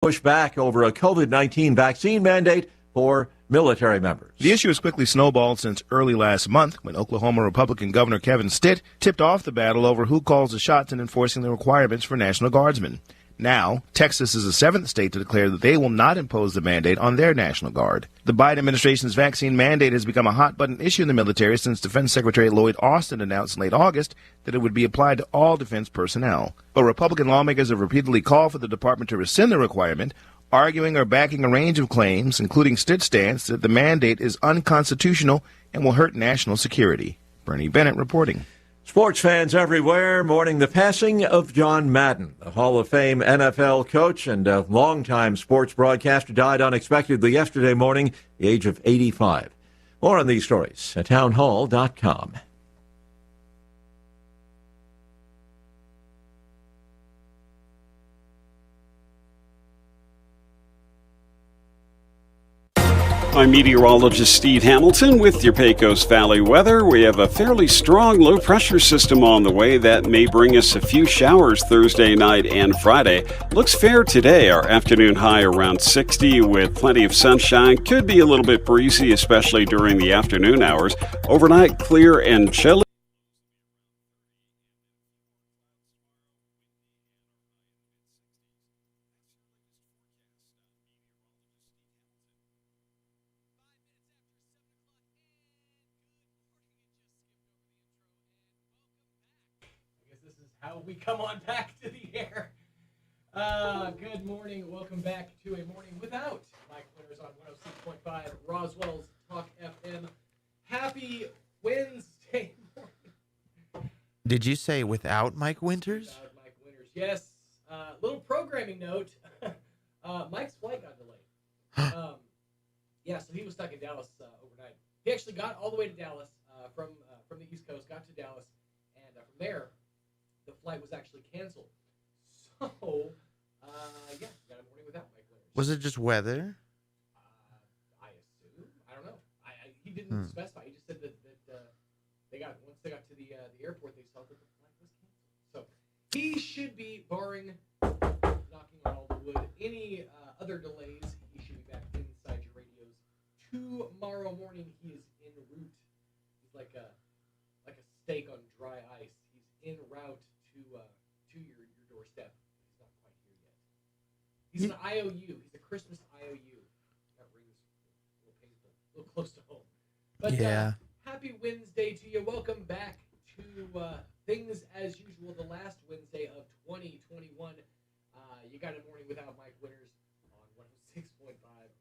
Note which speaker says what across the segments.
Speaker 1: push back over a COVID-19 vaccine mandate for military members.
Speaker 2: The issue has quickly snowballed since early last month when Oklahoma Republican Governor Kevin Stitt tipped off the battle over who calls the shots in enforcing the requirements for National Guardsmen. Now, Texas is the seventh state to declare that they will not impose the mandate on their National Guard. The Biden administration's vaccine mandate has become a hot-button issue in the military since Defense Secretary Lloyd Austin announced in late August that it would be applied to all defense personnel. But Republican lawmakers have repeatedly called for the department to rescind the requirement, arguing or backing a range of claims, including Stitt's stance that the mandate is unconstitutional and will hurt national security. Bernie Bennett reporting.
Speaker 1: Sports fans everywhere mourning the passing of John Madden, the Hall of Fame NFL coach and a longtime sports broadcaster, died unexpectedly yesterday morning at the age of 85. More on these stories at townhall.com.
Speaker 3: I'm meteorologist Steve Hamilton with your Pecos Valley weather. We have a fairly strong low-pressure system on the way that may bring us a few showers Thursday night and Friday. Looks fair today. Our afternoon high around 60 with plenty of sunshine. Could be a little bit breezy, especially during the afternoon hours. Overnight, clear and chilly.
Speaker 4: How we come on back to the air. Good morning. Welcome back to a morning without Mike Winters on 106.5 Roswell's Talk FM. Happy Wednesday morning.
Speaker 5: Did you say without Mike Winters?
Speaker 4: Without Mike Winters, yes. Little programming note. Mike's flight got delayed. So he was stuck in Dallas overnight. He actually got all the way to Dallas from the East Coast, got to Dallas, and from there, the flight was actually canceled. So, we got a morning without Mike Winters.
Speaker 5: Was it just weather?
Speaker 4: I assume. I don't know. He didn't specify. He just said that once they got to the airport, they saw that the flight was canceled. So he should be, barring knocking on all the wood, any other delays, he should be back inside your radios tomorrow morning. He is en route. He's like a steak on dry ice. He's en route to your doorstep. He's not quite here yet. He's an IOU. He's a Christmas IOU. That rings a little painful, a little close to home. But
Speaker 5: yeah.
Speaker 4: Happy Wednesday to you. Welcome back to Things as Usual, the last Wednesday of 2021. You got a morning without Mike Winters on 106.5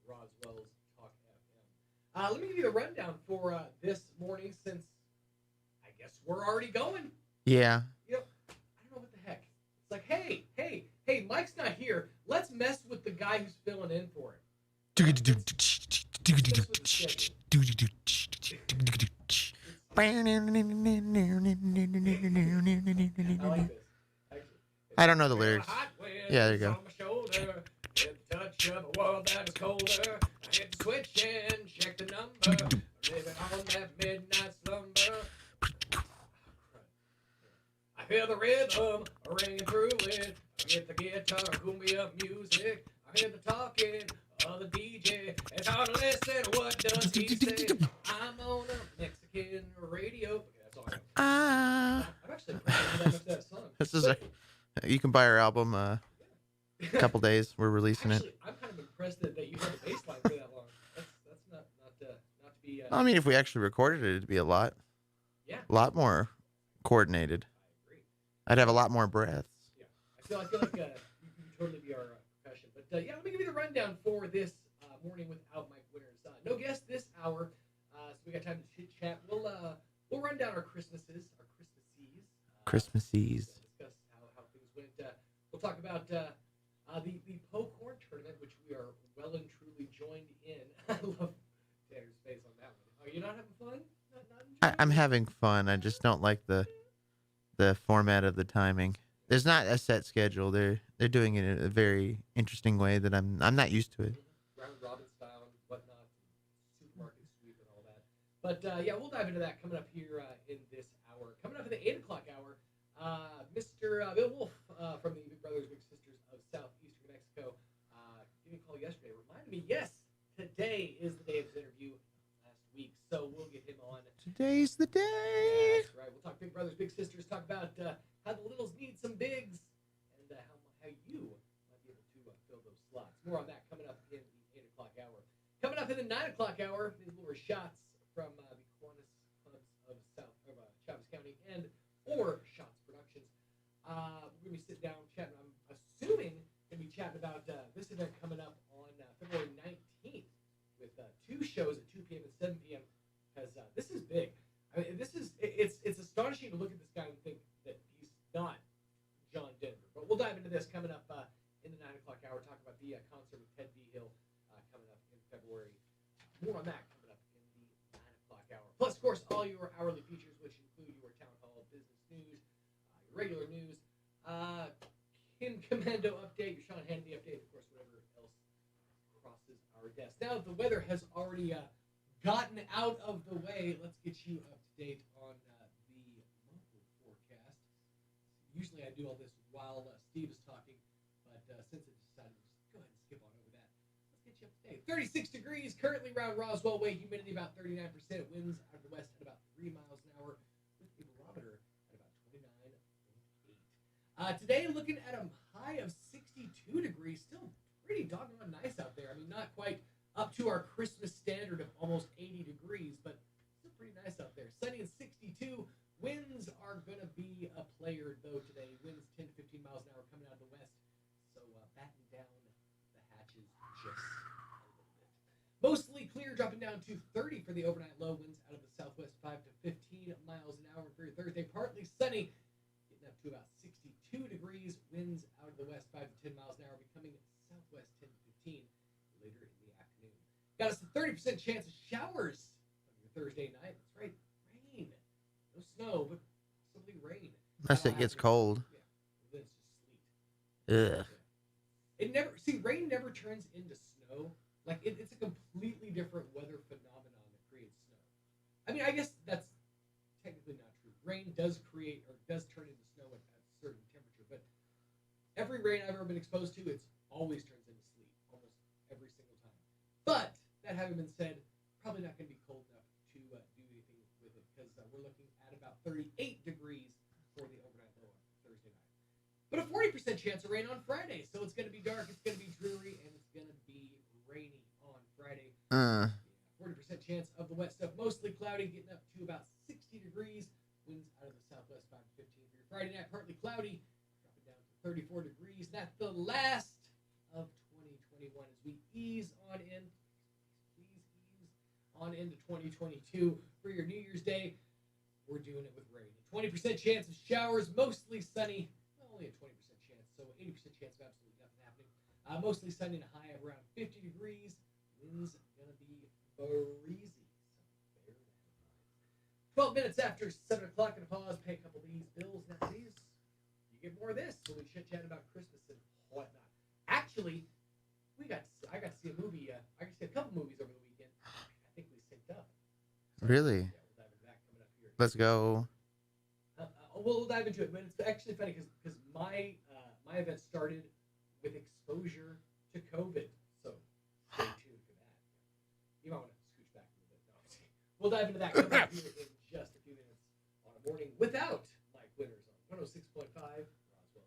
Speaker 4: Roswell's Talk FM. Let me give you the rundown for this morning, since I guess we're already going.
Speaker 5: Yeah.
Speaker 4: I don't know what the heck. It's like, hey, Mike's not here. Let's mess with the guy who's filling in for him.
Speaker 5: I don't know the lyrics. Yeah, there you go.
Speaker 4: Touch of a world that is colder. I hit the switch and check the number. Living on that midnight slumber. I feel the rhythm ringing through it. I get the guitar, cumbia music. I hear the talking of the DJ. It's hard to listen. What does he say? I'm on a Mexican radio. Okay, that's all I know. I'm actually proud of that song.
Speaker 5: This is you can buy our album a couple days. We're releasing
Speaker 4: actually,
Speaker 5: it.
Speaker 4: I'm kind of impressed that you had the bass line for that long. That's not to be.
Speaker 5: I mean, if we actually recorded it, it'd be a lot more coordinated.
Speaker 4: I agree.
Speaker 5: I'd have a lot more breaths.
Speaker 4: Yeah, I feel like you can totally be our profession. But let me give you the rundown for this morning without Mike Winters. No guest this hour, so we got time to chit chat. We'll run down our Christmases, our
Speaker 5: Christmases.
Speaker 4: Discuss how things went. We'll talk about the Poe Corn tournament, which we are well and truly joined in. I love Tanner's face on that one. Are you not having fun?
Speaker 5: I'm having fun. I just don't like the format of the timing. There's not a set schedule. They're doing it in a very interesting way that I'm not used to it.
Speaker 4: Round robin style and whatnot, supermarket sweep and all that. But we'll dive into that coming up here in this hour. Coming up in the 8 o'clock hour, Mr. Bill Wolf from the Big Brothers Big Sisters of Southeastern Mexico call yesterday reminded me, yes, today is the day of his interview last week, so we'll get him on.
Speaker 5: Today's the day.
Speaker 4: That's right. We'll talk Big Brothers, Big Sisters, talk about how the littles need some bigs, and how you might be able to fill those slots. More on that coming up in the 8 o'clock hour. Coming up in the 9 o'clock hour, these little shots from the Kiwanis clubs of Chavez County and or Shots Productions. We're going to be sitting down chatting. I'm assuming going to be chatting about this event coming up on February 19th with 2 shows at 2 p.m. and 7 p.m. because this is big. I mean, it's astonishing to look at this guy and think that he's not John Denver. But we'll dive into this coming up in the 9 o'clock hour. Talk about the concert with Ted Behill coming up in February. More on that coming up in the 9 o'clock hour. Plus, of course, all your hourly features, which include your town hall business news, your regular news, Kim Commando update, your Sean Hannity update, of course, whatever else crosses our desk. Now that the weather has already gotten out of the way, let's get you up to date on the local forecast. Usually I do all this while Steve is talking, but since I decided to just go ahead and skip on over that, let's get you up to date. 36 degrees currently around Roswell Way, humidity about 39%, winds out of the west at about 3 miles an hour, with a barometer at about 29.8. Today, looking at a high of 62 degrees, still pretty doggone nice out there. I mean, not quite up to our Christmas standard of almost 80 degrees, but still pretty nice out there. Sunny and 62. Winds are going to be a player, though, today. Winds 10 to 15 miles an hour coming out of the west. So batten down the hatches just a little bit. Mostly clear, dropping down to 30 for the overnight low. Winds out of the southwest 5 to 15 miles an hour for your Thursday. Partly sunny, getting up to about 62 degrees. Winds out of the west 5 to 10 miles an hour, becoming southwest 10 to 15 later in the afternoon. Got us a 30% chance of showers on your Thursday night. That's right, rain. No snow, but possibly rain.
Speaker 5: Unless it gets cold.
Speaker 4: Yeah, then it's just sleet.
Speaker 5: Ugh.
Speaker 4: It rain never turns into snow. Like it's a completely different weather phenomenon that creates snow. I mean, I guess that's technically not true. Rain does create or does turn into snow at a certain temperature, but every rain I've ever been exposed to, it's always turns into sleet almost every single time. But that having been said, probably not going to be cold enough to do anything with it because we're looking at about 38 degrees for the overnight low on Thursday night. But a 40% chance of rain on Friday, so it's going to be dark, it's going to be dreary, and it's going to be rainy on Friday. 40% chance of the wet stuff, mostly cloudy, getting up to about 60 degrees. Winds out of the southwest 5 to 15 for your Friday night, partly cloudy, dropping down to 34 degrees. That's the last of 2021 as we ease on in. Please ease on into 2022 for your New Year's Day. We're doing it with rain. A 20% chance of showers, mostly sunny. Well, only a 20% chance, so 80% chance of absolutely nothing happening. Mostly sunny and a high of around 50 degrees. Winds going to be breezy. So bear that in mind. 12 minutes after 7 o'clock, going to pause, pay a couple of these bills. Now, these, you get more of this. So we chit-chat about Christmas and whatnot. Actually, I got to see a movie. I got to see a couple movies over the weekend. I think we synced up. So,
Speaker 5: Really?
Speaker 4: Yeah, we'll dive into that coming up here.
Speaker 5: Let's go.
Speaker 4: We'll dive into it, but it's actually funny because my event started with exposure to COVID. So stay tuned for that. You might want to scooch back a little bit. No, we'll dive into that coming up here in just a few minutes on a morning without Mike Winters on 106.5 Roswell's Talk FM.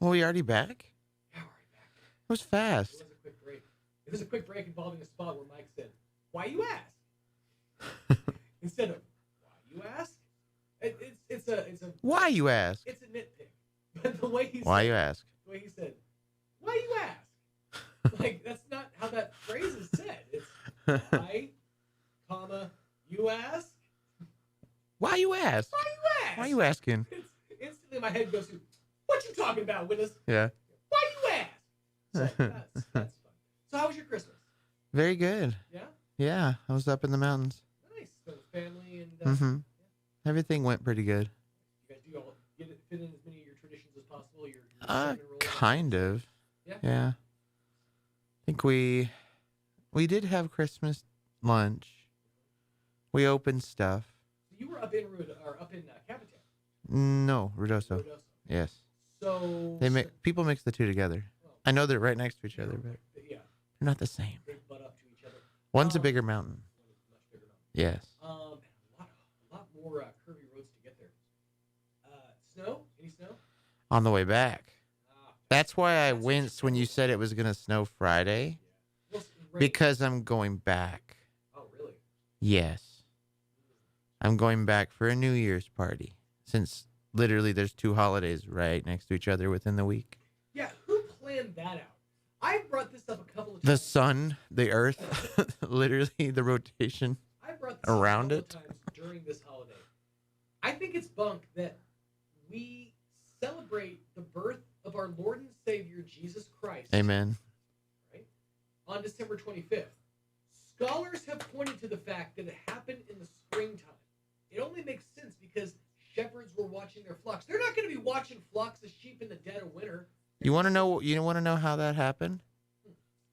Speaker 5: Well, we already back?
Speaker 4: Yeah, we're already back.
Speaker 5: It was fast.
Speaker 4: It was a quick break. It was a quick break involving a spot where Mike said, "Why you ask?" Instead of "Why you ask." It's a
Speaker 5: Why you ask?
Speaker 4: it's a nitpick. But the way he
Speaker 5: Why
Speaker 4: said,
Speaker 5: you ask?
Speaker 4: the way he said, "Why you ask?" Like that's not how that phrase is said. It's why, comma, you ask.
Speaker 5: Why you ask?
Speaker 4: Why you ask?
Speaker 5: Why you asking?
Speaker 4: It's, instantly my head goes to, "What you talking about, Willis?
Speaker 5: Yeah.
Speaker 4: Why you ask?" So that's fun. So how was your Christmas?
Speaker 5: Very good.
Speaker 4: Yeah,
Speaker 5: Yeah, I was up in the mountains.
Speaker 4: nice. So family and
Speaker 5: Mm-hmm. Everything went pretty good.
Speaker 4: you guys do all fit in as many of your traditions as possible. Your
Speaker 5: Kind of.
Speaker 4: Yeah.
Speaker 5: Yeah. I think we did have Christmas lunch. We opened stuff.
Speaker 4: So you were up in Capitan.
Speaker 5: No, Ruidoso.
Speaker 4: Ruidoso.
Speaker 5: Yes.
Speaker 4: So
Speaker 5: People mix the two together. I know they're right next to each other, but
Speaker 4: yeah,
Speaker 5: they're not the same.
Speaker 4: they butt up to each other.
Speaker 5: One's a bigger mountain.
Speaker 4: One is a much bigger mountain.
Speaker 5: Yes.
Speaker 4: And a lot more curvy roads to get there. Snow? Any snow?
Speaker 5: On the way back. That's why I
Speaker 4: That's
Speaker 5: winced when you said it was going to snow Friday.
Speaker 4: Well, rain.
Speaker 5: Because I'm going back.
Speaker 4: Oh, really?
Speaker 5: Yes. I'm going back for a New Year's party. Since literally there's 2 holidays right next to each other within the week.
Speaker 4: Yeah, who planned that out? I brought this up a couple of
Speaker 5: The
Speaker 4: times.
Speaker 5: sun, the earth, literally the rotation.
Speaker 4: I brought this
Speaker 5: around
Speaker 4: up a
Speaker 5: it.
Speaker 4: couple of times during this holiday. I think it's bunk that we celebrate the birth of our Lord and Savior Jesus Christ.
Speaker 5: Amen.
Speaker 4: Right? On December 25th. Scholars have pointed to the fact that it happened in the springtime. It only makes sense because shepherds were watching their flocks. They're not going to be watching flocks of sheep in the dead of winter.
Speaker 5: You want to know how that happened?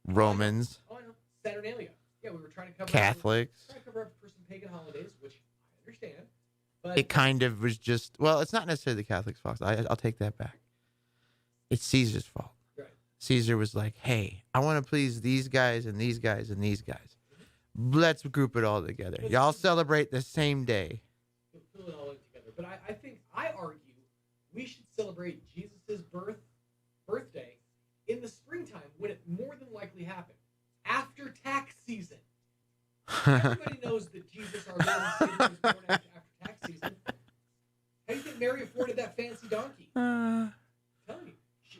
Speaker 5: Romans,
Speaker 4: Oh, I know. Saturnalia. Yeah, we were trying to cover
Speaker 5: Catholics.
Speaker 4: Trying to cover up for some pagan holidays, which I understand. But
Speaker 5: It kind of was just, well, it's not necessarily the Catholics' fault. I'll take that back. It's Caesar's fault.
Speaker 4: right.
Speaker 5: Caesar was like, hey, I want to please these guys and these guys and these guys. Let's group it all together. Y'all celebrate the same day.
Speaker 4: We'll fill it all in together. But I argue we should celebrate Jesus' birthday in the springtime when it more than likely happened. After tax season. Everybody knows that Jesus, our Lord and Savior, was born after tax season. How do you think Mary afforded that fancy donkey? I'm telling you.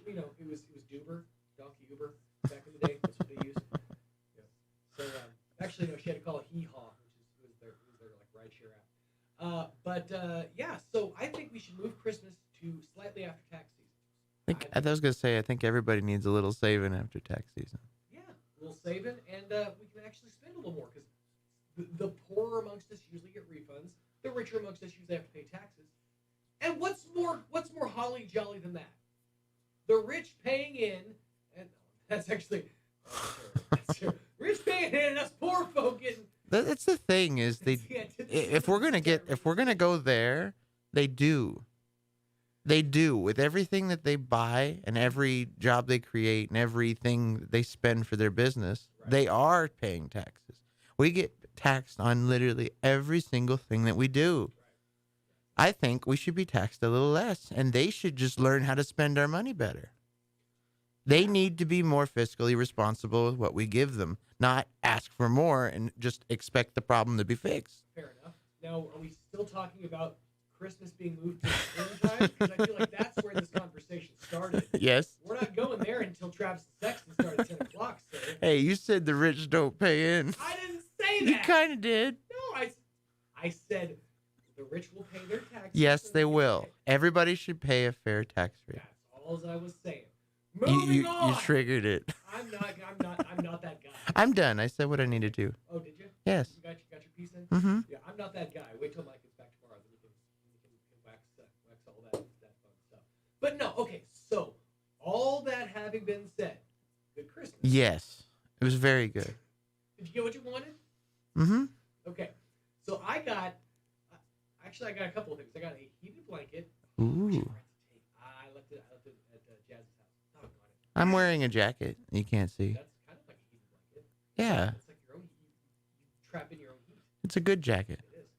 Speaker 4: It was Duber, Donkey Uber, back in the day. That's what they used. Yeah. So, actually, no, she had to call it Hee-Haw, which was their like rideshare app. Yeah, so I think we should move Christmas to slightly after tax season.
Speaker 5: I was going to say, I think everybody needs a little saving after tax season.
Speaker 4: Yeah, a little saving, and we can actually spend a little more because the poorer amongst us usually get refunds. The richer amongst us usually have to pay taxes. And what's more holly jolly than that? The rich paying in, and that's actually that's true. Rich paying in, and us poor folk getting.
Speaker 5: That's the thing is if we're gonna go there, they do with everything that they buy and every job they create and everything they spend for their business.
Speaker 4: Right.
Speaker 5: They are paying taxes. We get taxed on literally every single thing that we do. I think we should be taxed a little less, and they should just learn how to spend our money better. They need to be more fiscally responsible with what we give them, not ask for more and just expect the problem to be fixed.
Speaker 4: Fair enough. Now, are we still talking about Christmas being moved to springtime? Because I feel like that's where this conversation started.
Speaker 5: Yes.
Speaker 4: We're not going there until Travis and Sexton start at 10 o'clock. So
Speaker 5: Hey, you said the rich don't pay in.
Speaker 4: I didn't say
Speaker 5: You
Speaker 4: that.
Speaker 5: kind of did.
Speaker 4: No, I said the rich will pay their taxes.
Speaker 5: Yes,
Speaker 4: and
Speaker 5: they
Speaker 4: the
Speaker 5: will.
Speaker 4: rich-
Speaker 5: Everybody should pay a fair tax rate.
Speaker 4: That's all I was saying.
Speaker 5: You,
Speaker 4: Moving
Speaker 5: you,
Speaker 4: on.
Speaker 5: you triggered it.
Speaker 4: I'm not that guy.
Speaker 5: I'm done. I said what I needed to.
Speaker 4: Oh, did you?
Speaker 5: Yes.
Speaker 4: You got your piece in?
Speaker 5: Mm-hmm.
Speaker 4: Yeah, I'm not that guy. Wait till Mike gets back tomorrow, then we can wax all that fun stuff. But no, okay. So all that having been said, good Christmas.
Speaker 5: Yes. It was very good.
Speaker 4: Did you get what you wanted?
Speaker 5: Mm-hmm.
Speaker 4: Okay. So I got a couple of things. I got a heated blanket.
Speaker 5: Ooh.
Speaker 4: I left it at Jazz's house. Doggone it.
Speaker 5: I'm wearing a jacket. You can't see.
Speaker 4: That's kind of like a heated blanket.
Speaker 5: Yeah.
Speaker 4: It's like your own heat. You trap in your own heat.
Speaker 5: It's a good jacket.
Speaker 4: It is.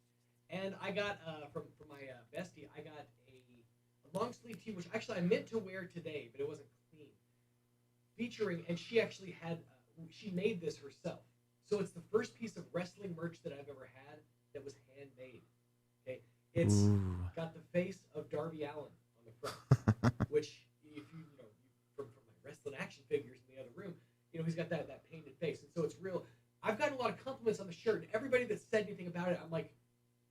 Speaker 4: And I got from my bestie, I got a a long sleeve tee, which actually I meant to wear today, but it wasn't clean. Featuring, and she actually had, she made this herself. So it's the first piece of wrestling merch that I've ever had that was handmade. Okay, it's got the face of Darby Allin on the front, which if you know from my wrestling action figures in the other room, you know he's got that painted face, and so it's real. I've gotten a lot of compliments on the shirt, and everybody that said anything about it, I'm like,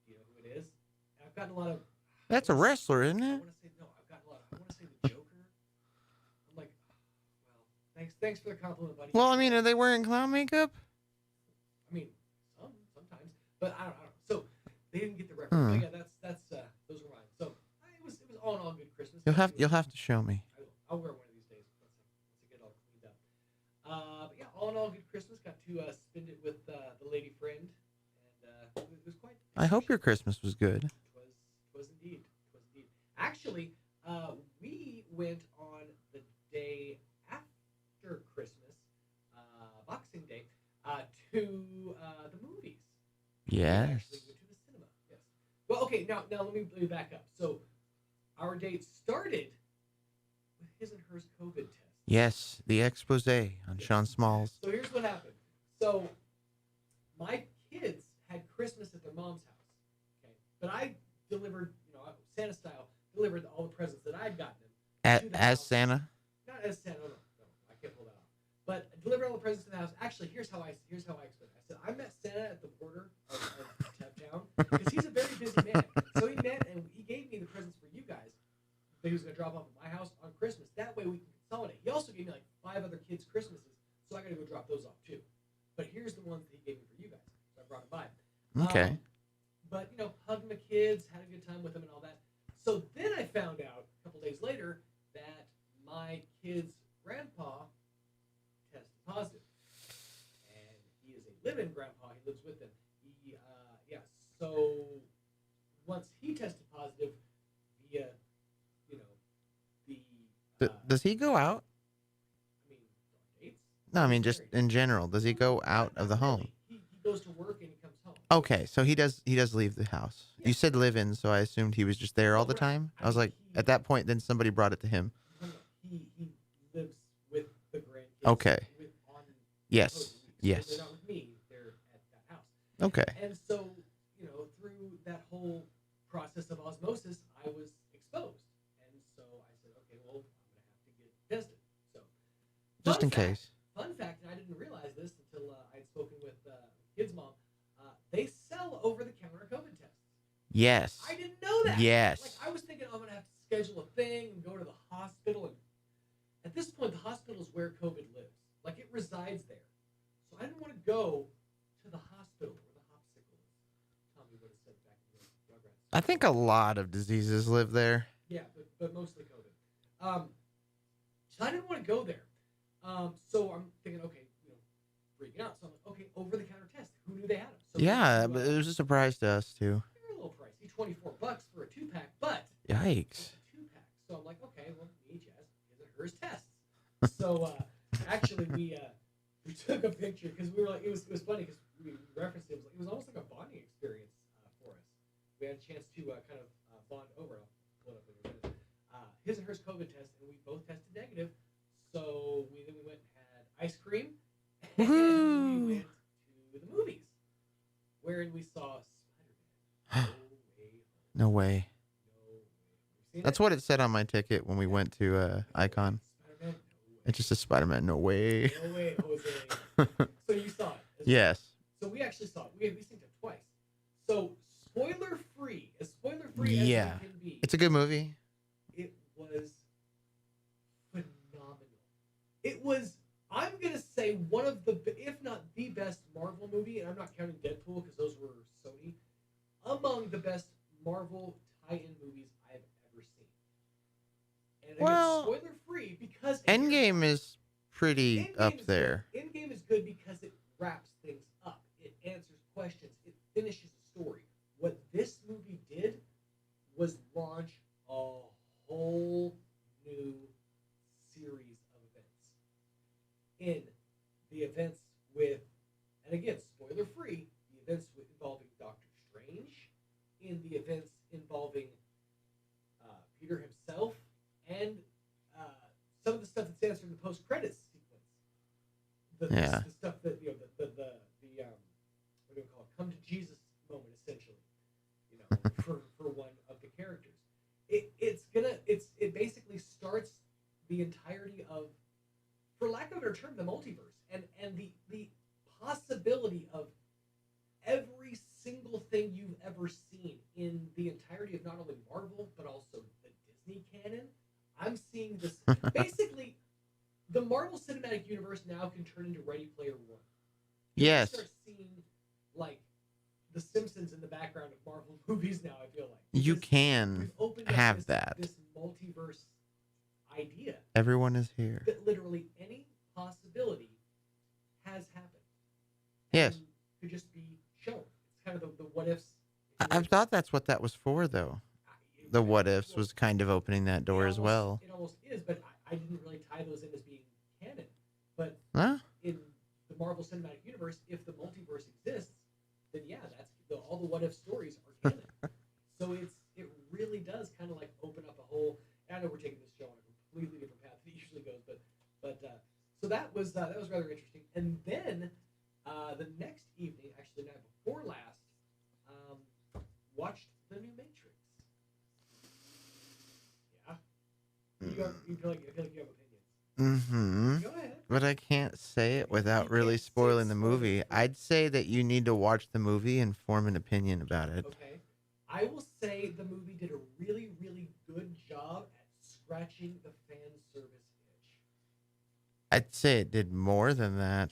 Speaker 4: do you know who it is? And I've gotten a lot of.
Speaker 5: That's a wrestler, isn't
Speaker 4: I
Speaker 5: it?
Speaker 4: want to say no. I've gotten a lot. I want to say the Joker. I'm like, well, thanks for the compliment, buddy.
Speaker 5: Well, I mean, are they wearing clown makeup?
Speaker 4: I mean, sometimes, but I don't know. So they didn't get the reference. But yeah, that's those were mine. So it was all in all good Christmas.
Speaker 5: You'll have to show me.
Speaker 4: I'll wear one of these days once I get all cleaned up. But yeah, all in all good Christmas. Got to spend it with the lady friend, and it was quite.
Speaker 5: I hope your Christmas was good.
Speaker 4: It was indeed. Actually, we went on the day after Christmas, Boxing Day, to the movies.
Speaker 5: Yes.
Speaker 4: We actually went to the cinema. Yes. Well, okay. Now let me back up. So, our date started with his and hers COVID test.
Speaker 5: Yes, the expose on Sean Smalls.
Speaker 4: So here's what happened. So, my kids had Christmas at their mom's house. Okay, but I delivered, Santa style, delivered all the presents that I'd gotten them. to the
Speaker 5: As
Speaker 4: house.
Speaker 5: Santa?
Speaker 4: Not as Santa. No, I can't pull that off. But I delivered all the presents to the house. Actually, here's how I explained it. I said I met Santa at the border of town because he's a very busy man. So he met and he gave me the presents for you guys that he was going to drop off at my house on Christmas. That way we can consolidate. He also gave me like 5 other kids' Christmases, so I got to go drop those off too. But here's the ones that he gave me for you guys. So I brought them by.
Speaker 5: Okay.
Speaker 4: But hugged my kids, had a good time with them and all that. So then I found out a couple days later that my kid's grandpa tested positive, and he is a live-in grandpa. He lives with them. So once he tested positive via,
Speaker 5: Does he go out?
Speaker 4: I mean, dates.
Speaker 5: No, I mean just in general. Does he go out of the home?
Speaker 4: He goes to work and he comes home.
Speaker 5: Okay, so he does leave the house.
Speaker 4: Yeah.
Speaker 5: You said live in, so I assumed he was just there all the time. I was like, at that point, then somebody brought it to him.
Speaker 4: He lives with the grandkids.
Speaker 5: Okay.
Speaker 4: On
Speaker 5: Yes.
Speaker 4: so
Speaker 5: Yes.
Speaker 4: They're not with me. They're at that house.
Speaker 5: Okay.
Speaker 4: And so, through that whole process of osmosis, I was exposed. And so I said, okay, well, I'm going to have to get tested. So,
Speaker 5: Just in case.
Speaker 4: Fun fact, and I didn't realize this until I'd spoken with kid's mom. They sell over-the-counter COVID tests.
Speaker 5: Yes.
Speaker 4: I didn't know that.
Speaker 5: Yes.
Speaker 4: Like, I was thinking I'm going to have to schedule a thing and go to the hospital. And at this point, the hospital is where COVID lives. Like, it resides there. So I didn't want to go to the hospital where the hopsicle is. Tommy would have said back in the Rugrats.
Speaker 5: I think a lot of diseases live there.
Speaker 4: Yeah, but mostly COVID. So I didn't want to go there. So I'm thinking, okay, freaking out. So I'm like, okay, over-the-counter test. Who knew they had them? So
Speaker 5: Yeah, but it was a surprise to us too.
Speaker 4: they're a little pricey, $24 for a 2-pack, but
Speaker 5: Yikes.
Speaker 4: it's a 2-pack. So I'm like, okay, well, me, Jazz, his and hers tests. So actually, we took a picture because we were like, it was funny because we referenced it. It was almost like a bonding experience for us. We had a chance to kind of bond over. I'll pull it up in a minute. His and hers COVID test, and we both tested negative. So we went and had ice cream, and
Speaker 5: Woohoo!
Speaker 4: we went to the movies, wherein we saw Spider-Man.
Speaker 5: No way.
Speaker 4: No way. You've seen
Speaker 5: That's
Speaker 4: it?
Speaker 5: what it said on my ticket when we went to Icon.
Speaker 4: Spider-Man? No way.
Speaker 5: It just says Spider-Man. No way.
Speaker 4: No way, Jose. So you saw it. as well.
Speaker 5: Yes.
Speaker 4: So we actually saw it. We synced it twice. So spoiler free, as
Speaker 5: Yeah.
Speaker 4: it can be.
Speaker 5: It's a good movie.
Speaker 4: It was phenomenal. It was, I'm gonna say, one of the, if not the best Marvel movie, and I'm not counting Deadpool because those were Sony, among the best Marvel tie-in movies I've ever seen. And again,
Speaker 5: Well,
Speaker 4: spoiler free because
Speaker 5: Endgame is pretty
Speaker 4: Endgame
Speaker 5: up
Speaker 4: is
Speaker 5: there.
Speaker 4: Good. Endgame is good because it wraps things up. It answers questions. It finishes the story. What this movie did was launch a whole new series of events. In the events with, and again, spoiler free, the events involving Doctor Strange, in the events involving Peter Peter himself, and some of the stuff that's answered in the post-credits sequence. The stuff that the what do we call it? Come to Jesus moment, essentially. For one of the characters, it basically starts the entirety of, for lack of a better term, the multiverse, and the possibility of every single thing you've ever seen in the entirety of not only Marvel but also the Disney canon. I'm seeing this basically. The Marvel Cinematic Universe now can turn into Ready Player One.
Speaker 5: Yes.
Speaker 4: You start seeing like The Simpsons in the background of Marvel movies now. I feel like
Speaker 5: You can
Speaker 4: we've opened up
Speaker 5: have that.
Speaker 4: this multiverse idea.
Speaker 5: Everyone is here.
Speaker 4: That literally any possibility has happened.
Speaker 5: Yes.
Speaker 4: And could just be shown. It's kind of the what ifs.
Speaker 5: I thought that's what that was for, though. The what ifs was kind of opening that door as well.
Speaker 4: It almost is, but I didn't really tie those in as being canon. But
Speaker 5: Huh?
Speaker 4: in the Marvel Cinematic Universe, if the multiverse exists, then yeah, that's all the what if stories are canon. So it really does kind of like open up a whole. I know we're taking this show on a completely different path than it usually goes, but so that was rather interesting. And then the next evening, actually the night before last, watched the new Matrix. Yeah, I feel like you have opinions.
Speaker 5: Mm-hmm.
Speaker 4: Go ahead.
Speaker 5: But I can't say it without really spoiling the movie. I'd say that you need to watch the movie and form an opinion about it.
Speaker 4: Okay. I will say the movie did a really, really good job at scratching the fan service itch.
Speaker 5: I'd say it did more than that.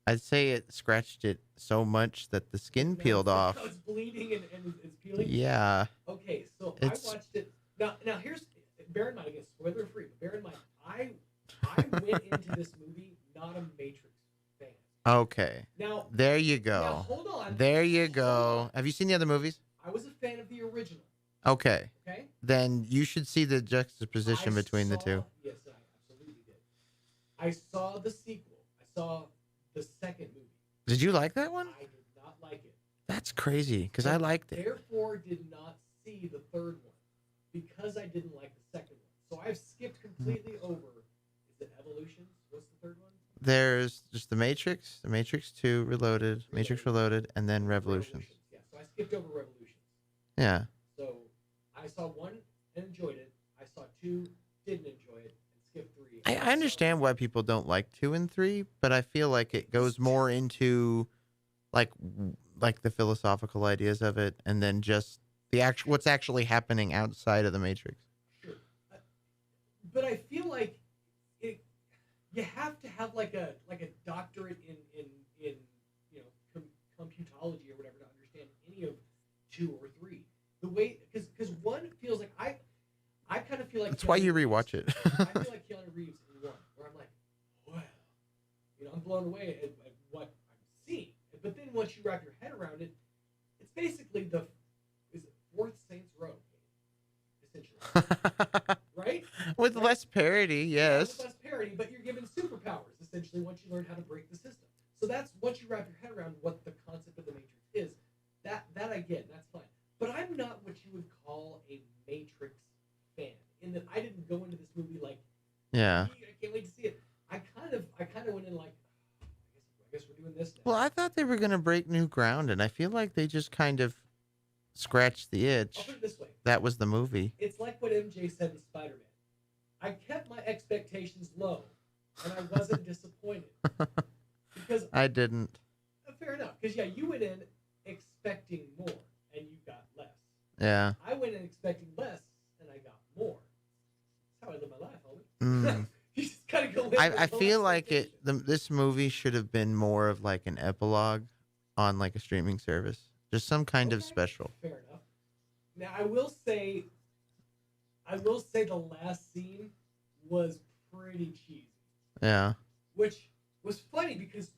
Speaker 5: I'd say it scratched it so much that the skin peeled off.
Speaker 4: It's bleeding and it's peeling?
Speaker 5: Yeah.
Speaker 4: Okay, so
Speaker 5: It's-
Speaker 4: I watched it. Now here's, bear in mind, again, spoiler free, but bear in mind, I went into this movie not a Matrix fan.
Speaker 5: Okay.
Speaker 4: Now,
Speaker 5: There you
Speaker 4: now
Speaker 5: go.
Speaker 4: hold on.
Speaker 5: There you
Speaker 4: Hold
Speaker 5: go.
Speaker 4: on.
Speaker 5: Have you seen the other movies?
Speaker 4: I was a fan of the original,
Speaker 5: Okay.
Speaker 4: okay?
Speaker 5: Then you should see the juxtaposition
Speaker 4: I
Speaker 5: between the
Speaker 4: saw-
Speaker 5: two.
Speaker 4: Yes, I absolutely did. I saw the sequel. I saw the second movie.
Speaker 5: Did you like that one?
Speaker 4: I did not like it.
Speaker 5: That's crazy because I liked it.
Speaker 4: Therefore, did not see the third one because I didn't like the second one. So I've skipped completely over. Is it Evolutions? What's the third one?
Speaker 5: There's just the Matrix 2 Reloaded, Matrix Reloaded, and then Revolutions.
Speaker 4: Yeah, so I skipped over Revolutions.
Speaker 5: Yeah.
Speaker 4: So I saw one and enjoyed it. I saw two, didn't enjoy it, and skipped three.
Speaker 5: I understand why people don't like 2 and 3, but I feel like it goes more into like the philosophical ideas of it, and then just the actual what's actually happening outside of the Matrix.
Speaker 4: Sure. But I feel like you have to have like a doctorate in computology or whatever to understand any of 2 or 3. The way because one feels like I kind of feel like
Speaker 5: That's why you rewatch it.
Speaker 4: I feel like Keanu Reeves in 1, where I'm like, wow, I'm blown away at what I'm seeing. But then once you wrap your head around it, it's basically the 4th Saints Row, essentially, right?
Speaker 5: With
Speaker 4: Right?
Speaker 5: less parody,
Speaker 4: Yeah,
Speaker 5: yes.
Speaker 4: with less parody, but you're given superpowers essentially once you learn how to break the system. So that's once you wrap your head around what the concept of the Matrix is. That I get, and that's fine. But I'm not what you would call a Matrix fan. In that I didn't go into this movie like,
Speaker 5: Yeah.
Speaker 4: I can't wait to see it. I kind of went in like, I guess we're doing this now.
Speaker 5: Well, I thought they were going to break new ground, and I feel like they just kind of scratched the
Speaker 4: I'll
Speaker 5: itch.
Speaker 4: put it this way.
Speaker 5: That was the movie.
Speaker 4: It's like what MJ said in Spider-Man. I kept my expectations low, and I wasn't disappointed. Because
Speaker 5: I didn't.
Speaker 4: fair enough. Because yeah, you went in expecting more, and you got less.
Speaker 5: Yeah.
Speaker 4: I went in expecting less, and I got more. That's how I live my life, homie.
Speaker 5: Mm.
Speaker 4: You just gotta go in.
Speaker 5: I
Speaker 4: with low
Speaker 5: feel like
Speaker 4: expectations.
Speaker 5: this movie should have been more of like an epilogue on like a streaming service. Just some kind of
Speaker 4: Okay,
Speaker 5: special.
Speaker 4: Fair enough. Now I will say the last scene was pretty cheesy,
Speaker 5: Yeah.
Speaker 4: which was funny because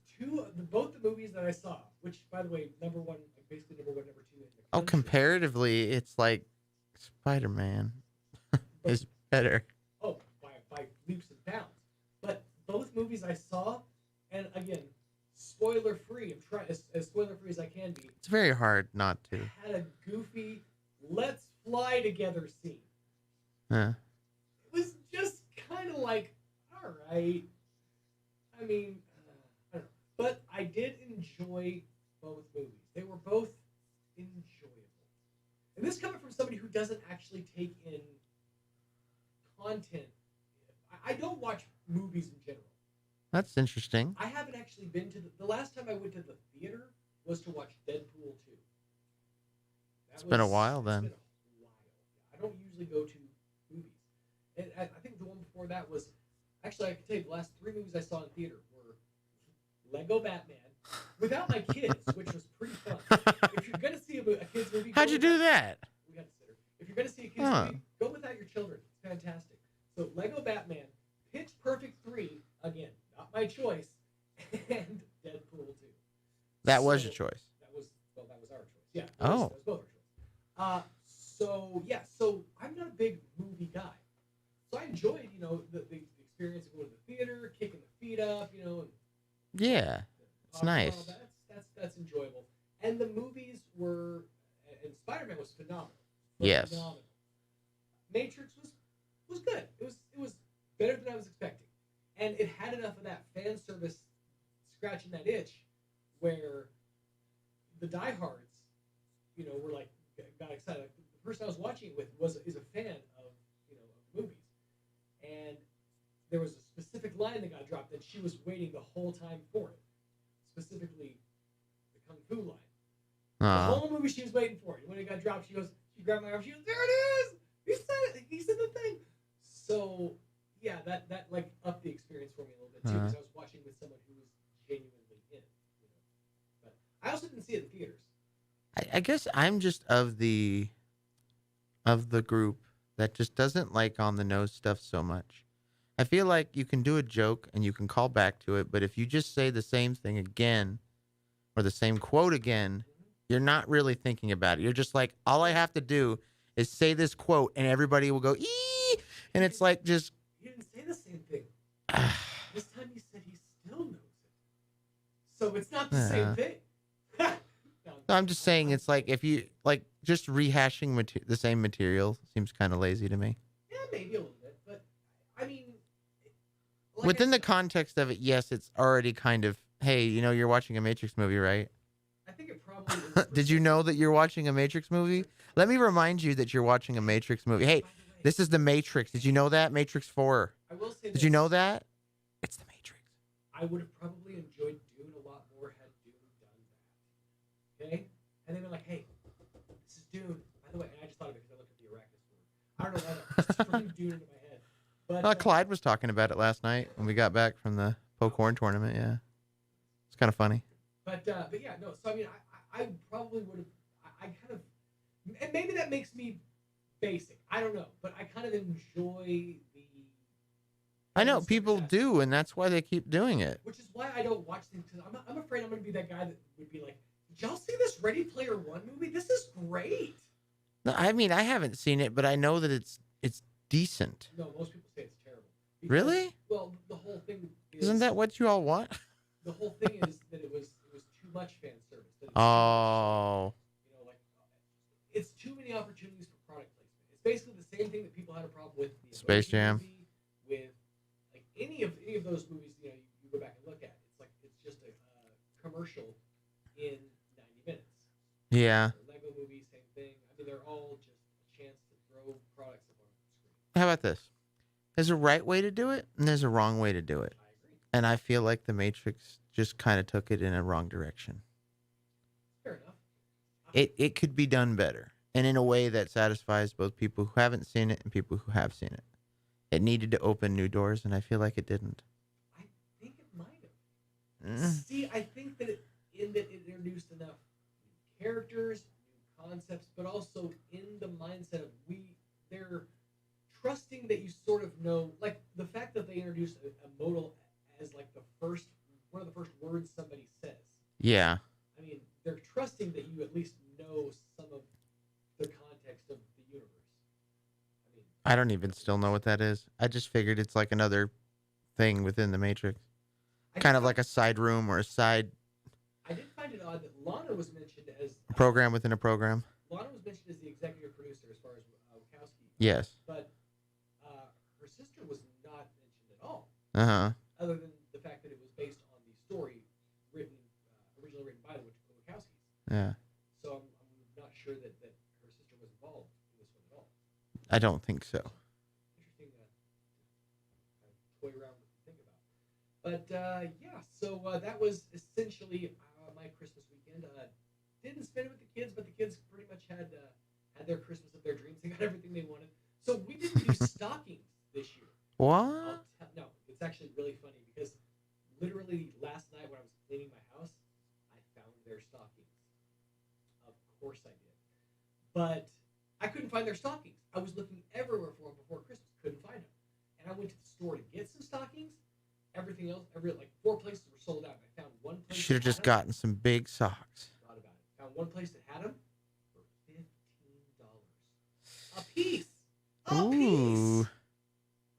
Speaker 4: both the movies that I saw, which by the way, number 1, basically number 1, number 2 in the
Speaker 5: Oh,
Speaker 4: country.
Speaker 5: comparatively, it's like Spider-Man is better.
Speaker 4: Oh, by leaps and bounds. But both movies I saw, and again, spoiler free. I'm trying as spoiler free as I can be.
Speaker 5: It's very hard not to.
Speaker 4: Had a goofy "let's fly together" scene.
Speaker 5: Huh.
Speaker 4: It was just kind of like, all right. I mean, I don't know. But I did enjoy both movies. They were both enjoyable. And this coming from somebody who doesn't actually take in content. I don't watch movies in general.
Speaker 5: That's interesting.
Speaker 4: I haven't actually been to the last time I went to the theater was to watch Deadpool 2.
Speaker 5: It's been a while then.
Speaker 4: Been a while. I don't usually go to movies. And I think the one before that was, actually I can tell you the last 3 movies I saw in theater were Lego Batman, without my kids, which was pretty fun. If you're going to see a kid's movie...
Speaker 5: How'd you do that?
Speaker 4: We got to sit her. If you're going to see a kid's movie, go without your children. It's fantastic. So Lego Batman, Pitch Perfect 3, again, not my choice, and Deadpool 2.
Speaker 5: That was your choice.
Speaker 4: That was our choice. Yeah.
Speaker 5: Oh.
Speaker 4: That was both our choice. So I'm not a big movie guy. So I enjoyed, the experience of going to the theater, kicking the feet up, and
Speaker 5: yeah, it's nice.
Speaker 4: That's enjoyable. And the movies were, and Spider-Man was phenomenal.
Speaker 5: Yes.
Speaker 4: Phenomenal. Matrix was good. It was better than I was expecting, and it had enough of that fan service scratching that itch, where the diehards, were like got excited. Like, the person I was watching it with is a fan of movies, and there was a specific line that got dropped, and she was waiting the whole time for it. Specifically, the Kung Fu line. The whole movie she was waiting for it. When it got dropped, she grabbed my arm. She goes, "There it is! He said it. He said the thing." So yeah, that like upped the experience for me a little bit too, because I was watching with someone who was genuinely in it. But I also didn't see it in theaters.
Speaker 5: I guess I'm just of the group that just doesn't like on the nose stuff so much. I feel like you can do a joke and you can call back to it, but if you just say the same thing again or the same quote again, you're not really thinking about it. You're just like, all I have to do is say this quote and everybody will go, ee! And it's like just...
Speaker 4: He didn't say the same thing. This time he said he still knows it. So it's not the same thing.
Speaker 5: No, I'm just saying it's like if you, like, just rehashing the same material seems kind of lazy to me.
Speaker 4: Yeah, maybe a little bit, but I mean... Like
Speaker 5: within the context of it, yes, it's already kind of, hey, you're watching a Matrix movie, right?
Speaker 4: I think it probably is.
Speaker 5: Did you know that you're watching a Matrix movie? Let me remind you that you're watching a Matrix movie. Hey, this is the Matrix. Did you know that? Matrix 4.
Speaker 4: I will say
Speaker 5: Did you know that? It's the Matrix.
Speaker 4: I would have probably enjoyed Dune a lot more had Dune done that. Okay? And they were like, hey, this is Dune. By the way, and I just thought of it because I looked at the Arrakis word. I don't know why that just threw Dune into my head. But
Speaker 5: Clyde was talking about it last night when we got back from the Pokhorn tournament. Yeah, it's kind of funny.
Speaker 4: But yeah, no. So I mean, I probably would have. I kind of, and maybe that makes me basic. I don't know, but I kind of enjoy the.
Speaker 5: I know people do, and that's why they keep doing it.
Speaker 4: Which is why I don't watch things, because I'm afraid I'm going to be that guy that would be like, "Did y'all see this Ready Player One movie? This is great."
Speaker 5: No, I mean I haven't seen it, but I know that it's decent.
Speaker 4: No, most people say it's terrible. Because,
Speaker 5: really?
Speaker 4: Well, the whole thing is...
Speaker 5: Isn't that what you all want?
Speaker 4: The whole thing is that it was too much fan service.
Speaker 5: Oh.
Speaker 4: Like it's too many opportunities for product placement. It's basically the same thing that people had a problem with the
Speaker 5: Space Jam.
Speaker 4: Movie, with like any of those movies. You go back and look at. It's just a commercial in 90 minutes.
Speaker 5: Yeah.
Speaker 4: The Lego movie, same thing. I mean, they're all just a chance to throw products up on the screen.
Speaker 5: How about this? There's a right way to do it, and there's a wrong way to do it.
Speaker 4: I agree.
Speaker 5: And I feel like The Matrix just kind of took it in a wrong direction.
Speaker 4: Fair enough.
Speaker 5: It could be done better, and in a way that satisfies both people who haven't seen it and people who have seen it. It needed to open new doors, and I feel like it didn't.
Speaker 4: I think it might have. See, I think that it introduced enough new characters, new concepts, but also in the mindset of they're trusting that you sort of know, like the fact that they introduced a modal as like one of the first words somebody says.
Speaker 5: Yeah.
Speaker 4: I mean, they're trusting that you at least know some of the context of the universe. I mean,
Speaker 5: I don't even still know what that is. I just figured it's like another thing within the Matrix. Kind of like a side room or a side
Speaker 4: I did find it odd that Lana was mentioned as
Speaker 5: program within a program.
Speaker 4: Lana was mentioned as the executive producer as far as Wachowski.
Speaker 5: Yes.
Speaker 4: But Other than the fact that it was based on the story originally written by the Wachowskis.
Speaker 5: Yeah.
Speaker 4: So I'm not sure that her sister was involved in this one at all.
Speaker 5: I don't think so.
Speaker 4: Interesting to kind of toy around with and think about. But yeah, so that was essentially my Christmas weekend. Didn't spend it with the kids, but the kids pretty much had their Christmas of their dreams. They got everything they wanted. So we didn't do stockings this year.
Speaker 5: What?
Speaker 4: No, it's actually really funny because literally last night when I was cleaning my house, I found their stockings. Of course I did. But I couldn't find their stockings. I was looking everywhere for them before Christmas. Couldn't find them. And I went to the store to get some stockings. Everything else, like 4 places were sold out. I found one place.
Speaker 5: Should have just gotten some big socks.
Speaker 4: Thought about it. Found one place that had them for $15 a piece.
Speaker 5: Ooh.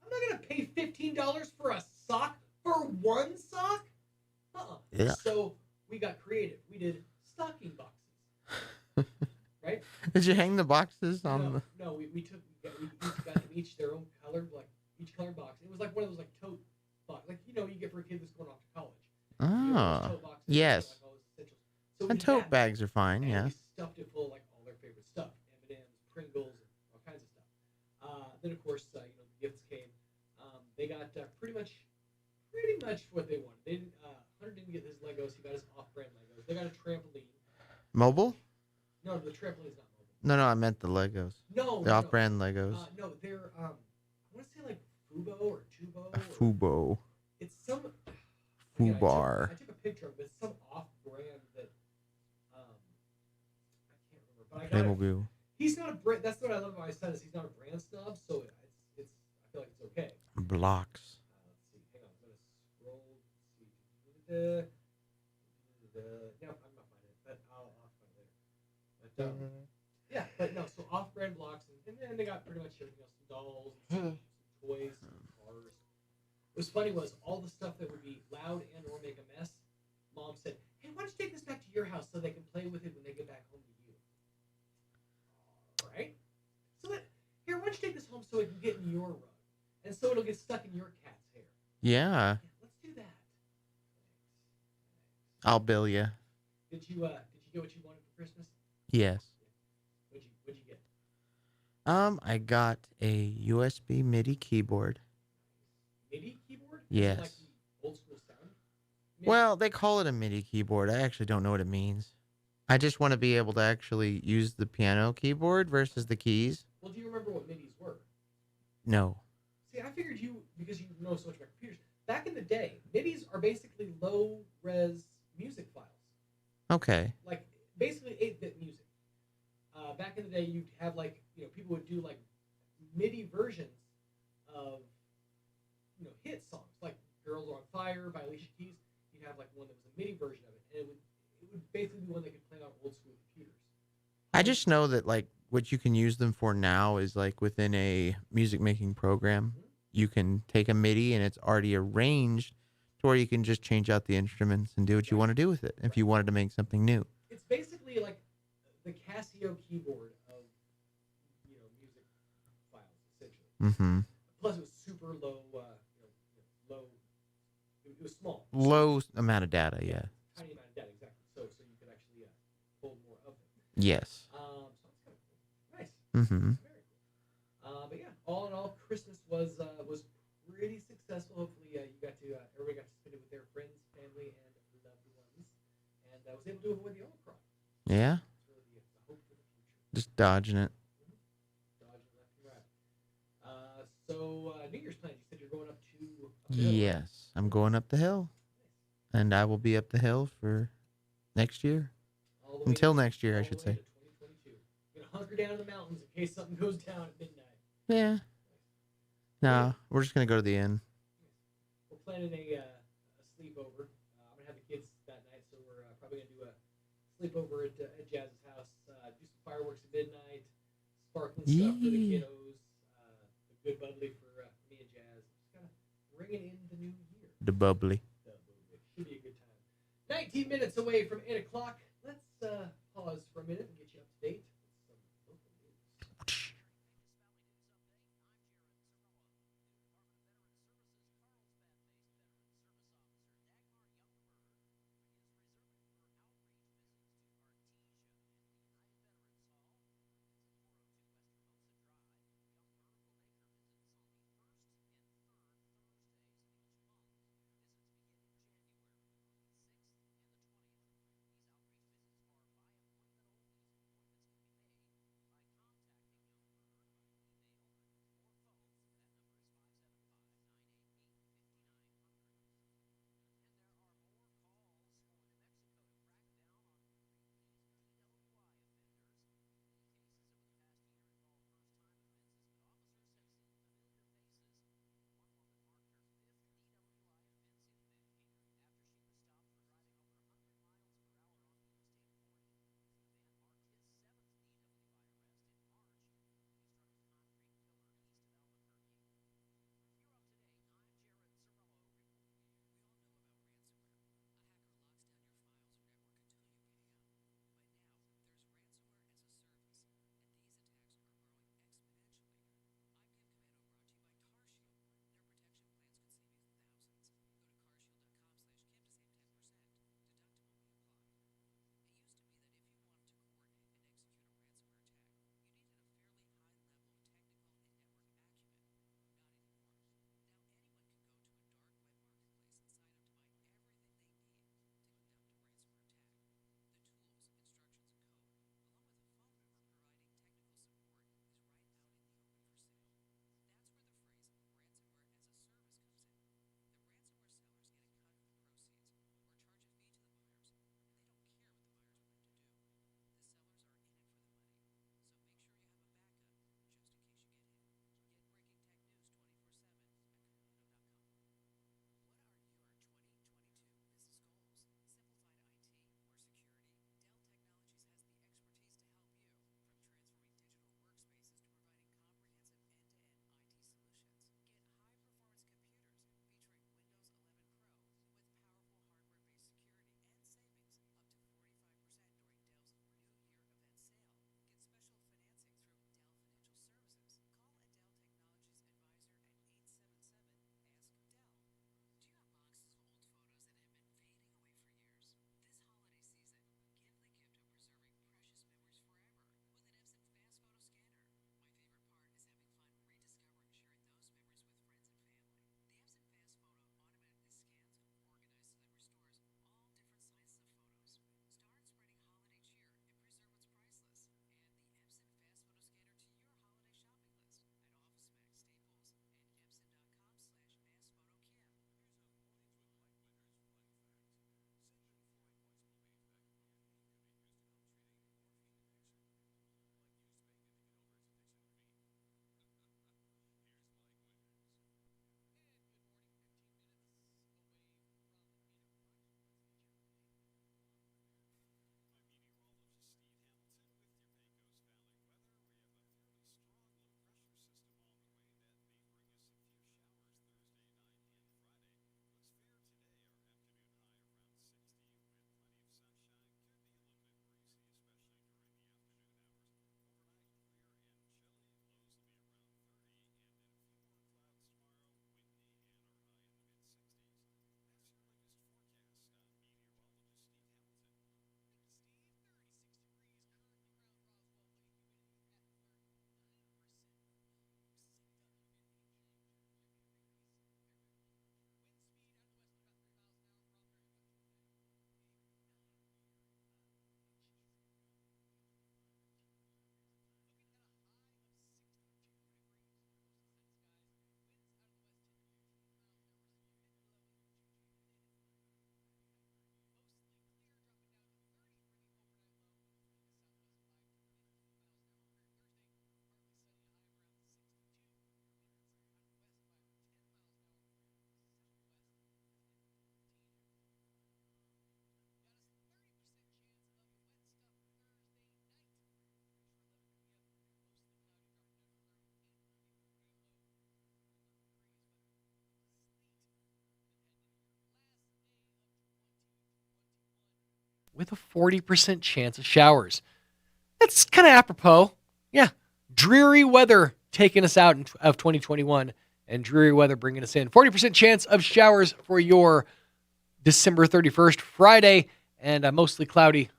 Speaker 4: I'm not gonna pay $15 for a sock for one sock.
Speaker 5: Yeah.
Speaker 4: So we got creative. We did stocking boxes. Right?
Speaker 5: Did you hang the boxes on
Speaker 4: No, we each got them each their own color, like each colored box. It was like one of those like tote box, like you get for a kid that's going off to college.
Speaker 5: Oh, yes.
Speaker 4: Like all those essentials. So
Speaker 5: And tote bags are fine,
Speaker 4: and
Speaker 5: yeah.
Speaker 4: we stuffed it full of like all their favorite stuff, M&Ms, Pringles, and all kinds of stuff. Then of course, the gifts came. They got pretty much what they wanted. They didn't. Hunter didn't get his Legos. He got his off-brand Legos. They got a trampoline.
Speaker 5: Mobile?
Speaker 4: No, the trampoline's not mobile.
Speaker 5: No, I meant the Legos.
Speaker 4: No,
Speaker 5: the off-brand Legos.
Speaker 4: No, they're I want to say like Fubo or Tubo.
Speaker 5: Fubo.
Speaker 4: It's some.
Speaker 5: Fubar.
Speaker 4: I took a picture of it. It's some off-brand that I can't remember. But I got
Speaker 5: Playmobil.
Speaker 4: He's not a brand. That's what I love about my son is he's not a brand snob. So it's I feel like it's okay.
Speaker 5: Blocks.
Speaker 4: Let's see. Hang on. I'm gonna scroll. See. No, I'm not finding it, but I'll find it later. But yeah, but no. So off-brand blocks, and then they got pretty much everything else: some dolls, some toys, some cars. What was funny was all the stuff that would be loud and or make a mess. Mom said, "Hey, why don't you take this back to your house so they can play with it when they get back home to you?" All right. So here, why don't you take this home so it can get in your rug, and so it'll get stuck in your cat's hair.
Speaker 5: Yeah.
Speaker 4: Let's do that.
Speaker 5: I'll bill you.
Speaker 4: Did you get what you wanted for Christmas?
Speaker 5: Yes.
Speaker 4: What'd you get?
Speaker 5: I got a USB MIDI keyboard.
Speaker 4: MIDI keyboard?
Speaker 5: Yes.
Speaker 4: Like the old school sound? MIDI?
Speaker 5: Well, they call it a MIDI keyboard. I actually don't know what it means. I just want to be able to actually use the piano keyboard versus the keys.
Speaker 4: Well, do you remember what MIDIs were?
Speaker 5: No.
Speaker 4: See, I figured because you know so much about computers. Back in the day, MIDIs are basically low-res music files.
Speaker 5: Okay.
Speaker 4: Like, basically 8-bit music. Back in the day, you'd have, people would do, MIDI versions of, hit songs. Like, Girls Are on Fire by Alicia Keys. You'd have, one that was a MIDI version of it. And it would basically be one that could play on old-school computers.
Speaker 5: I just know that, what you can use them for now is, within a music-making program.
Speaker 4: Mm-hmm.
Speaker 5: You can take a MIDI and it's already arranged to where you can just change out the instruments and do what you want to do with it if you wanted to make something new.
Speaker 4: It's basically like the Casio keyboard of music files, essentially.
Speaker 5: Mm-hmm.
Speaker 4: Plus, it was super low. Low. It was small.
Speaker 5: Low amount of data, yeah.
Speaker 4: Tiny amount of data, exactly. So you could actually hold more of them.
Speaker 5: Yes.
Speaker 4: So it's kind of cool. Nice.
Speaker 5: Mm-hmm.
Speaker 4: Very cool. But yeah, all in all, Christmas was pretty successful. Hopefully, everybody got to spend it with their friends, family, and loved ones, and I was able to do it with the Omicron.
Speaker 5: Yeah.
Speaker 4: It's really the hope for the future.
Speaker 5: Just dodging it.
Speaker 4: Dodging left and right. So New Year's plans. You said you're going up the hill, right?
Speaker 5: Yes, I'm going up the hill, and I will be up the hill for next year. Until next year, I should say.
Speaker 4: 2022. You're gonna hunker down in the mountains in case something goes down at midnight.
Speaker 5: Yeah. No, we're just gonna go to the inn.
Speaker 4: We're planning a sleepover. I'm gonna have the kids that night, so we're probably gonna do a sleepover at Jazz's house. Do some fireworks at midnight, sparkling stuff for the kiddos, a good bubbly for me and Jazz. Just kind of bringing in the new year.
Speaker 5: The bubbly.
Speaker 4: Should be a good time. 19 minutes away from 8 o'clock. Let's pause for a minute and get you up to date with some local news. with a 40% chance of showers. That's kind of apropos. Yeah, dreary weather taking us out of 2021 and dreary weather bringing us in. 40% chance of showers for your December 31st, Friday, and mostly cloudy,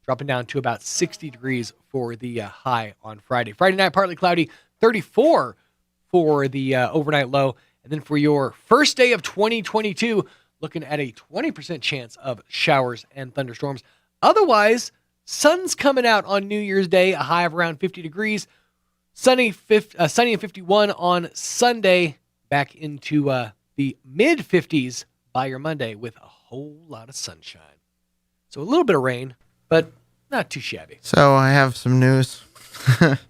Speaker 4: dropping down to about 60 degrees for the high on Friday. Friday night, partly cloudy, 34 for the overnight low. And then for your first day of 2022, looking at a 20% chance of showers and thunderstorms. Otherwise, sun's coming out on New Year's Day, a high of around 50 degrees. Sunny and 51 on Sunday, back into the mid-50s by your Monday with a whole lot of sunshine. So a little bit of rain, but not too shabby.
Speaker 5: So I have some news.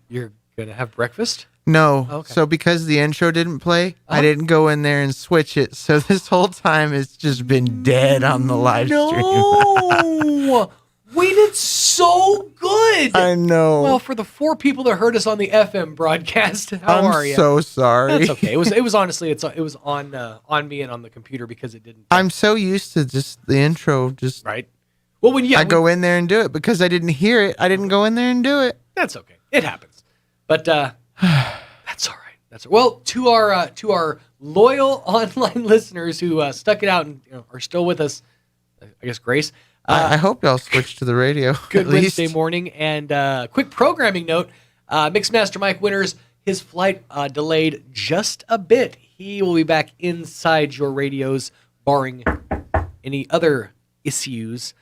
Speaker 4: You're going to have breakfast?
Speaker 5: No.
Speaker 4: Okay.
Speaker 5: So because the intro didn't play, I didn't go in there and switch it. So this whole time it's just been dead on the live stream.
Speaker 4: No! We did so good!
Speaker 5: I know.
Speaker 4: Well, for the 4 people that heard us on the FM broadcast, how are you?
Speaker 5: I'm so sorry.
Speaker 4: That's okay. It was honestly, it was on me and on the computer because it didn't.
Speaker 5: I'm so used to just the intro. Just
Speaker 4: right. Well, I
Speaker 5: go in there and do it because I didn't hear it. I didn't go in there and do it.
Speaker 4: That's okay. It happens. But that's all right. Well, to our loyal online listeners who stuck it out and are still with us, I guess Grace.
Speaker 5: I hope y'all switch to the radio.
Speaker 4: Good Wednesday morning. And quick programming note, Mixmaster Mike Winters, his flight delayed just a bit. He will be back inside your radios, barring any other issues,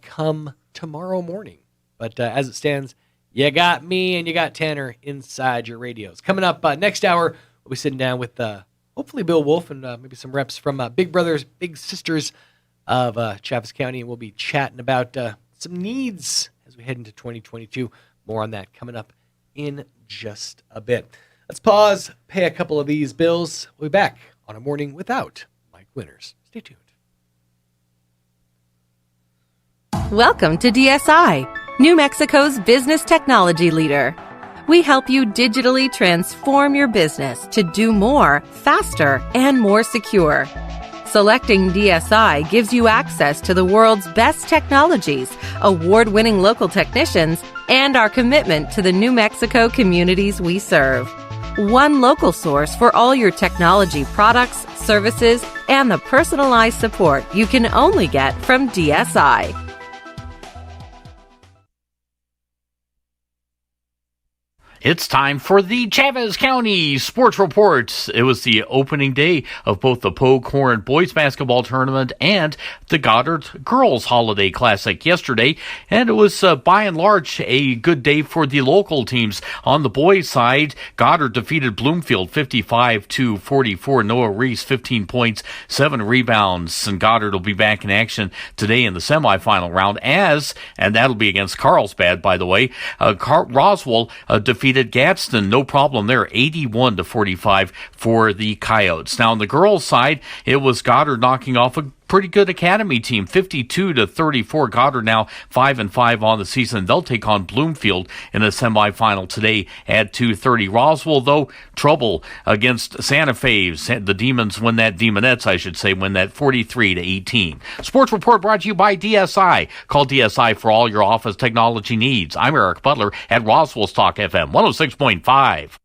Speaker 4: come tomorrow morning. But as it stands, you got me and you got Tanner inside your radios. Coming up next hour, we'll be sitting down with hopefully Bill Wolf and maybe some reps from Big Brothers, Big Sisters of Chaffetz County, and we'll be chatting about some needs as we head into 2022. More on that coming up in just a bit. Let's pause, pay a couple of these bills. We'll be back on a morning without Mike Winters. Stay tuned.
Speaker 6: Welcome to DSI, New Mexico's business technology leader. We help you digitally transform your business to do more, faster, and more secure. Selecting DSI gives you access to the world's best technologies, award-winning local technicians, and our commitment to the New Mexico communities we serve. One local source for all your technology products, services, and the personalized support you can only get from DSI.
Speaker 7: It's time for the Chaffetz County Sports Report. It was the opening day of both the Pogue Horn Boys Basketball Tournament and the Goddard Girls Holiday Classic yesterday, and it was by and large a good day for the local teams. On the boys' side, Goddard defeated Bloomfield 55-44. Noah Reese 15 points, 7 rebounds, and Goddard will be back in action today in the semifinal round and that'll be against Carlsbad, by the way. Roswell defeated Gadsden, no problem there, 81-45 for the Coyotes. Now on the girls' side, it was Goddard knocking off a pretty good academy team, 52-34. Goddard now 5-5 on the season. They'll take on Bloomfield in the semifinal today at 2:30. Roswell, though, trouble against Santa Fe. The Demons win that, Demonettes, I should say, win that 43-18. Sports Report brought to you by DSI. Call DSI for all your office technology needs. I'm Eric Butler at Roswell Talk FM 106.5.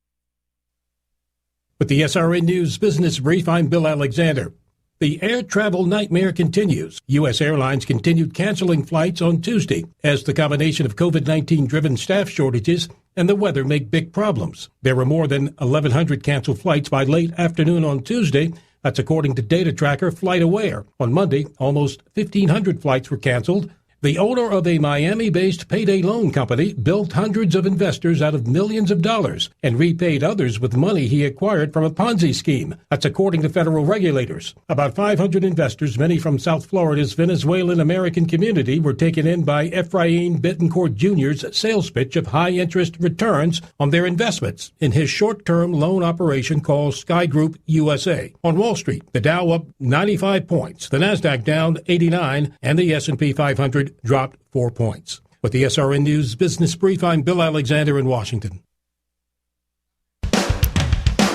Speaker 8: With the SRN News Business Brief, I'm Bill Alexander. The air travel nightmare continues. U.S. Airlines continued canceling flights on Tuesday as the combination of COVID-19 driven staff shortages and the weather make big problems. There were more than 1,100 canceled flights by late afternoon on Tuesday. That's according to data tracker FlightAware. On Monday, almost 1,500 flights were canceled. The owner of a Miami-based payday loan company built hundreds of investors out of millions of dollars and repaid others with money he acquired from a Ponzi scheme. That's according to federal regulators. About 500 investors, many from South Florida's Venezuelan-American community, were taken in by Efrain Betancourt Jr.'s sales pitch of high-interest returns on their investments in his short-term loan operation called Sky Group USA. On Wall Street, the Dow up 95 points, the Nasdaq down 89, and the S&P 500 dropped 4 points. With the SRN News Business Brief, I'm Bill Alexander in Washington.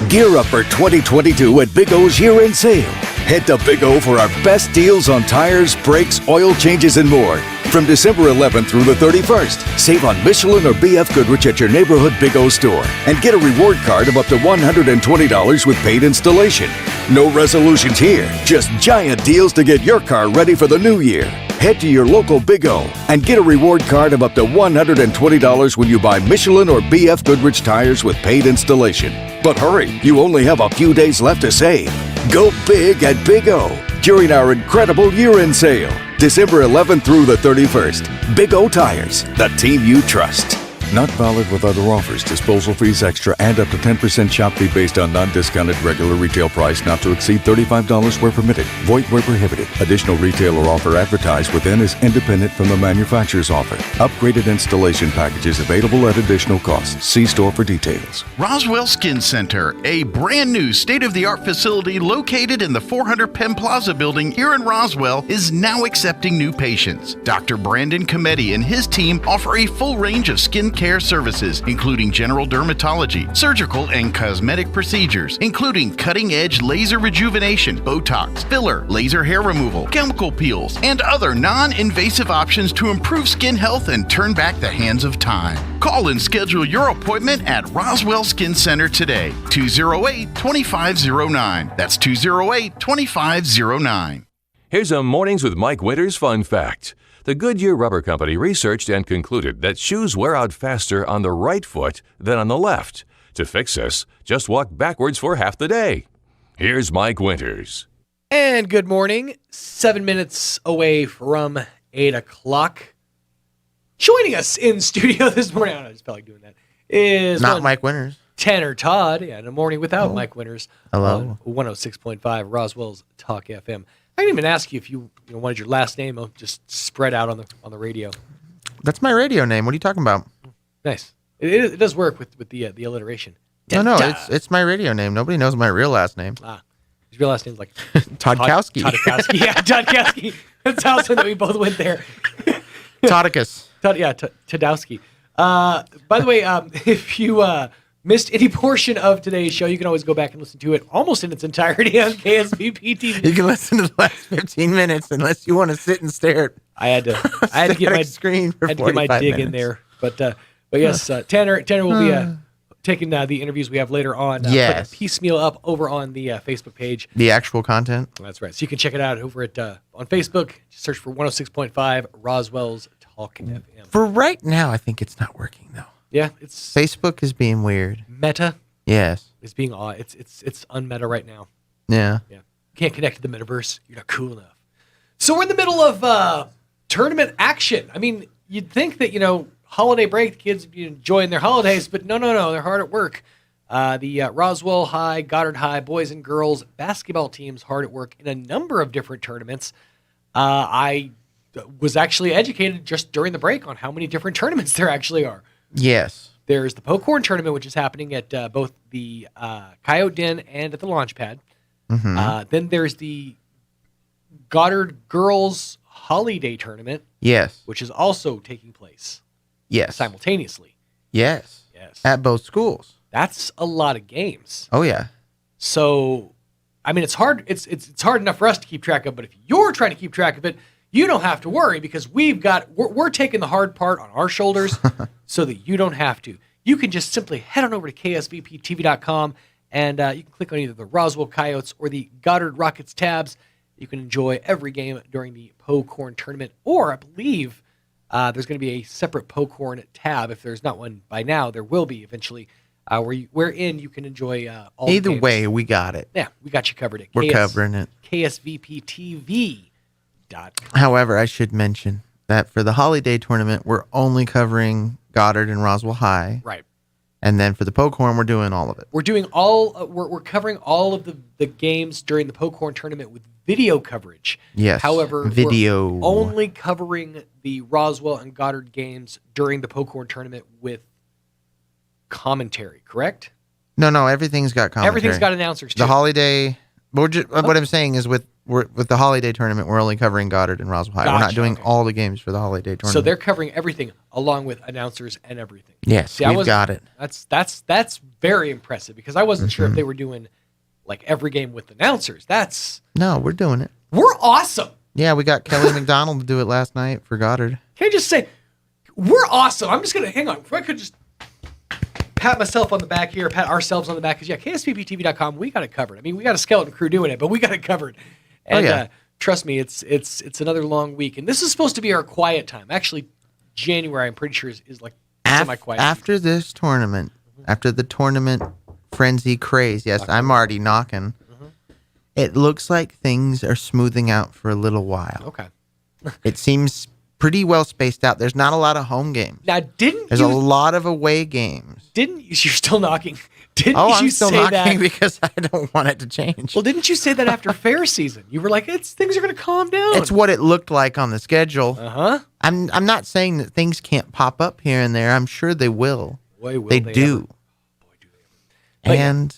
Speaker 9: Gear up for 2022 at Big O's year-end sale. Head to Big O for our best deals on tires, brakes, oil changes, and more. from December 11th through the 31st. Save on Michelin or BF Goodrich at your neighborhood Big O store and get a reward card of up to $120 with paid installation. No resolutions here, just giant deals to get your car ready for the new year. Head to your local Big O and get a reward card of up to $120 when you buy Michelin or BF Goodrich tires with paid installation. But hurry, you only have a few days left to save. Go big at Big O during our incredible year-end sale. December 11th through the 31st. Big O Tires, the team you trust. Not valid with other offers. Disposal fees extra and up to 10% shop fee based on non-discounted regular retail price not to exceed $35 where permitted. Void where prohibited. Additional retailer offer advertised within is independent from the manufacturer's offer. Upgraded installation packages available at additional costs. See store for details.
Speaker 10: Roswell Skin Center, a brand new state-of-the-art facility located in the 400 Penn Plaza building here in Roswell, is now accepting new patients. Dr. Brandon Cometti and his team offer a full range of skin care services, including general dermatology, surgical and cosmetic procedures, including cutting-edge laser rejuvenation, Botox, filler, laser hair removal, chemical peels, and other non-invasive options to improve skin health and turn back the hands of time. Call and schedule your appointment at Roswell Skin Center today, 208-2509. That's 208-2509.
Speaker 11: Here's a Mornings with Mike Winters fun fact. The Goodyear Rubber Company researched and concluded that shoes wear out faster on the right foot than on the left. To fix this, just walk backwards for half the day. Here's Mike Winters.
Speaker 4: And good morning. 7 minutes away from 8 o'clock. Joining us in studio this morning, I don't know, I just felt like doing that, is
Speaker 5: Not Mike Winters.
Speaker 4: Tanner Todd. Yeah, in a morning without Mike Winters.
Speaker 5: Hello.
Speaker 4: 106.5 Roswell's Talk FM. I didn't even ask you if you wanted your last name just spread out on the radio.
Speaker 5: That's my radio name. What are you talking about?
Speaker 4: Nice. It does work with the alliteration.
Speaker 5: No, it's my radio name. Nobody knows my real last name.
Speaker 4: His real last name's like
Speaker 5: Toddkowski.
Speaker 4: Toddkowski. Yeah, Toddkowski. That's awesome that we both went there.
Speaker 5: Toddicus.
Speaker 4: Toddowski. By the way, if you missed any portion of today's show, you can always go back and listen to it almost in its entirety on KSVP TV.
Speaker 5: You can listen to the last 15 minutes unless you want to sit and stare at.
Speaker 4: I had to get my
Speaker 5: screen for 45
Speaker 4: my dig
Speaker 5: minutes.
Speaker 4: in there, but yes, Tanner will be taking the interviews we have later on.
Speaker 5: Yes,
Speaker 4: put a piecemeal up over on the Facebook page.
Speaker 5: The actual content.
Speaker 4: That's right. So you can check it out over at on Facebook. Just search for 106.5 Roswell's Talk FM.
Speaker 5: For right now, I think it's not working though.
Speaker 4: Yeah, it's
Speaker 5: Facebook is being weird.
Speaker 4: Meta.
Speaker 5: Yes,
Speaker 4: it's being odd. It's unmeta right now.
Speaker 5: Yeah.
Speaker 4: You can't connect to the metaverse. You're not cool enough. So we're in the middle of tournament action. I mean, you'd think that holiday break, the kids would be enjoying their holidays, but no, they're hard at work. The Roswell High, Goddard High boys and girls basketball teams hard at work in a number of different tournaments. I was actually educated just during the break on how many different tournaments there actually are.
Speaker 5: Yes.
Speaker 4: There's the Pokhorn tournament, which is happening at both the Coyote Den and at the launch pad.
Speaker 5: Mm-hmm.
Speaker 4: Then there's the Goddard Girls Holiday Tournament.
Speaker 5: Yes.
Speaker 4: Which is also taking place.
Speaker 5: Yes.
Speaker 4: Simultaneously.
Speaker 5: Yes. At both schools.
Speaker 4: That's a lot of games.
Speaker 5: Oh yeah.
Speaker 4: So, I mean, it's hard. It's hard enough for us to keep track of, but if you're trying to keep track of it, you don't have to worry because we're taking the hard part on our shoulders so that you don't have to. You can just simply head on over to ksvptv.com and you can click on either the Roswell Coyotes or the Goddard Rockets tabs. You can enjoy every game during the Pokhorn tournament, or I believe there's going to be a separate Pokhorn tab. If there's not one by now, there will be eventually, wherein you can enjoy all
Speaker 5: Either
Speaker 4: the games.
Speaker 5: way, we got it.
Speaker 4: Yeah, we got you covered.
Speaker 5: We're covering it.
Speaker 4: KSVPTV.com.
Speaker 5: However, I should mention that for the holiday tournament, we're only covering Goddard and Roswell High.
Speaker 4: Right.
Speaker 5: And then for the Pokhorn, we're doing all of it.
Speaker 4: We're doing all. We're covering all of the games during the Pokhorn tournament with video coverage.
Speaker 5: Yes.
Speaker 4: However,
Speaker 5: video
Speaker 4: we're only covering the Roswell and Goddard games during the Pokhorn tournament with commentary. Correct?
Speaker 5: No. Everything's got commentary.
Speaker 4: Everything's got announcers too.
Speaker 5: The holiday. What I'm saying is with the holiday tournament, we're only covering Goddard and Roswell High.
Speaker 4: Gotcha,
Speaker 5: we're not doing all the games for the holiday tournament.
Speaker 4: So they're covering everything along with announcers and everything.
Speaker 5: Yes,
Speaker 4: See,
Speaker 5: we've got it.
Speaker 4: That's very impressive because I wasn't sure if they were doing like every game with announcers.
Speaker 5: No, we're doing it.
Speaker 4: We're awesome.
Speaker 5: Yeah, we got Kelly McDonald to do it last night for Goddard.
Speaker 4: Can I just say, we're awesome. I'm just going to, hang on. If I could just pat myself on the back here, pat ourselves on the back, because, KSVPTV.com, we got it covered. I mean, we got a skeleton crew doing it, but we got it covered. And trust me, it's another long week. And this is supposed to be our quiet time. Actually, January, I'm pretty sure, is like semi-quiet.
Speaker 5: After this tournament, after the tournament frenzy craze, yes, I'm already knocking. It looks like things are smoothing out for a little while.
Speaker 4: Okay.
Speaker 5: It seems pretty well spaced out. There's not a lot of home games.
Speaker 4: Now,
Speaker 5: There's a lot of away games.
Speaker 4: You're still knocking.
Speaker 5: I'm still knocking because I don't want it to change.
Speaker 4: Well, didn't you say that after fair season? You were like, things are going to calm down.
Speaker 5: It's what it looked like on the schedule.
Speaker 4: Uh-huh.
Speaker 5: I'm not saying that things can't pop up here and there. I'm sure they will.
Speaker 4: Boy, will
Speaker 5: they do.
Speaker 4: Boy, do they ever.
Speaker 5: And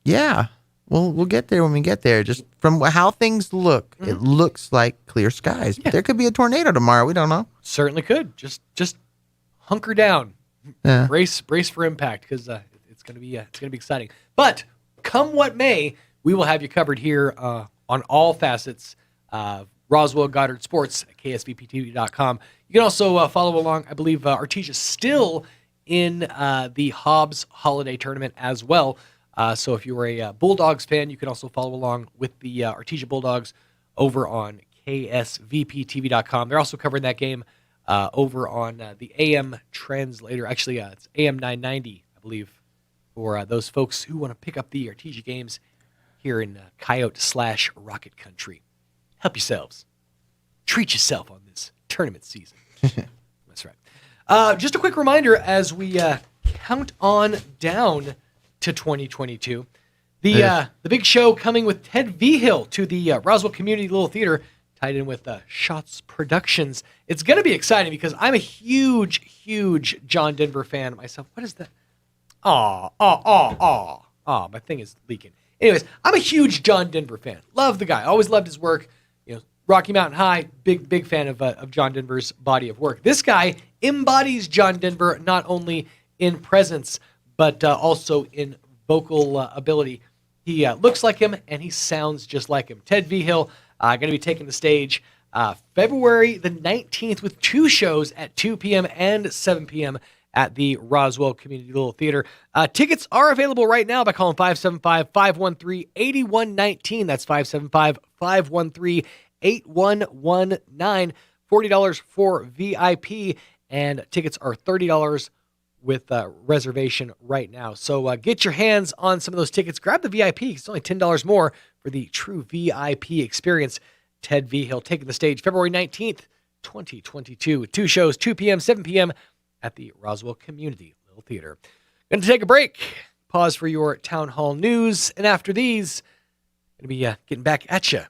Speaker 5: yeah, we'll get there when we get there. Just from how things look, it looks like clear skies. But there could be a tornado tomorrow. We don't know.
Speaker 4: Certainly could. Just hunker down.
Speaker 5: Yeah.
Speaker 4: Brace for impact, because it's going to be exciting. But come what may, we will have you covered here on all facets of Roswell Goddard Sports at KSVPTV.com. You can also follow along. I believe Artesia is still in the Hobbs Holiday Tournament as well. So if you're a Bulldogs fan, you can also follow along with the Artesia Bulldogs over on KSVPTV.com. They're also covering that game over on the AM translator. Actually, it's AM 990, I believe, for those folks who want to pick up the Artesia games here in Coyote/Rocket Country. Help yourselves. Treat yourself on this tournament season. That's right. Just a quick reminder as we count on down to 2022. The big show coming with Ted Vigil to the Roswell Community Little Theater, tied in with Shots Productions. It's going to be exciting because I'm a huge, huge John Denver fan myself. What is that? My thing is leaking. Anyways, I'm a huge John Denver fan. Love the guy. Always loved his work. Rocky Mountain High, big fan of John Denver's body of work. This guy embodies John Denver not only in presence, but also in vocal ability. He looks like him, and he sounds just like him. Ted Vigil going to be taking the stage February the 19th with 2 shows at 2 p.m. and 7 p.m. at the Roswell Community Little Theater. Tickets are available right now by calling 575-513-8119. That's 575-513-8119. $80 for VIP, and tickets are $30 with reservation right now. So get your hands on some of those tickets. Grab the VIP. It's only $10 more for the true VIP experience. Ted Vigil taking the stage February 19th, 2022, with 2 shows, 2 p.m., 7 p.m. at the Roswell Community Little Theater. Going to take a break. Pause for your town hall news, and after these, going to be getting back at you.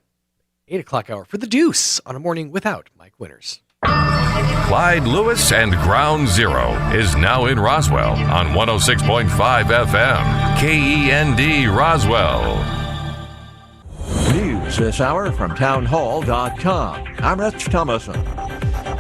Speaker 4: 8 o'clock hour for The Deuce on a morning without Mike Winters.
Speaker 11: Clyde Lewis and Ground Zero is now in Roswell on 106.5 FM. KEND Roswell.
Speaker 1: News this hour from townhall.com. I'm Rich Thomason.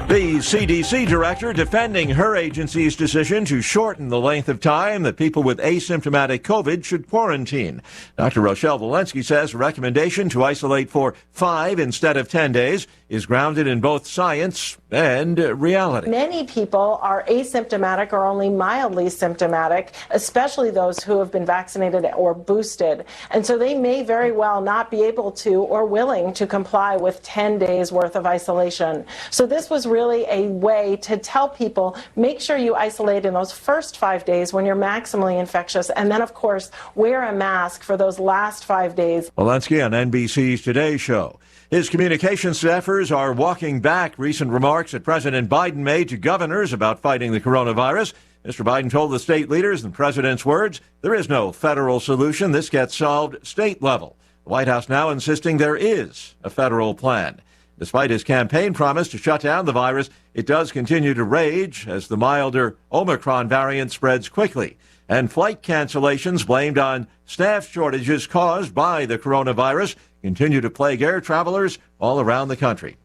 Speaker 1: The CDC director defending her agency's decision to shorten the length of time that people with asymptomatic COVID should quarantine. Dr. Rochelle Walensky says a recommendation to isolate for 5 instead of 10 days is grounded in both science and reality.
Speaker 12: Many people are asymptomatic or only mildly symptomatic, especially those who have been vaccinated or boosted. And so they may very well not be able to or willing to comply with 10 days worth of isolation. So this was really a way to tell people, make sure you isolate in those first 5 days when you're maximally infectious, and then, of course, wear a mask for those last 5 days.
Speaker 1: Walensky on NBC's Today Show. His communication staffers are walking back recent remarks that President Biden made to governors about fighting the coronavirus. Mr. Biden told the state leaders, in the president's words, there is no federal solution. This gets solved state level. The White House now insisting there is a federal plan. Despite his campaign promise to shut down the virus, it does continue to rage as the milder Omicron variant spreads quickly. And flight cancellations blamed on staff shortages caused by the coronavirus continue to plague air travelers all around the country.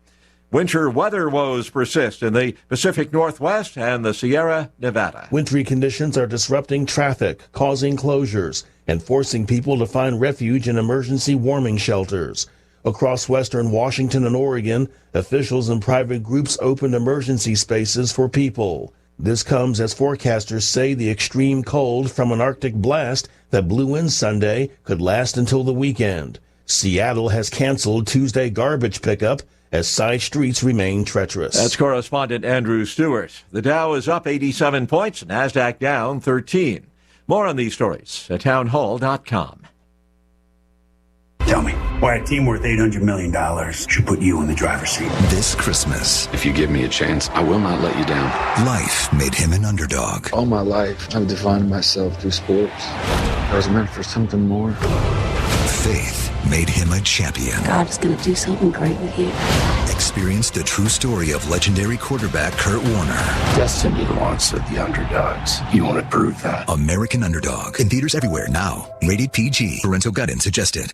Speaker 1: Winter weather woes persist in the Pacific Northwest and the Sierra Nevada.
Speaker 13: Wintry conditions are disrupting traffic, causing closures, and forcing people to find refuge in emergency warming shelters. Across western Washington and Oregon, officials and private groups opened emergency spaces for people. This comes as forecasters say the extreme cold from an Arctic blast that blew in Sunday could last until the weekend. Seattle has canceled Tuesday garbage pickup as side streets remain treacherous.
Speaker 1: That's correspondent Andrew Stewart. The Dow is up 87 points, NASDAQ down 13. More on these stories at townhall.com.
Speaker 14: Tell me, why a team worth $800 million should put you in the driver's seat?
Speaker 15: This Christmas,
Speaker 16: if you give me a chance, I will not let you down.
Speaker 15: Life made him an underdog.
Speaker 16: All my life, I've defined myself through sports. I was meant for something more.
Speaker 15: Faith made him a champion.
Speaker 17: God is going to do something great with you.
Speaker 15: Experience the true story of legendary quarterback Kurt Warner.
Speaker 14: Destiny wants the underdogs. You want to prove that?
Speaker 15: American Underdog. In theaters everywhere now. Rated PG. Parental guidance suggested.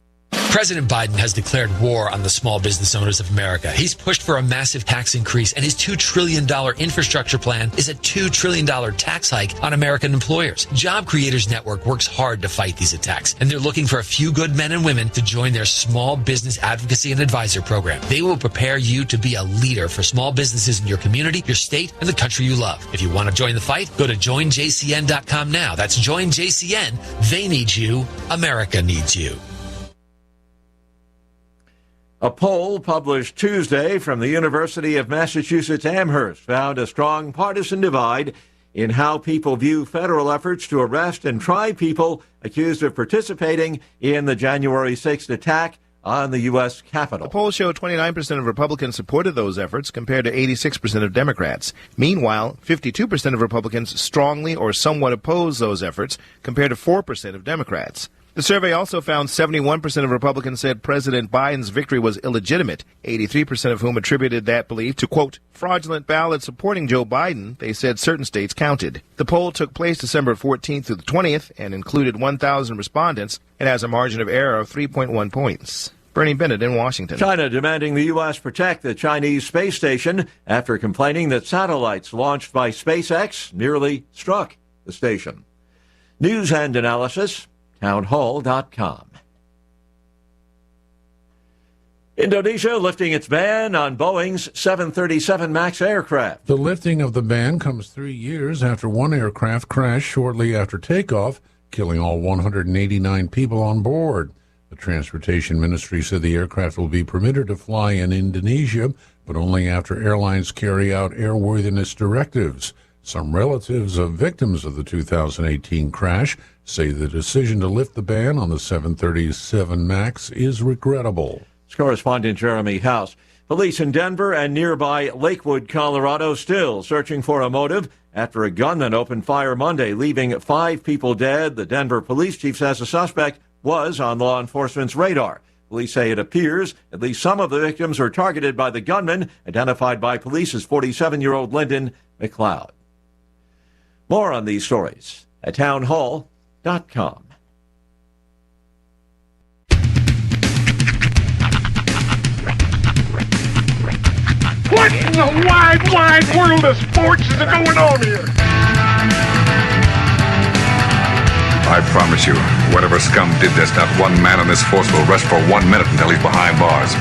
Speaker 18: President Biden has declared war on the small business owners of America. He's pushed for a massive tax increase, and his $2 trillion infrastructure plan is a $2 trillion tax hike on American employers. Job Creators Network works hard to fight these attacks, and they're looking for a few good men and women to join their small business advocacy and advisor program. They will prepare you to be a leader for small businesses in your community, your state, and the country you love. If you want to join the fight, go to joinjcn.com now. That's joinjcn. They need you. America needs you.
Speaker 1: A poll published Tuesday from the University of Massachusetts Amherst found a strong partisan divide in how people view federal efforts to arrest and try people accused of participating in the January 6th attack on the U.S. Capitol.
Speaker 2: The poll showed 29% of Republicans supported those efforts compared to 86% of Democrats. Meanwhile, 52% of Republicans strongly or somewhat oppose those efforts compared to 4% of Democrats. The survey also found 71% of Republicans said President Biden's victory was illegitimate, 83% of whom attributed that belief to, quote, fraudulent ballots supporting Joe Biden. They said certain states counted. The poll took place December 14th through the 20th and included 1,000 respondents. It has a margin of error of 3.1 points. Bernie Bennett in Washington.
Speaker 1: China demanding the U.S. protect the Chinese space station after complaining that satellites launched by SpaceX nearly struck the station. News and analysis, townhall.com. Indonesia lifting its ban on Boeing's 737 MAX aircraft.
Speaker 19: The lifting of the ban comes 3 years after one aircraft crashed shortly after takeoff, killing all 189 people on board. The Transportation Ministry said the aircraft will be permitted to fly in Indonesia, but only after airlines carry out airworthiness directives. Some relatives of victims of the 2018 crash say the decision to lift the ban on the 737 MAX is regrettable.
Speaker 1: It's correspondent Jeremy House. Police in Denver and nearby Lakewood, Colorado, still searching for a motive after a gunman opened fire Monday, leaving 5 people dead. The Denver police chief says the suspect was on law enforcement's radar. Police say it appears at least some of the victims are targeted by the gunman, identified by police as 47-year-old Lyndon McLeod. More on these stories at townhall.com.
Speaker 20: What in the wide, wide world of sports is going on here?
Speaker 21: I promise you, whatever scum did this, not one man on this force will rest for 1 minute until he's behind bars.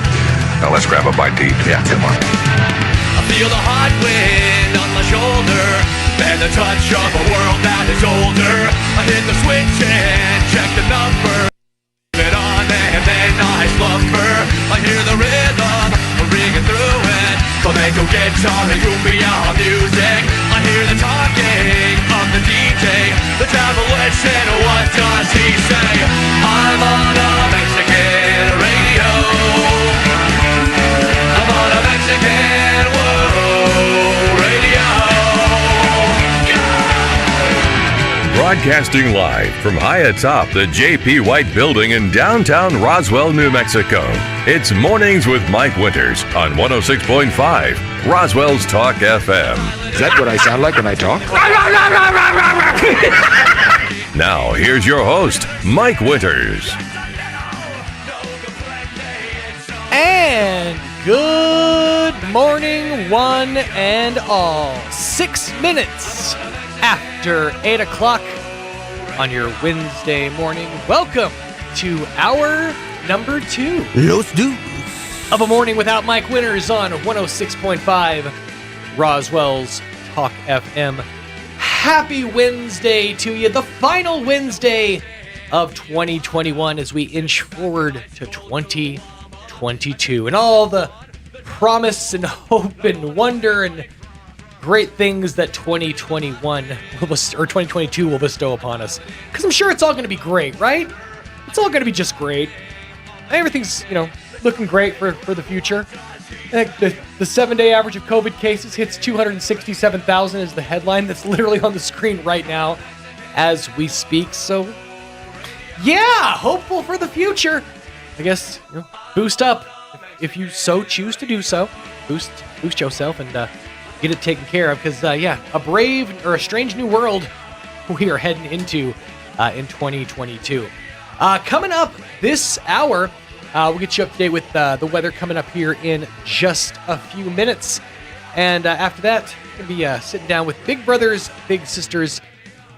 Speaker 21: Now let's grab a bite to eat. Yeah, come on.
Speaker 22: I feel the hot wind on my shoulder and the touch of a world that is older. I hit the switch and check the number. It on and then I slumber. I hear the rhythm ringing through it. Flamenco guitar and cumbia music. I hear the talking of the DJ. The travel listen, what does he say? I'm on a Mexican radio. I'm on a Mexican radio.
Speaker 11: Broadcasting live from high atop the J.P. White Building in downtown Roswell, New Mexico. It's Mornings with Mike Winters on 106.5 Roswell's Talk FM.
Speaker 16: Is that what I sound like when I talk?
Speaker 11: Now, here's your host, Mike Winters.
Speaker 23: And good morning, one and all. 6 minutes after 8 o'clock on your Wednesday morning. Welcome to hour number 2.
Speaker 5: Los do.
Speaker 23: of a morning without Mike Winters on 106.5 Roswell's Talk FM. Happy Wednesday to you, the final Wednesday of 2021 as we inch forward to 2022 and all the promise and hope and wonder and great things that 2022 will bestow upon us. Because I'm sure it's all going to be great, right? It's all going to be just great. Everything's, looking great for the future. I think the 7-day average of COVID cases hits 267,000 is the headline that's literally on the screen right now as we speak. So, yeah, hopeful for the future. I guess, boost up if you so choose to do so. Boost yourself and get it taken care of because, a brave or a strange new world we are heading into in 2022. Coming up this hour, we'll get you up to date with the weather coming up here in just a few minutes. And after that, we'll be sitting down with Big Brothers, Big Sisters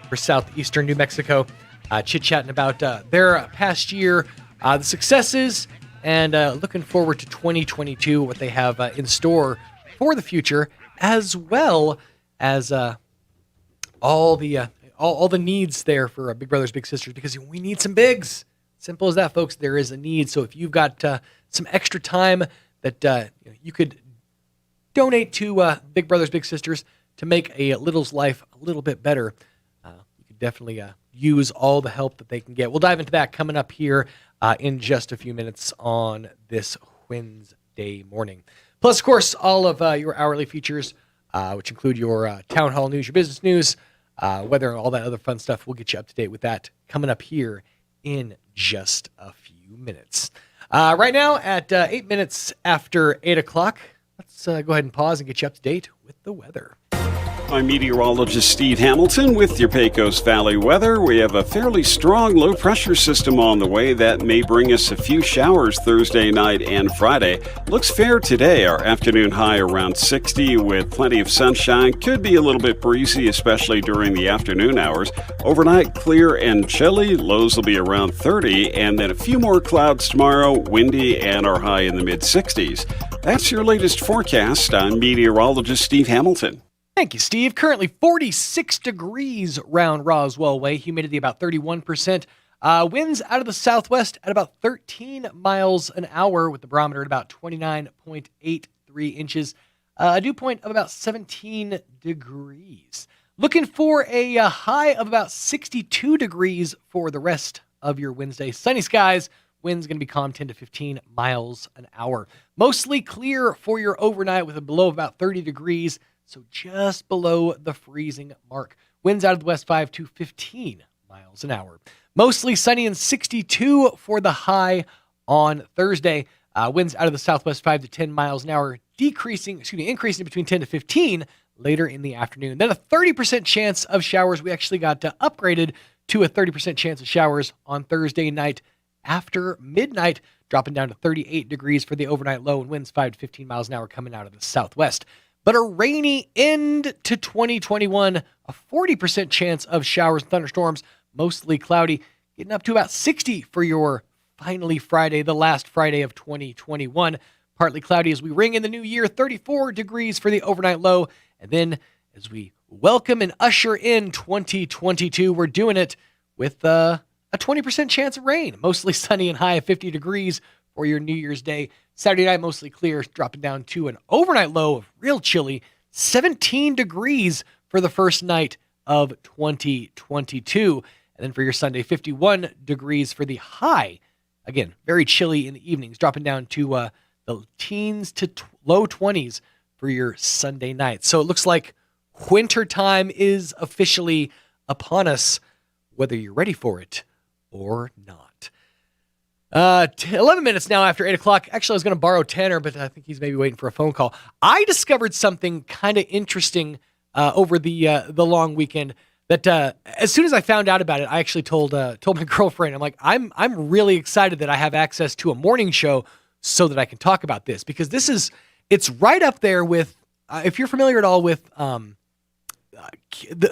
Speaker 23: for southeastern New Mexico, chit-chatting about their past year, the successes, and looking forward to 2022, what they have in store for the future, as well as all the needs there for Big Brothers, Big Sisters, because we need some bigs. Simple as that, folks. There is a need. So if you've got some extra time that you could donate to Big Brothers, Big Sisters to make a little's life a little bit better, you could definitely use all the help that they can get. We'll dive into that coming up here in just a few minutes on this Wednesday morning. Plus, of course, all of your hourly features, which include your town hall news, your business news, weather, and all that other fun stuff. We'll get you up to date with that coming up here in just a few minutes. Right now, at 8 minutes after 8 o'clock, let's go ahead and pause and get you up to date with the weather.
Speaker 3: I'm meteorologist Steve Hamilton with your Pecos Valley weather. We have a fairly strong low-pressure system on the way that may bring us a few showers Thursday night and Friday. Looks fair today. Our afternoon high around 60 with plenty of sunshine. Could be a little bit breezy, especially during the afternoon hours. Overnight, clear and chilly. Lows will be around 30, and then a few more clouds tomorrow, windy, and our high in the mid-60s. That's your latest forecast. I'm meteorologist Steve Hamilton.
Speaker 23: Thank you, Steve. Currently 46 degrees round Roswell way. Humidity about 31%. Winds out of the southwest at about 13 miles an hour with the barometer at about 29.83 inches. A dew point of about 17 degrees. Looking for a high of about 62 degrees for the rest of your Wednesday. Sunny skies. Winds going to be calm 10 to 15 miles an hour. Mostly clear for your overnight with a below of about 30 degrees. So just below the freezing mark. Winds out of the west 5 to 15 miles an hour. Mostly sunny and 62 for the high on Thursday. Winds out of the southwest 5 to 10 miles an hour, increasing between 10 to 15 later in the afternoon. Then a 30% chance of showers. We actually got upgraded to a 30% chance of showers on Thursday night after midnight, dropping down to 38 degrees for the overnight low and winds 5 to 15 miles an hour coming out of the southwest. But a rainy end to 2021, a 40% chance of showers and thunderstorms, mostly cloudy, getting up to about 60 for your finally Friday, the last Friday of 2021. Partly cloudy as we ring in the new year, 34 degrees for the overnight low. And then as we welcome and usher in 2022, we're doing it with a 20% chance of rain, mostly sunny and high of 50 degrees for your New Year's Day. Saturday night, mostly clear, dropping down to an overnight low of real chilly, 17 degrees for the first night of 2022. And then for your Sunday, 51 degrees for the high. Again, very chilly in the evenings, dropping down to the teens to low 20s for your Sunday night. So it looks like winter time is officially upon us, whether you're ready for it or not. 11 minutes now after 8 o'clock. Actually, I was going to borrow Tanner, but I think he's maybe waiting for a phone call. I discovered something kind of interesting over the long weekend that as soon as I found out about it, I actually told my girlfriend. I'm like, I'm really excited that I have access to a morning show so that I can talk about this, because it's right up there with if you're familiar at all with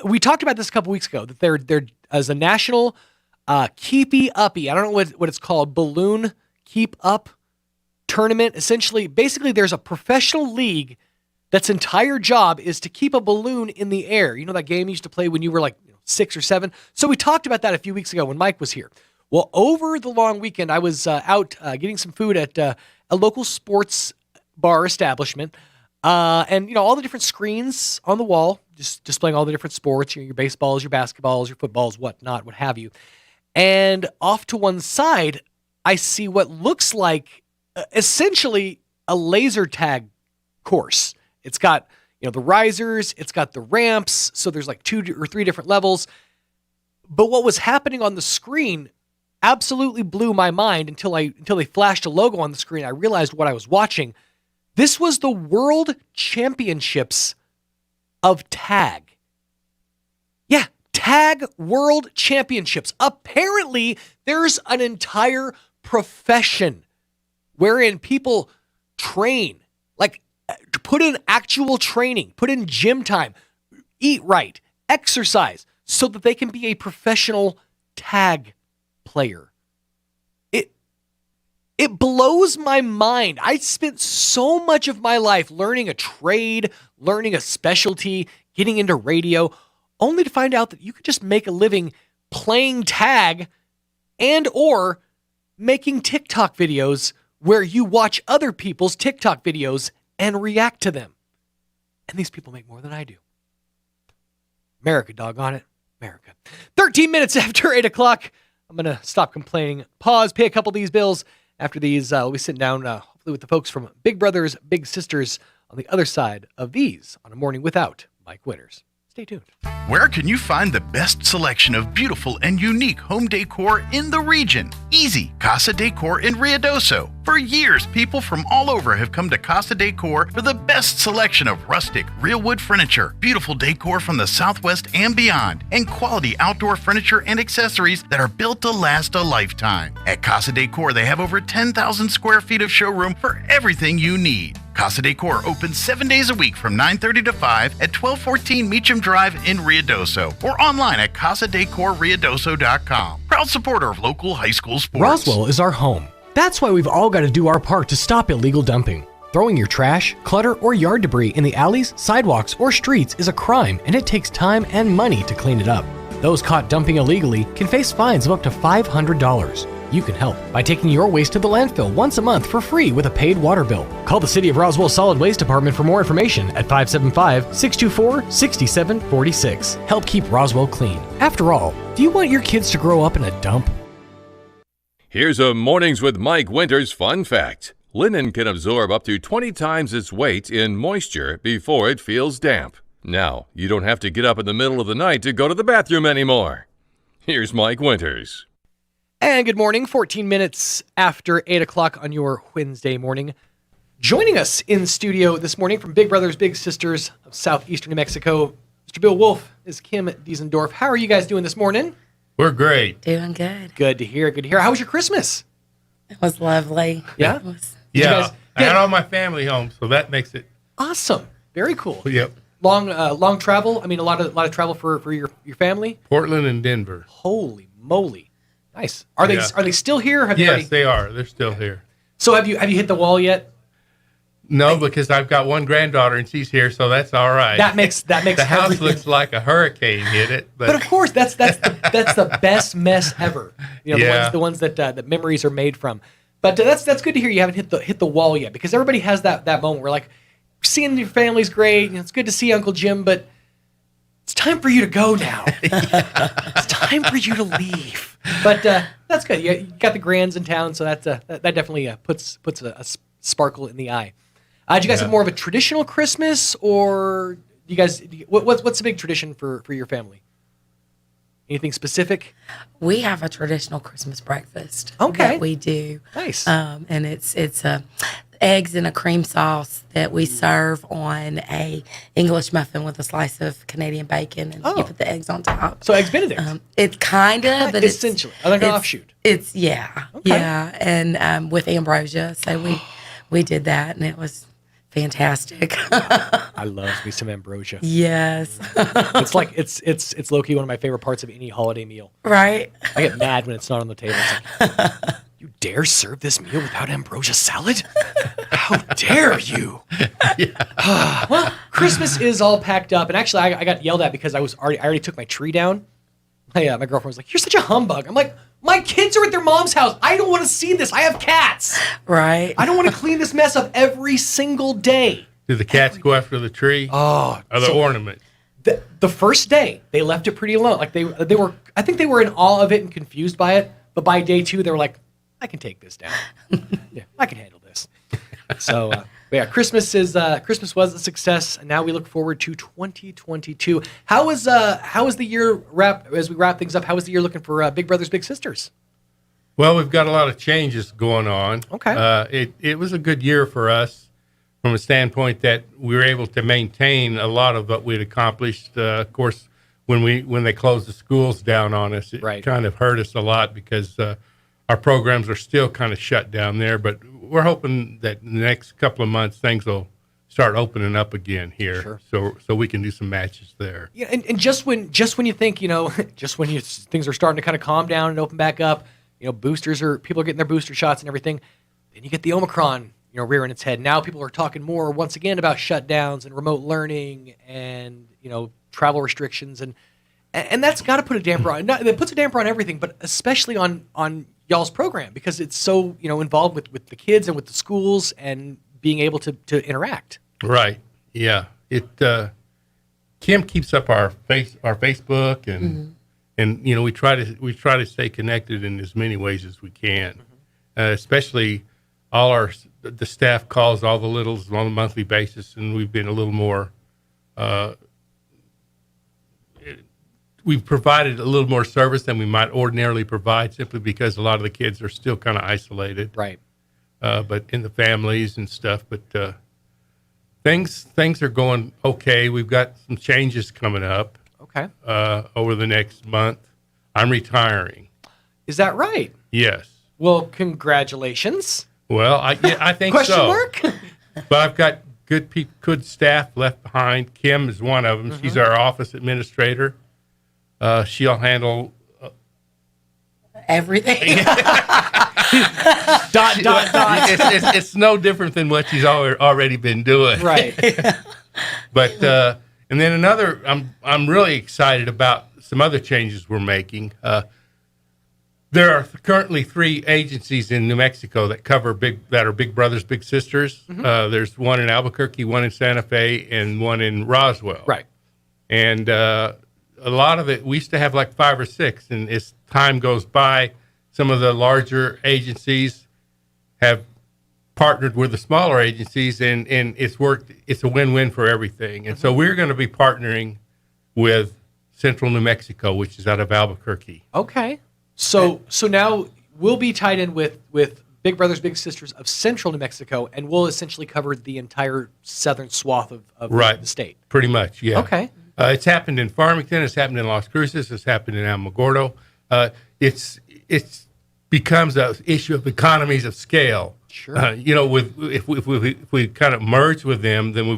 Speaker 23: we talked about this a couple weeks ago, that there as a national keepy uppy. I don't know what it's called. Balloon keep up. tournament. Essentially, basically, there's a professional league that's entire job is to keep a balloon in the air. You know that game you used to play when you were like 6 or 7? So we talked about that a few weeks ago when Mike was here. Well, over the long weekend, I was out getting some food at a local sports bar establishment. And, all the different screens on the wall, just displaying all the different sports, your baseballs, your basketballs, your footballs, whatnot, what have you. And off to one side, I see what looks like essentially a laser tag course. It's got, the risers, it's got the ramps, so there's like 2 or 3 different levels. But what was happening on the screen absolutely blew my mind until they flashed a logo on the screen. I realized what I was watching. This was the World Championships of Tag. Yeah, Tag World Championships. Apparently, there's an entire profession wherein people train, like put in actual training, put in gym time, eat right, exercise, so that they can be a professional tag player. It blows my mind. I spent so much of my life learning a trade, learning a specialty, getting into radio, only to find out that you could just make a living playing tag and or making TikTok videos where you watch other people's TikTok videos and react to them. And these people make more than I do. America, doggone it. America. 13 minutes after 8 o'clock. I'm going to stop complaining, pause, pay a couple of these bills. After these, we'll be sitting down hopefully with the folks from Big Brothers, Big Sisters on the other side of these on A Morning Without Mike Winters. Stay tuned.
Speaker 10: Where can you find the best selection of beautiful and unique home decor in the region? Easy, Casa Decor in Ruidoso. For years, people from all over have come to Casa Decor for the best selection of rustic, real wood furniture, beautiful decor from the Southwest and beyond, and quality outdoor furniture and accessories that are built to last a lifetime. At Casa Decor, they have over 10,000 square feet of showroom for everything you need. Casa Decor opens 7 days a week from 9:30 to 5 at 1214 Meacham Drive in Ruidoso or online at casadecorruidoso.com. Proud supporter of local high school sports.
Speaker 23: Roswell is our home. That's why we've all got to do our part to stop illegal dumping. Throwing your trash, clutter, or yard debris in the alleys, sidewalks, or streets is a crime, and it takes time and money to clean it up. Those caught dumping illegally can face fines of up to $500. You can help by taking your waste to the landfill once a month for free with a paid water bill. Call the City of Roswell Solid Waste Department for more information at 575-624-6746. Help keep Roswell clean. After all, do you want your kids to grow up in a dump?
Speaker 11: Here's a Mornings with Mike Winters fun fact. Linen can absorb up to 20 times its weight in moisture before it feels damp. Now, you don't have to get up in the middle of the night to go to the bathroom anymore. Here's Mike Winters.
Speaker 23: And good morning, 14 minutes after 8 o'clock on your Wednesday morning. Joining us in studio this morning from Big Brothers, Big Sisters of Southeastern New Mexico, Mr. Bill Wolf is Kim Diesendorf. How are you guys doing this morning?
Speaker 6: We're great.
Speaker 17: Doing good.
Speaker 23: Good to hear, good to hear. How was your Christmas?
Speaker 17: It was lovely.
Speaker 23: Yeah?
Speaker 6: I had all my family home, so that makes it
Speaker 23: awesome. Very cool.
Speaker 6: Yep.
Speaker 23: Long travel? I mean, a lot of travel for your family?
Speaker 6: Portland and Denver.
Speaker 23: Holy moly. Nice. Are they still here?
Speaker 6: Yes, they are. They're still here.
Speaker 23: So have you hit the wall yet?
Speaker 6: No, because I've got one granddaughter and she's here, so that's all right.
Speaker 23: That makes
Speaker 6: the house
Speaker 23: everything.
Speaker 6: looks like a hurricane hit it,
Speaker 23: but of course that's the best mess ever. The ones that memories are made from. But that's good to hear you haven't hit the wall yet, because everybody has that moment where like seeing your family's great and it's good to see Uncle Jim, but it's time for you to go now. It's time for you to leave. But that's good. You got the grands in town, so that definitely puts a sparkle in the eye. Do you guys have more of a traditional Christmas, or do you guys? What's the big tradition for your family? Anything specific?
Speaker 17: We have a traditional Christmas breakfast.
Speaker 23: Okay,
Speaker 17: that we do.
Speaker 23: Nice.
Speaker 17: And it's eggs in a cream sauce that we serve on a English muffin with a slice of Canadian bacon, and you put the eggs on top.
Speaker 23: So eggs Benedict.
Speaker 17: It's kind of, but
Speaker 23: essentially, like an offshoot.
Speaker 17: It's and with ambrosia. So we did that, and it was fantastic.
Speaker 23: I love me some ambrosia.
Speaker 17: Yes.
Speaker 23: It's like it's low-key one of my favorite parts of any holiday meal.
Speaker 17: Right.
Speaker 23: I get mad when it's not on the table. It's like, you dare serve this meal without ambrosia salad? How dare you? Well, Christmas is all packed up, and actually, I got yelled at because I already took my tree down. My girlfriend was like, "You're such a humbug." I'm like, "My kids are at their mom's house. I don't want to see this. I have cats.
Speaker 17: Right.
Speaker 23: I don't want to clean this mess up every single day."
Speaker 6: Do the cats go after the tree?
Speaker 23: Oh,
Speaker 6: or the ornament?
Speaker 23: The first day they left it pretty alone. Like they were, I think they were in awe of it and confused by it. But by day 2, they were like, "I can take this down. Yeah, I can handle this." So, but yeah, Christmas was a success, and now we look forward to 2022. How is the year as we wrap things up? How is the year looking for Big Brothers Big Sisters?
Speaker 6: Well, we've got a lot of changes going on.
Speaker 23: Okay.
Speaker 6: It was a good year for us from a standpoint that we were able to maintain a lot of what we'd accomplished. Of course, when they closed the schools down on us, it kind of hurt us a lot because our programs are still kind of shut down there. But we're hoping that in the next couple of months things will start opening up again here, so we can do some matches there.
Speaker 23: Yeah, and just when you think things are starting to kind of calm down and open back up, people are getting their booster shots and everything. Then you get the Omicron, rearing its head. Now people are talking more once again about shutdowns and remote learning and travel restrictions and that's got to put a damper on. It puts a damper on everything, but especially on y'all's program because it's so involved with the kids and with the schools and being able to interact.
Speaker 6: Right. Yeah. It Kim keeps up our Facebook and we try to stay connected in as many ways as we can, especially all the staff calls all the littles on a monthly basis, and we've been a little more. We've provided a little more service than we might ordinarily provide, simply because a lot of the kids are still kind of isolated,
Speaker 23: right?
Speaker 6: But in the families and stuff. But things are going okay. We've got some changes coming up.
Speaker 23: Okay.
Speaker 6: Over the next month, I'm retiring.
Speaker 23: Is that right?
Speaker 6: Yes.
Speaker 23: Well, congratulations.
Speaker 6: Well, I think
Speaker 23: Question
Speaker 6: so.
Speaker 23: mark?
Speaker 6: But I've got good staff left behind. Kim is one of them. She's our office administrator. She'll handle
Speaker 17: everything.
Speaker 23: dot.
Speaker 6: It's no different than what she's already been doing.
Speaker 23: Right.
Speaker 6: But and then another, I'm really excited about some other changes we're making. There are currently 3 agencies in New Mexico that are Big Brothers Big Sisters. There's one in Albuquerque, one in Santa Fe, and one in Roswell.
Speaker 23: Right.
Speaker 6: And a lot of it, we used to have like 5 or 6, and as time goes by, some of the larger agencies have partnered with the smaller agencies, and it's worked. It's a win-win for everything. And so we're going to be partnering with Central New Mexico, which is out of Albuquerque.
Speaker 23: Okay. So now we'll be tied in with Big Brothers Big Sisters of Central New Mexico, and we'll essentially cover the entire southern swath of the state.
Speaker 6: Pretty much, yeah.
Speaker 23: Okay.
Speaker 6: It's happened in Farmington. It's happened in Las Cruces. It's happened in Alamogordo. It's becomes an issue of economies of scale.
Speaker 23: Sure.
Speaker 6: If we kind of merge with them, then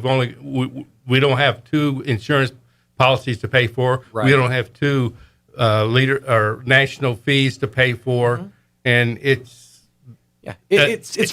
Speaker 6: we don't have 2 insurance policies to pay for.
Speaker 23: Right.
Speaker 6: We don't have 2 national fees to pay for, and it's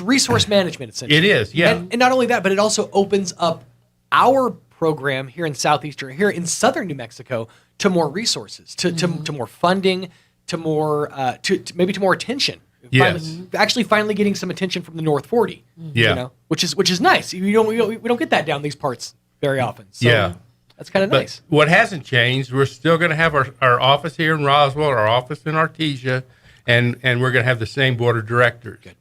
Speaker 23: resource management essentially.
Speaker 6: It is, yeah.
Speaker 23: And not only that, but it also opens up our program here in southern New Mexico to more resources, to more funding, to more to more attention.
Speaker 6: Yes.
Speaker 23: Finally getting some attention from the North 40.
Speaker 6: Yeah.
Speaker 23: Which is nice. We don't get that down these parts very often. So
Speaker 6: yeah.
Speaker 23: That's kind of nice.
Speaker 6: What hasn't changed, we're still going to have our office here in Roswell, our office in Artesia, and we're going to have the same board of directors.
Speaker 23: Good.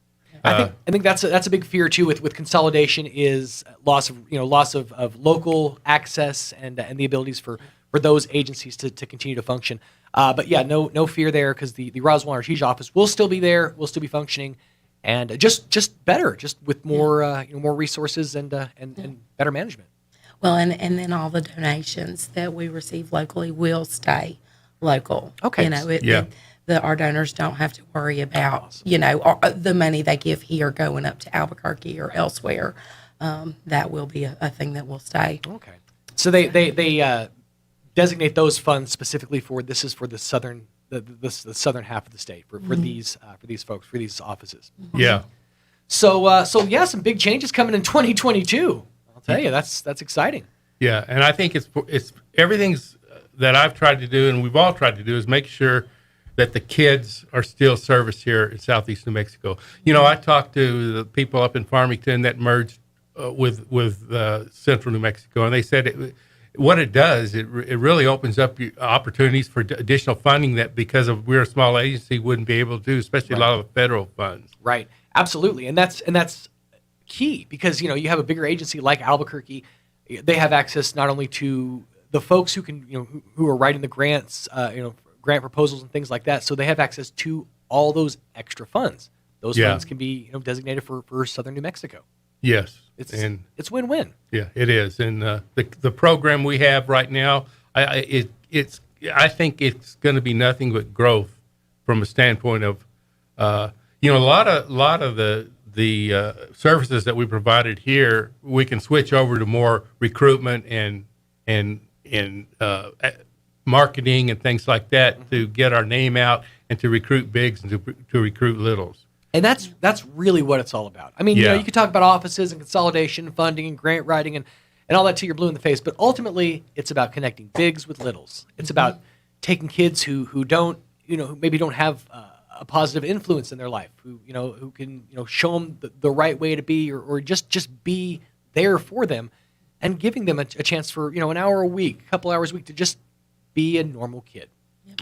Speaker 23: I think that's a big fear too with consolidation is loss of local access and the abilities for those agencies to continue to function. But yeah, no fear there because the Roswell and Artesia office will still be there, will still be functioning, and just better, just with more more resources and better management.
Speaker 17: Well, and then all the donations that we receive locally will stay local.
Speaker 23: Okay.
Speaker 17: Our donors don't have to worry about, the money they give here going up to Albuquerque or elsewhere. That will be a thing that will stay.
Speaker 23: Okay. So they designate those funds specifically for the the southern half of the state for these folks, for these offices.
Speaker 6: Yeah.
Speaker 23: So some big changes coming in 2022. I'll tell you, that's exciting.
Speaker 6: Yeah, and I think it's everything's that I've tried to do, and we've all tried to do, is make sure that the kids are still serviced here in southeast New Mexico. I talked to the people up in Farmington that merged with central New Mexico, and they said what it does, it really opens up opportunities for additional funding that, because we're a small agency, wouldn't be able to do, especially a lot of the federal funds.
Speaker 23: Right, absolutely, and that's key, because you have a bigger agency like Albuquerque. They have access not only to the folks who can who are writing the grants, grant proposals and things like that. So they have access to all those extra funds. Those funds can be designated for southern New Mexico.
Speaker 6: Yes,
Speaker 23: it's win-win.
Speaker 6: Yeah, it is. And the program we have right now, I think it's going to be nothing but growth from a standpoint of a lot of the services that we provided here, we can switch over to more recruitment and marketing and things like that to get our name out and to recruit bigs and to recruit littles.
Speaker 23: And that's really what it's all about. I mean, you could talk about offices and consolidation, funding and grant writing and all that till you're blue in the face, but ultimately it's about connecting bigs with littles. It's about taking kids who don't, who maybe don't have a positive influence in their life, who can show them the right way to be, or just be there for them, and giving them a chance for an hour a week, a couple hours a week to just be a normal kid.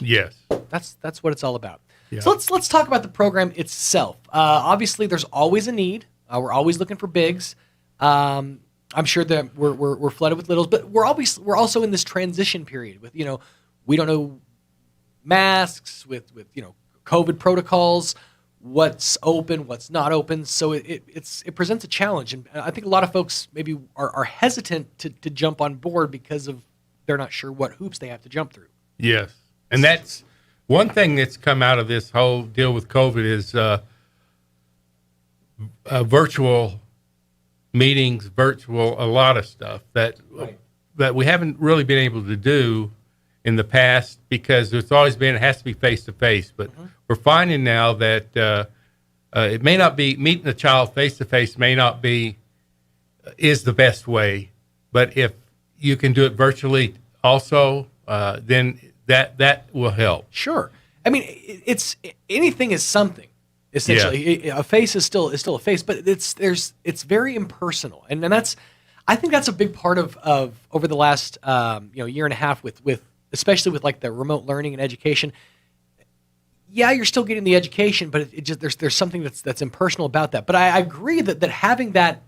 Speaker 6: Yes,
Speaker 23: that's what it's all about.
Speaker 6: Yeah.
Speaker 23: So let's talk about the program itself. Obviously, there's always a need. We're always looking for bigs. I'm sure that we're flooded with littles, but we're also in this transition period with we don't know masks, with COVID protocols, what's open, what's not open. So it presents a challenge, and I think a lot of folks maybe are hesitant to jump on board because they're not sure what hoops they have to jump through.
Speaker 6: Yes, and that's one thing that's come out of this whole deal with COVID is virtual meetings, a lot of stuff that we haven't really been able to do in the past, because it's always been, it has to be face-to-face. But we're finding now that it may not be, meeting a child face-to-face may not be, is the best way. But if you can do it virtually also, then that will help.
Speaker 23: Sure. I mean, anything is something, essentially. Yeah. A face is still a face, but it's very impersonal. And I think that's a big part of over the last year and a half with especially with like the remote learning and education. Yeah, you're still getting the education, but it just there's something that's impersonal about that. But I agree that having that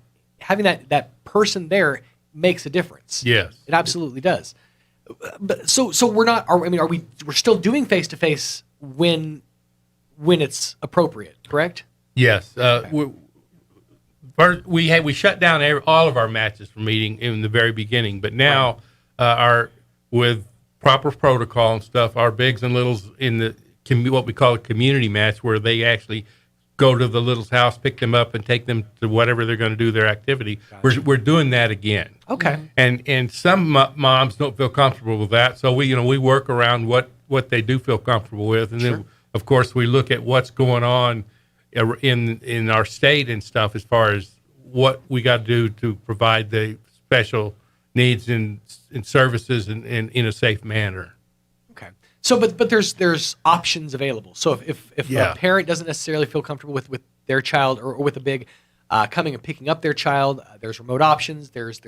Speaker 23: person there makes a difference.
Speaker 6: Yes,
Speaker 23: it absolutely does. But so we're still doing face to face when it's appropriate, correct?
Speaker 6: Yes. We shut down all of our matches for meeting in the very beginning, but now with proper protocol and stuff, our bigs and littles in the what we call a community match, where they actually go to the little's house, pick them up, and take them to whatever they're going to do their activity. Gotcha. We're doing that again.
Speaker 23: Okay.
Speaker 6: And some moms don't feel comfortable with that, so we work around what they do feel comfortable with, and then of course we look at what's going on in our state and stuff as far as what we got to do to provide the special needs and services in a safe manner.
Speaker 23: Okay. So, but there's options available. So if a parent doesn't necessarily feel comfortable with their child or with a big coming and picking up their child, there's remote options. There's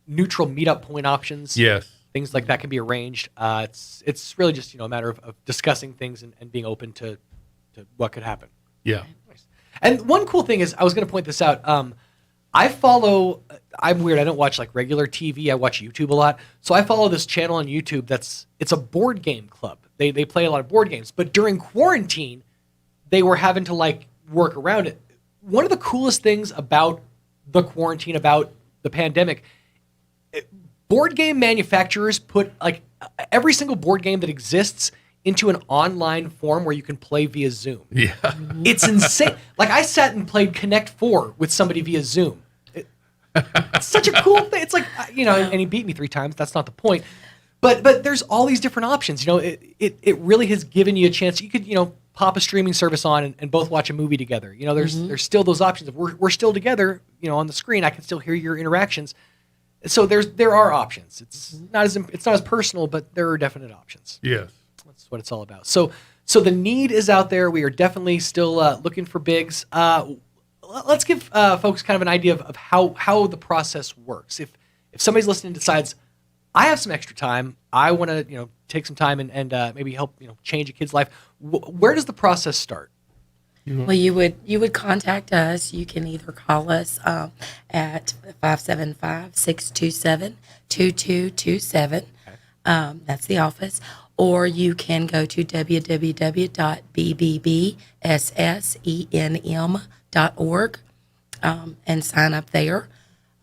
Speaker 23: neutral meetup point options.
Speaker 6: Yes.
Speaker 23: Things like that can be arranged. It's really just a matter of discussing things and being open to what could happen.
Speaker 6: Yeah.
Speaker 23: Nice. And one cool thing is, I was going to point this out. I'm weird. I don't watch like regular TV. I watch YouTube a lot. So I follow this channel on YouTube it's a board game club. They play a lot of board games. But during quarantine, they were having to like work around it. One of the coolest things about the quarantine, about the pandemic, board game manufacturers put like every single board game that exists into an online form where you can play via Zoom.
Speaker 6: Yeah.
Speaker 23: It's insane. Like I sat and played Connect 4 with somebody via Zoom. It's such a cool thing. It's like, and he beat me 3 times. That's not the point. But there's all these different options. It really has given you a chance. You could pop a streaming service on and both watch a movie together. There's still those options. If we're still together, on the screen, I can still hear your interactions. So there are options. It's not as personal, but there are definite options.
Speaker 6: Yes,
Speaker 23: that's what it's all about. So the need is out there. We are definitely still looking for bigs. Let's give folks kind of an idea of how the process works. If somebody's listening and decides, I have some extra time, I want to take some time and maybe help change a kid's life, where does the process start?
Speaker 17: Well, you would contact us. You can either call us at 575-627-2227. That's the office. Or you can go to www.bbbssenm.org and sign up there.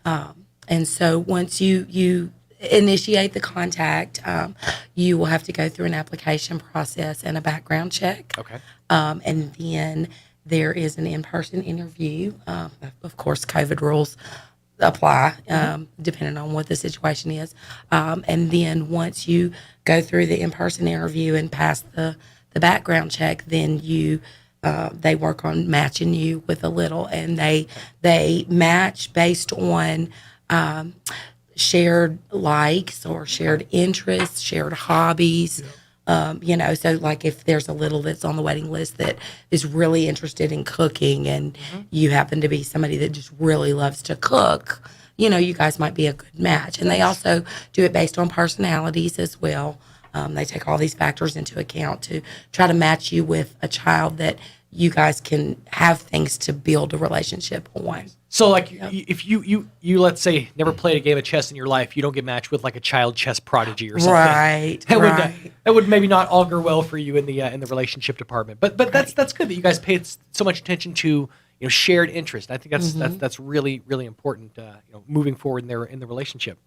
Speaker 17: And so once you initiate the contact, you will have to go through an application process and a background check.
Speaker 23: Okay.
Speaker 17: And then there is an in-person interview. Of course, COVID rules apply, depending on what the situation is. And then once you go through the in-person interview and pass the background check, then they work on matching you with a little, and they match based on shared likes or shared interests, shared hobbies. So like if there's a little that's on the waiting list that is really interested in cooking and you happen to be somebody that just really loves to cook, you guys might be a good match. And they also do it based on personalities as well. They take all these factors into account to try to match you with a child that you guys can have things to build a relationship on.
Speaker 23: So like if you let's say never played a game of chess in your life, you don't get matched with like a child chess prodigy or something.
Speaker 17: Right.
Speaker 23: That would maybe not augur well for you in the relationship department. But that's good that you guys paid so much attention to shared interest. I think that's really really important moving forward in the relationship.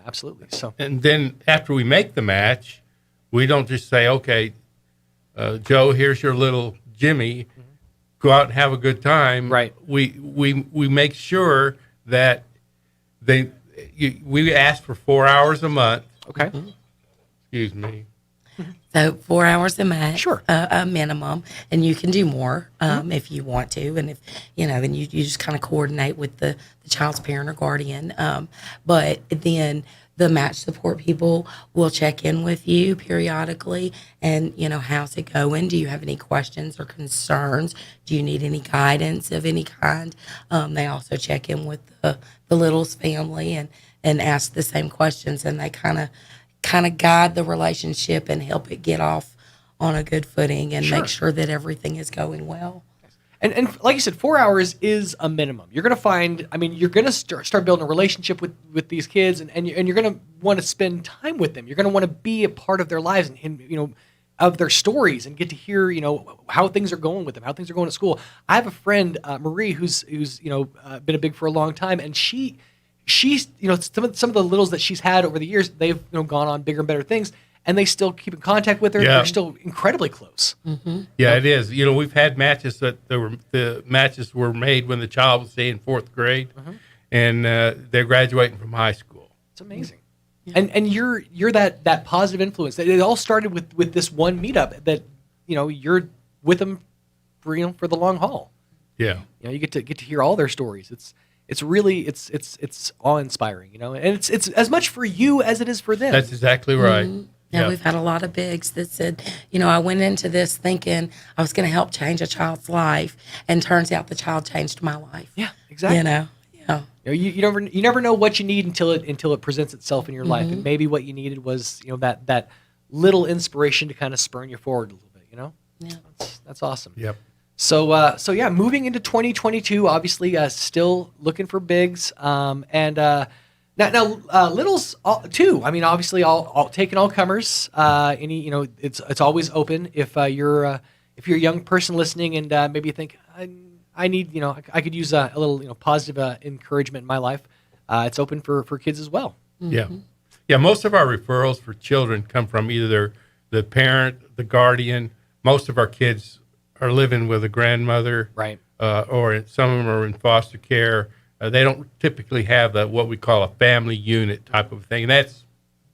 Speaker 23: Absolutely. So
Speaker 6: and then after we make the match, we don't just say, okay, Joe, here's your little Jimmy. Go out and have a good time.
Speaker 23: Right.
Speaker 6: We make sure that we ask for 4 hours a month.
Speaker 23: Okay.
Speaker 6: Excuse me.
Speaker 17: So 4 hours a month,
Speaker 23: sure,
Speaker 17: a minimum, and you can do more if you want to, and if then you just kind of coordinate with the child's parent or guardian. But then the match support people will check in with you periodically, and how's it going? Do you have any questions or concerns? Do you need any guidance of any kind? They also check in with the little's family and ask the same questions, and they kind of guide the relationship and help it get off on a good footing and make sure that everything is going well.
Speaker 23: And like you said, 4 hours is a minimum. You're going to find, you're going to start building a relationship with these kids, and you're going to want to spend time with them. You're going to want to be a part of their lives and of their stories and get to hear, how things are going with them, how things are going at school. I have a friend, Marie, who's been a big for a long time, and she's some of the littles that she's had over the years, they've gone on bigger and better things, and they still keep in contact with her.
Speaker 6: Yeah.
Speaker 23: They're still incredibly close.
Speaker 17: Mm-hmm.
Speaker 6: Yeah, it is. We've had matches that the matches were made when the child was, say, in fourth grade, and they're graduating from high school.
Speaker 23: It's amazing. Yeah. And you're that positive influence. It all started with this one meetup that you're with them for the long haul.
Speaker 6: Yeah.
Speaker 23: You get to hear all their stories. It's really awe inspiring, and it's as much for you as it is for them.
Speaker 6: That's exactly right.
Speaker 17: Mm-hmm. Yeah, we've had a lot of bigs that said, I went into this thinking I was going to help change a child's life, and turns out the child changed my life.
Speaker 23: Yeah, exactly.
Speaker 17: Yeah.
Speaker 23: You never know what you need until it presents itself in your life, and maybe what you needed was that little inspiration to kind of spurn you forward a little bit.
Speaker 17: Yeah,
Speaker 23: that's awesome.
Speaker 6: Yep.
Speaker 23: So yeah, moving into 2022, obviously still looking for bigs, and. Now, littles too. Obviously, all taking all comers. It's always open. If you're a young person listening and maybe you think I need, I could use a little, positive encouragement in my life. It's open for kids as well.
Speaker 17: Mm-hmm.
Speaker 6: Yeah. Most of our referrals for children come from either the parent, the guardian. Most of our kids are living with a grandmother,
Speaker 23: right?
Speaker 6: Or some of them are in foster care. They don't typically have what we call a family unit type of thing. And that's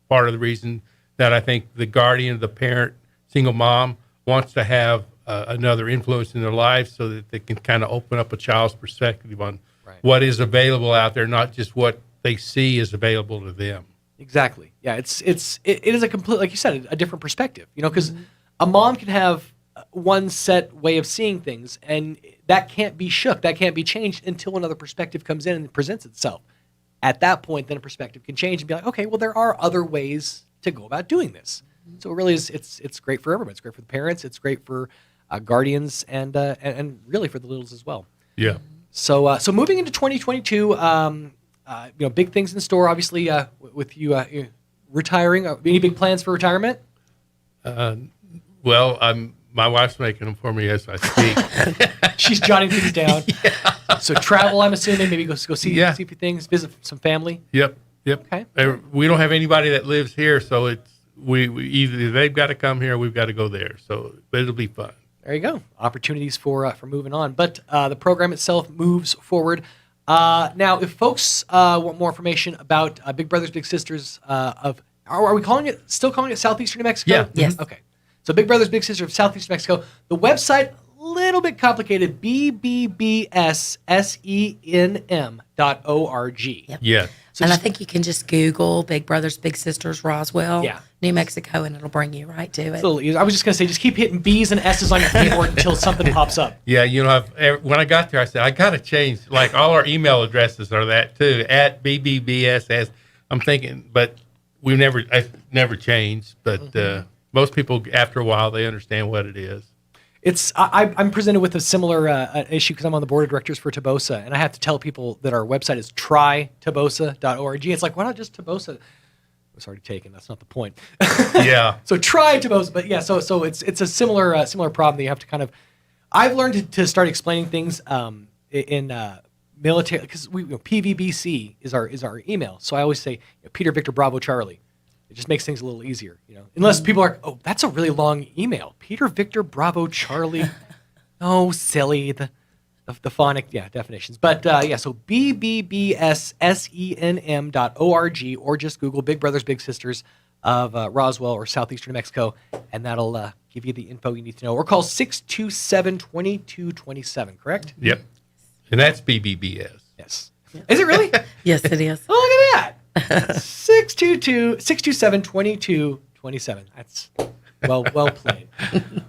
Speaker 6: part of the reason that I think the guardian, the parent, single mom wants to have another influence in their life so that they can kind of open up a child's perspective on what is available out there, not just what they see is available to them.
Speaker 23: Exactly. Yeah, it is a complete, like you said, a different perspective. Because a mom can have one set way of seeing things, and that can't be shook, that can't be changed until another perspective comes in and presents itself. At that point, then a perspective can change and be like, okay, well, there are other ways to go about doing this. So it really is. It's great for everyone. It's great for the parents. It's great for guardians, and really for the littles as well.
Speaker 6: Yeah.
Speaker 23: So moving into 2022, big things in store. Obviously, with you retiring, any big plans for retirement?
Speaker 6: Well, my wife's making them for me as I speak.
Speaker 23: She's jotting things down. Yeah. So travel, I'm assuming, maybe go see a few things, visit some family.
Speaker 6: Yep.
Speaker 23: Okay.
Speaker 6: We don't have anybody that lives here, so it's we either they've got to come here, or we've got to go there. But it'll be fun.
Speaker 23: There you go. Opportunities for moving on. But the program itself moves forward. Now, if folks want more information about Big Brothers Big Sisters are we still calling it Southeastern New Mexico?
Speaker 6: Yeah.
Speaker 23: Yes. Okay. So Big Brothers Big Sisters of Southeastern New Mexico. The website, little bit complicated, bbbsenm.org.
Speaker 17: Yep.
Speaker 6: Yeah.
Speaker 17: So I think you can just Google Big Brothers Big Sisters Roswell, New Mexico, and it'll bring you right to it.
Speaker 23: So I was just going to say, just keep hitting B's and S's on your keyboard until something pops up.
Speaker 6: Yeah, when I got there, I said, I got to change. Like, all our email addresses are that, too, at BBBSS. I'm thinking, but I've never changed. But most people, after a while, they understand what it is.
Speaker 23: I'm presented with a similar issue because I'm on the board of directors for Tobosa, and I have to tell people that our website is trytobosa.org. It's like, why not just Tobosa? It's already taken. That's not the point.
Speaker 6: Yeah.
Speaker 23: So try Tobosa, but yeah. So it's a similar problem that you have to kind of. I've learned to start explaining things in military because PVBC is our email. So I always say Peter Victor Bravo Charlie. It just makes things a little easier, Unless people are, oh, that's a really long email. Peter Victor Bravo Charlie. Oh, silly. The phonic, definitions. But so bbbsenm.org, or just Google Big Brothers Big Sisters of Roswell or Southeastern New Mexico, and that'll give you the info you need to know. Or call 627-2227, correct?
Speaker 6: Yep. And that's BBBS.
Speaker 23: Yes. Is it really?
Speaker 17: Yes, it is.
Speaker 23: Oh, look at that. 627-2227. That's well played.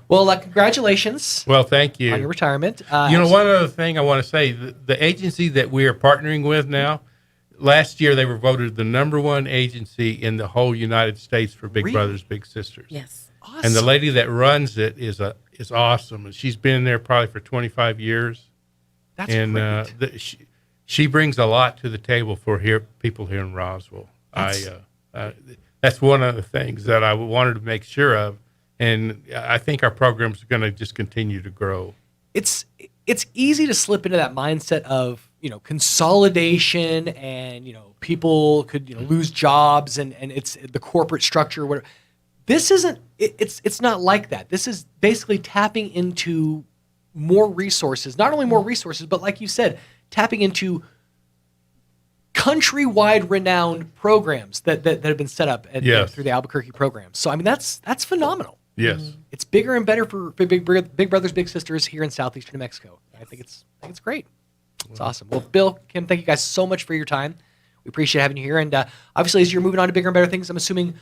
Speaker 23: Well, congratulations.
Speaker 6: Well, thank you
Speaker 23: on your retirement.
Speaker 6: One other thing I want to say: the agency that we are partnering with now, last year they were voted the #1 agency in the whole United States for Big Brothers Big Sisters.
Speaker 17: Yes,
Speaker 23: awesome.
Speaker 6: And the lady that runs it is awesome, and she's been there probably for 25 years.
Speaker 23: That's great.
Speaker 6: She brings a lot to the table for people here in Roswell. That's one of the things that I wanted to make sure of, and I think our program's going to just continue to grow.
Speaker 23: It's easy to slip into that mindset of consolidation, and people could lose jobs, and it's the corporate structure. Whatever. This isn't. It's not like that. This is basically tapping into more resources. Not only more resources, but like you said, tapping into countrywide renowned programs that have been set up through the Albuquerque program. So I mean that's phenomenal.
Speaker 6: Yes,
Speaker 23: it's bigger and better for Big Brothers Big Sisters here in Southeastern New Mexico. I think it's great. It's awesome. Well, Bill, Kim, thank you guys so much for your time. We appreciate having you here. And obviously, as you're moving on to bigger and better things, I'm assuming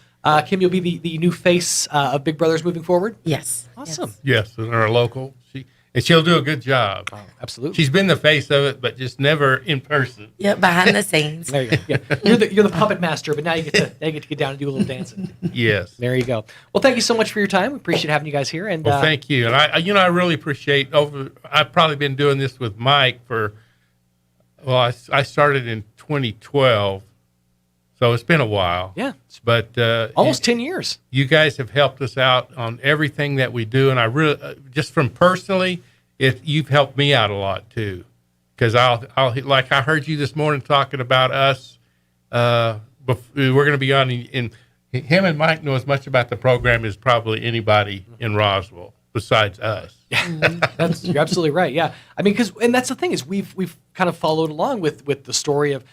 Speaker 23: Kim, you'll be the new face of Big Brothers moving forward.
Speaker 17: Yes.
Speaker 23: Awesome.
Speaker 6: Yes, and our local. She'll do a good job.
Speaker 23: Oh, absolutely.
Speaker 6: She's been the face of it, but just never in person.
Speaker 17: Yeah, behind the scenes.
Speaker 23: There you go. Yeah. You're the puppet master, but now you get to get down and do a little dancing.
Speaker 6: Yes.
Speaker 23: There you go. Well, thank you so much for your time. We appreciate having you guys here. And
Speaker 6: well, thank you. And I really appreciate I've probably been doing this with Mike I started in 2012, so it's been a while.
Speaker 23: Yeah.
Speaker 6: But
Speaker 23: almost 10 years.
Speaker 6: You guys have helped us out on everything that we do, and I really just from personally, you've helped me out a lot too, because I'll like I heard you this morning talking about us. We're going to be on, and him and Mike know as much about the program as probably anybody in Roswell besides us.
Speaker 23: You're absolutely right. Yeah, I mean, and that's the thing is we've kind of followed along with the story of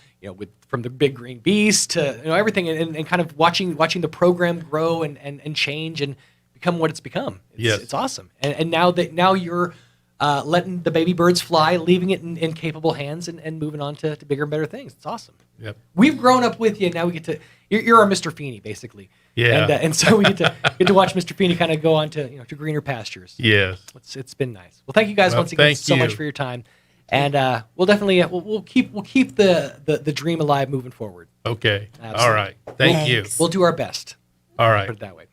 Speaker 23: from the Big Green Beast to everything, and kind of watching the program grow and change and become what it's become. It's awesome. And now you're letting the baby birds fly, leaving it in capable hands, and moving on to bigger and better things. It's awesome.
Speaker 6: Yep.
Speaker 23: We've grown up with you. Now we get to you're our Mr. Feeney, basically.
Speaker 6: Yeah.
Speaker 23: And so we get to watch Mr. Feeney kind of go on to to greener pastures.
Speaker 6: Yes.
Speaker 23: It's been nice. Well, thank you guys once again so much for your time. And we'll definitely we'll keep the dream alive moving forward.
Speaker 6: Okay.
Speaker 23: Absolutely.
Speaker 6: All right. Thank you.
Speaker 23: We'll do our best.
Speaker 6: All right.
Speaker 23: Put it that way.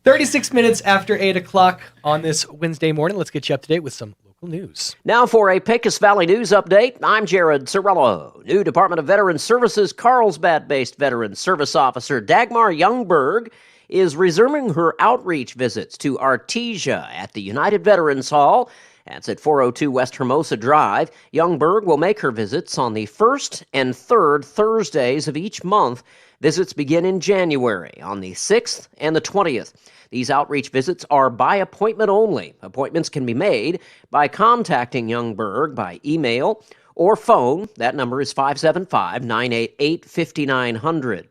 Speaker 23: 36 minutes after 8 o'clock on this Wednesday morning. Let's get you up to date with some local news.
Speaker 7: Now for a Pecos Valley news update, I'm Jared Cirillo. New Department of Veterans Services Carlsbad-based Veterans Service Officer Dagmar Youngberg is resuming her outreach visits to Artesia at the United Veterans Hall. That's at 402 West Hermosa Drive. Youngberg will make her visits on the first and third Thursdays of each month. Visits begin in January on the 6th and the 20th. These outreach visits are by appointment only. Appointments can be made by contacting Youngberg by email or phone. That number is 575-988-5900.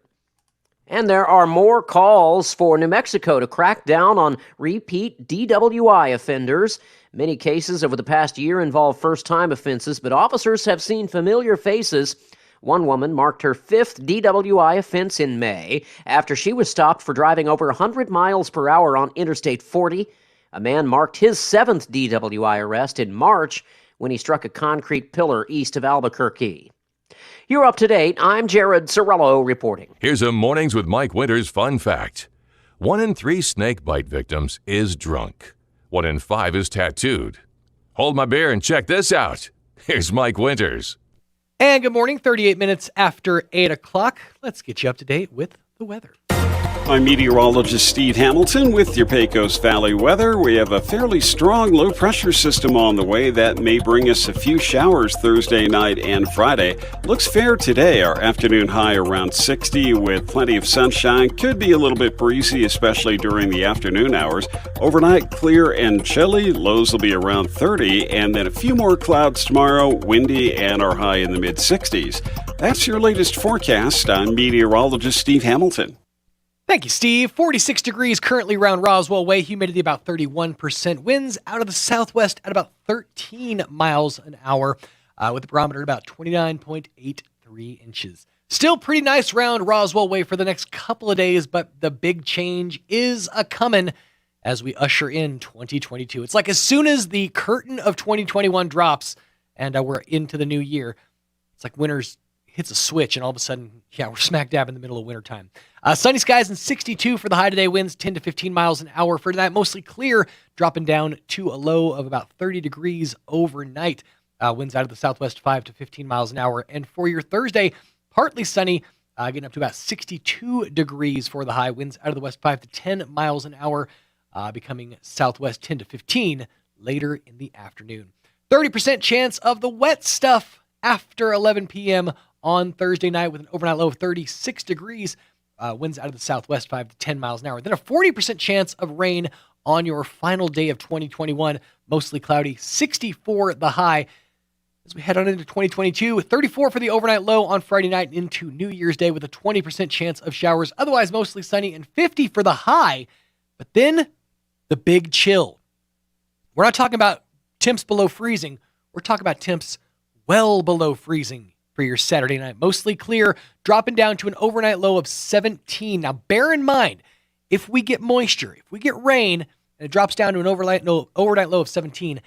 Speaker 7: And there are more calls for New Mexico to crack down on repeat DWI offenders. Many cases over the past year involve first-time offenses, but officers have seen familiar faces. One woman marked her 5th DWI offense in May after she was stopped for driving over 100 miles per hour on Interstate 40. A man marked his 7th DWI arrest in March when he struck a concrete pillar east of Albuquerque. You're up to date. I'm Jared Cirillo reporting.
Speaker 11: Here's a Mornings with Mike Winters fun fact. 1 in 3 snake bite victims is drunk. 1 in 5 is tattooed. Hold my beer and check this out. Here's Mike Winters.
Speaker 23: And good morning, 38 minutes after 8 o'clock. Let's get you up to date with the weather.
Speaker 3: I'm meteorologist Steve Hamilton with your Pecos Valley weather. We have a fairly strong low-pressure system on the way that may bring us a few showers Thursday night and Friday. Looks fair today. Our afternoon high around 60 with plenty of sunshine. Could be a little bit breezy, especially during the afternoon hours. Overnight, clear and chilly. Lows will be around 30, and then a few more clouds tomorrow, windy, and our high in the mid-60s. That's your latest forecast. I'm meteorologist Steve Hamilton.
Speaker 23: Thank you, Steve. 46 degrees currently around Roswell Way. Humidity about 31%. Winds out of the southwest at about 13 miles an hour with the barometer at about 29.83 inches. Still pretty nice around Roswell Way for the next couple of days, but the big change is a-coming as we usher in 2022. It's like as soon as the curtain of 2021 drops and we're into the new year, it's like winter's hits a switch, and all of a sudden, we're smack dab in the middle of wintertime. Sunny skies and 62 for the high today. Winds 10 to 15 miles an hour for tonight. Mostly clear, dropping down to a low of about 30 degrees overnight. Winds out of the southwest 5 to 15 miles an hour. And for your Thursday, partly sunny, getting up to about 62 degrees for the high. Winds out of the west 5 to 10 miles an hour, becoming southwest 10 to 15 later in the afternoon. 30% chance of the wet stuff after 11 p.m. on Thursday night with an overnight low of 36 degrees. Winds out of the southwest 5 to 10 miles an hour. Then a 40% chance of rain on your final day of 2021. Mostly cloudy, 64 the high. As we head on into 2022, 34 for the overnight low on Friday night and into New Year's Day with a 20% chance of showers. Otherwise mostly sunny, and 50 for the high. But then the big chill. We're not talking about temps below freezing. We're talking about temps well below freezing for your Saturday night. Mostly clear, dropping down to an overnight low of 17. Now, bear in mind, if we get moisture, if we get rain, and it drops down to an overnight low of 17,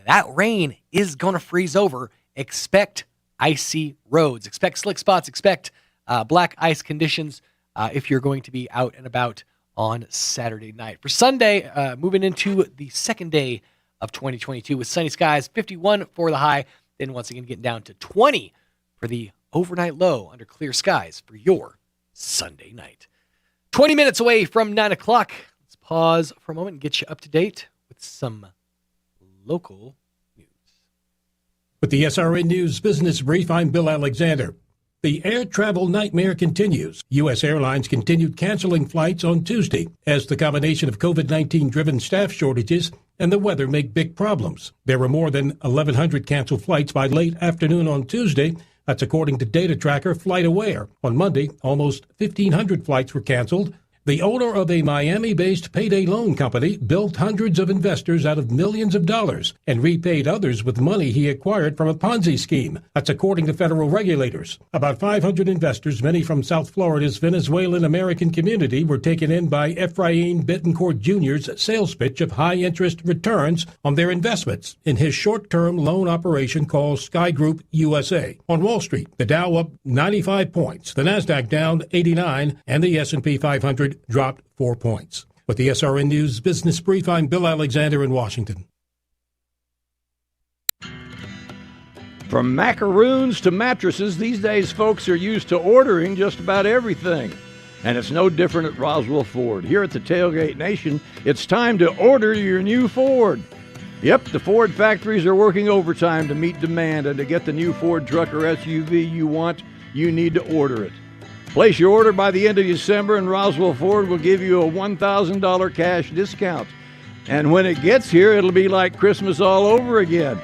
Speaker 23: that rain is going to freeze over. Expect icy roads. Expect slick spots. Expect black ice conditions if you're going to be out and about on Saturday night. For Sunday, moving into the second day of 2022 with sunny skies, 51 for the high. Then once again getting down to 20 for the overnight low under clear skies for your Sunday night. 20 minutes away from 9 o'clock. Let's pause for a moment and get you up to date with some local news.
Speaker 8: With the SRN News Business Brief, I'm Bill Alexander. The air travel nightmare continues. U.S. Airlines continued canceling flights on Tuesday as the combination of COVID-19-driven staff shortages and the weather make big problems. There were more than 1,100 canceled flights by late afternoon on Tuesday, That's according to data tracker FlightAware. On Monday, almost 1,500 flights were canceled. The owner of a Miami-based payday loan company built hundreds of investors out of millions of dollars and repaid others with money he acquired from a Ponzi scheme. That's according to federal regulators. About 500 investors, many from South Florida's Venezuelan-American community, were taken in by Efrain Bittencourt Jr.'s sales pitch of high-interest returns on their investments in his short-term loan operation called Sky Group USA. On Wall Street, the Dow up 95 points, the Nasdaq down 89, and the S&P 500 dropped 4 points. With the SRN News Business Brief, I'm Bill Alexander in Washington.
Speaker 4: From macaroons to mattresses, these days folks are used to ordering just about everything. And it's no different at Roswell Ford. Here at the Tailgate Nation, it's time to order your new Ford. Yep, the Ford factories are working overtime to meet demand, and to get the new Ford truck or SUV you want, you need to order it. Place your order by the end of December, and Roswell Ford will give you a $1,000 cash discount. And when it gets here, it'll be like Christmas all over again.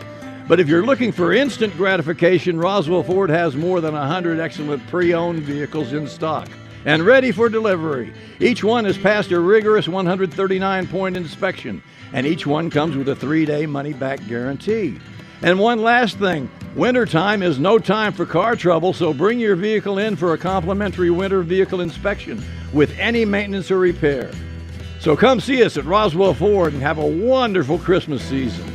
Speaker 4: But if you're looking for instant gratification, Roswell Ford has more than 100 excellent pre-owned vehicles in stock and ready for delivery. Each one has passed a rigorous 139-point inspection, and each one comes with a 3-day money-back guarantee. And one last thing, wintertime is no time for car trouble, so bring your vehicle in for a complimentary winter vehicle inspection with any maintenance or repair. So come see us at Roswell Ford and have a wonderful Christmas season.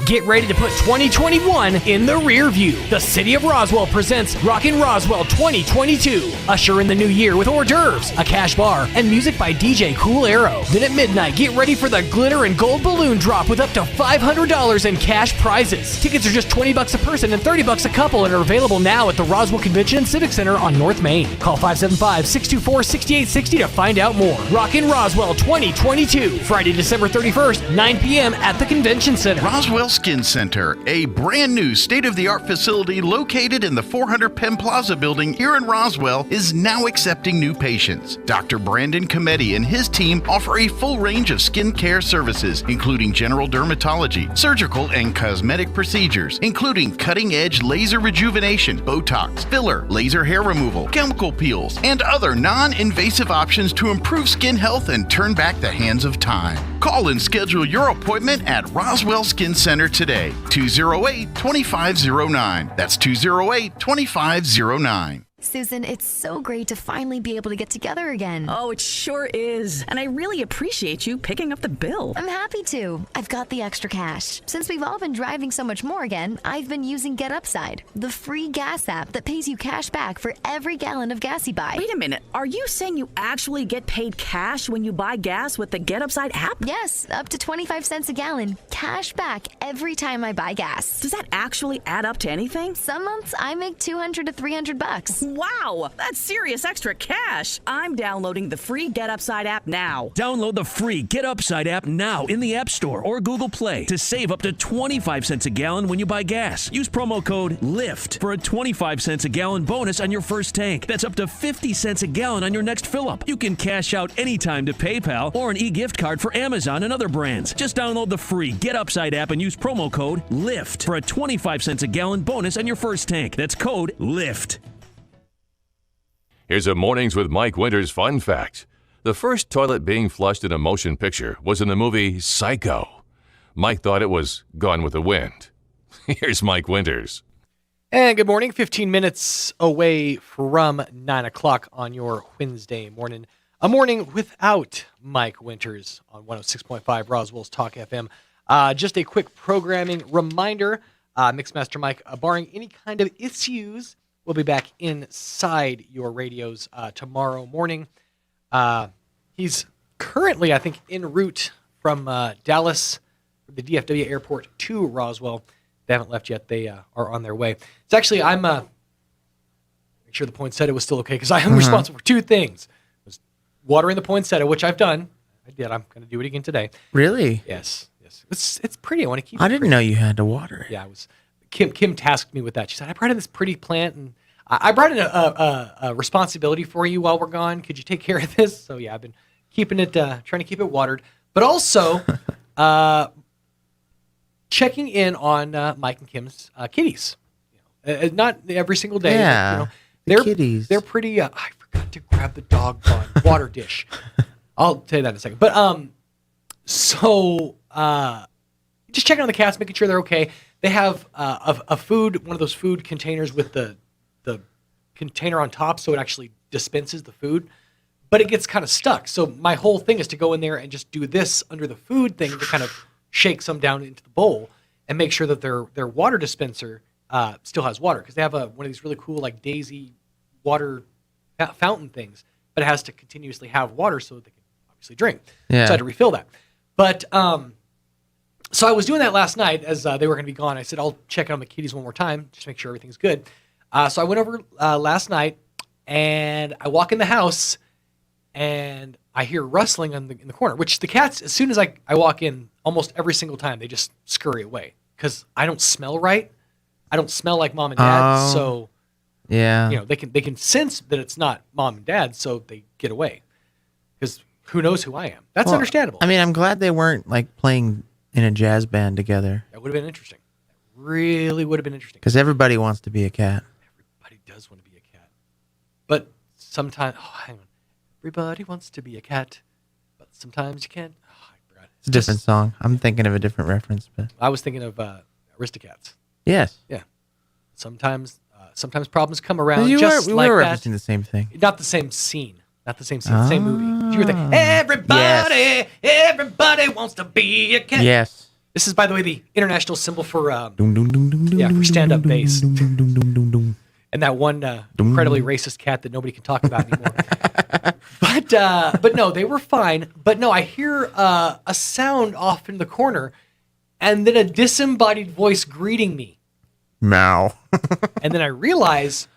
Speaker 23: Get ready to put 2021 in the rear view. The City of Roswell presents Rockin' Roswell 2022. Usher in the new year with hors d'oeuvres, a cash bar, and music by DJ Cool Arrow. Then at midnight, get ready for the glitter and gold balloon drop with up to $500 in cash prizes. Tickets are just $20 a person and $30 a couple and are available now at the Roswell Convention and Civic Center on North Main. Call 575-624-6860 to find out more. Rockin' Roswell 2022, Friday, December 31st, 9 p.m. at the Convention Center.
Speaker 10: Roswell Skin Center, a brand new state-of-the-art facility located in the 400 Penn Plaza building here in Roswell, is now accepting new patients. Dr. Brandon Cometti and his team offer a full range of skin care services, including general dermatology, surgical and cosmetic procedures, including cutting-edge laser rejuvenation, Botox, filler, laser hair removal, chemical peels, and other non-invasive options to improve skin health and turn back the hands of time. Call and schedule your appointment at Roswell Skin Center today, 208-2509. That's 208-2509.
Speaker 9: Susan, it's so great to finally be able to get together again.
Speaker 12: Oh, it sure is. And I really appreciate you picking up the bill.
Speaker 9: I'm happy to. I've got the extra cash. Since we've all been driving so much more again, I've been using Get Upside, the free gas app that pays you cash back for every gallon of gas you buy.
Speaker 12: Wait a minute. Are you saying you actually get paid cash when you buy gas with the Get Upside app?
Speaker 9: Yes, up to 25 cents a gallon. Cash back every time I buy gas.
Speaker 12: Does that actually add up to anything?
Speaker 9: Some months I make $200 to $300.
Speaker 12: Wow, that's serious extra cash. I'm downloading the free Get Upside app now.
Speaker 24: Download the free Get Upside app now in the App Store or Google Play to save up to 25 cents a gallon when you buy gas. Use promo code LIFT for a 25 cents a gallon bonus on your first tank. That's up to 50 cents a gallon on your next fill-up. You can cash out anytime to PayPal or an e-gift card for Amazon and other brands. Just download the free Get Upside app and use promo code LIFT for a 25 cents a gallon bonus on your first tank. That's code LIFT.
Speaker 11: Here's a Mornings with Mike Winters fun fact. The first toilet being flushed in a motion picture was in the movie Psycho. Mike thought it was Gone with the Wind. Here's Mike Winters.
Speaker 23: And good morning, 15 minutes away from 9 o'clock on your Wednesday morning. A morning without Mike Winters on 106.5 Roswell's Talk FM. Just a quick programming reminder, Mixmaster Mike, barring any kind of issues, we'll be back inside your radios tomorrow morning. He's currently, I think, en route from Dallas, the DFW airport, to Roswell. They haven't left yet. They are on their way. It's actually, I'm make sure the poinsettia was still okay, because I am responsible for two things. Was watering the poinsettia, which I've done. I did. I'm going to do it again today.
Speaker 5: Really?
Speaker 23: Yes. It's pretty. I want to keep it
Speaker 5: I didn't
Speaker 23: pretty.
Speaker 5: know you had to water it.
Speaker 23: Yeah, I was. Kim tasked me with that. She said, I brought in this pretty plant, and I brought in a responsibility for you while we're gone. Could you take care of this? So, yeah, I've been keeping it, trying to keep it watered. But also checking in on Mike and Kim's kitties. Not every single day.
Speaker 5: Yeah,
Speaker 23: But, they're
Speaker 5: kitties.
Speaker 23: They're pretty. I forgot to grab the doggone water dish. I'll tell you that in a second. But just checking on the cats, making sure they're okay. They have one of those food containers with the container on top, so it actually dispenses the food. But it gets kind of stuck. So my whole thing is to go in there and just do this under the food thing to kind of shake some down into the bowl and make sure that their water dispenser still has water, because they have one of these really cool like daisy water fountain things, but it has to continuously have water so that they can obviously drink.
Speaker 5: Yeah.
Speaker 23: So I had to refill that. But so I was doing that last night as they were going to be gone. I said, I'll check on the kitties one more time, just make sure everything's good. So I went over last night, and I walk in the house, and I hear rustling in the corner, which the cats, as soon as I walk in, almost every single time, they just scurry away because I don't smell right. I don't smell like mom and dad, so
Speaker 5: yeah,
Speaker 23: they can sense that it's not mom and dad, so they get away because who knows who I am. That's understandable.
Speaker 5: I mean, I'm glad they weren't like playing in a jazz band together.
Speaker 23: That would have been interesting. That really would have been interesting.
Speaker 5: Because everybody wants to be a cat.
Speaker 23: Everybody does want to be a cat, but sometimes, hang on, everybody wants to be a cat, but sometimes you can't. I forgot.
Speaker 5: It's a different song. I'm thinking of a different reference, but
Speaker 23: I was thinking of Aristocats.
Speaker 5: Yes.
Speaker 23: Yeah. Sometimes problems come around
Speaker 5: we
Speaker 23: like
Speaker 5: were
Speaker 23: that.
Speaker 5: referencing the same thing.
Speaker 23: Not the same scene. Not the same scene. The same movie. You were thinking, everybody wants to be a cat.
Speaker 5: Yes.
Speaker 23: This is, by the way, the international symbol for for stand-up bass. And that one incredibly racist cat that nobody can talk about anymore. But no, they were fine. But no, I hear a sound off in the corner, and then a disembodied voice greeting me.
Speaker 5: Meow.
Speaker 23: And then I realize,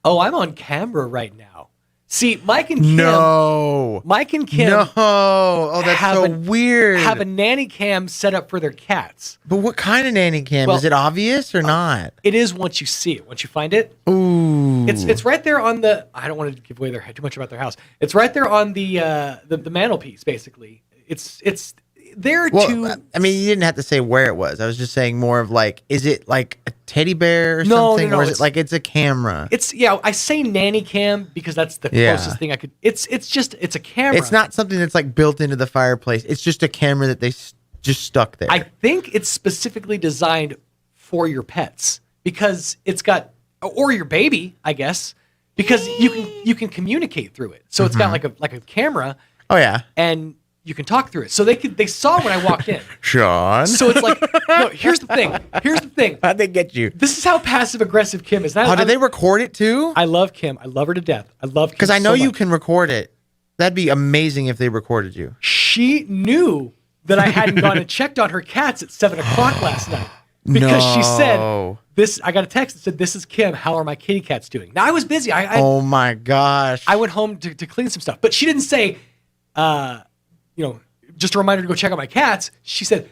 Speaker 23: I'm on camera right now. See, Mike and Kim.
Speaker 5: No.
Speaker 23: Mike and Kim.
Speaker 5: No. Oh, that's so weird.
Speaker 23: Have a nanny cam set up for their cats.
Speaker 5: But what kind of nanny cam? Is it obvious or not?
Speaker 23: It is once you see it. Once you find it.
Speaker 5: Ooh.
Speaker 23: It's right there on the. I don't want to give away too much about their house. It's right there on the mantelpiece. Basically, it's there to.
Speaker 5: I mean, you didn't have to say where it was. I was just saying more of like, is it like a teddy bear or something, or is it like it's a camera?
Speaker 23: I say nanny cam because that's the closest thing I could. It's a camera.
Speaker 5: It's not something that's like built into the fireplace. It's just a camera that they just stuck there.
Speaker 23: I think it's specifically designed for your pets because it's got, or your baby, I guess, because you can communicate through it. So it's got like a camera.
Speaker 5: Oh yeah,
Speaker 23: and you can talk through it. So they saw when I walked in.
Speaker 5: Sean.
Speaker 23: So it's like, no, here's the thing.
Speaker 5: How'd they get you?
Speaker 23: This is how passive aggressive Kim is.
Speaker 5: Did they record it too?
Speaker 23: I love Kim. I love her to death. I love Kim
Speaker 5: because I know
Speaker 23: so
Speaker 5: you
Speaker 23: much.
Speaker 5: can record it. That'd be amazing if they recorded you.
Speaker 23: She knew that I hadn't gone and checked on her cats at 7:00 last night because she said this. I got a text that said, "This is Kim. How are my kitty cats doing?" Now I was busy.
Speaker 5: Oh my gosh!
Speaker 23: I went home to clean some stuff, but she didn't say, just a reminder to go check out my cats. She said,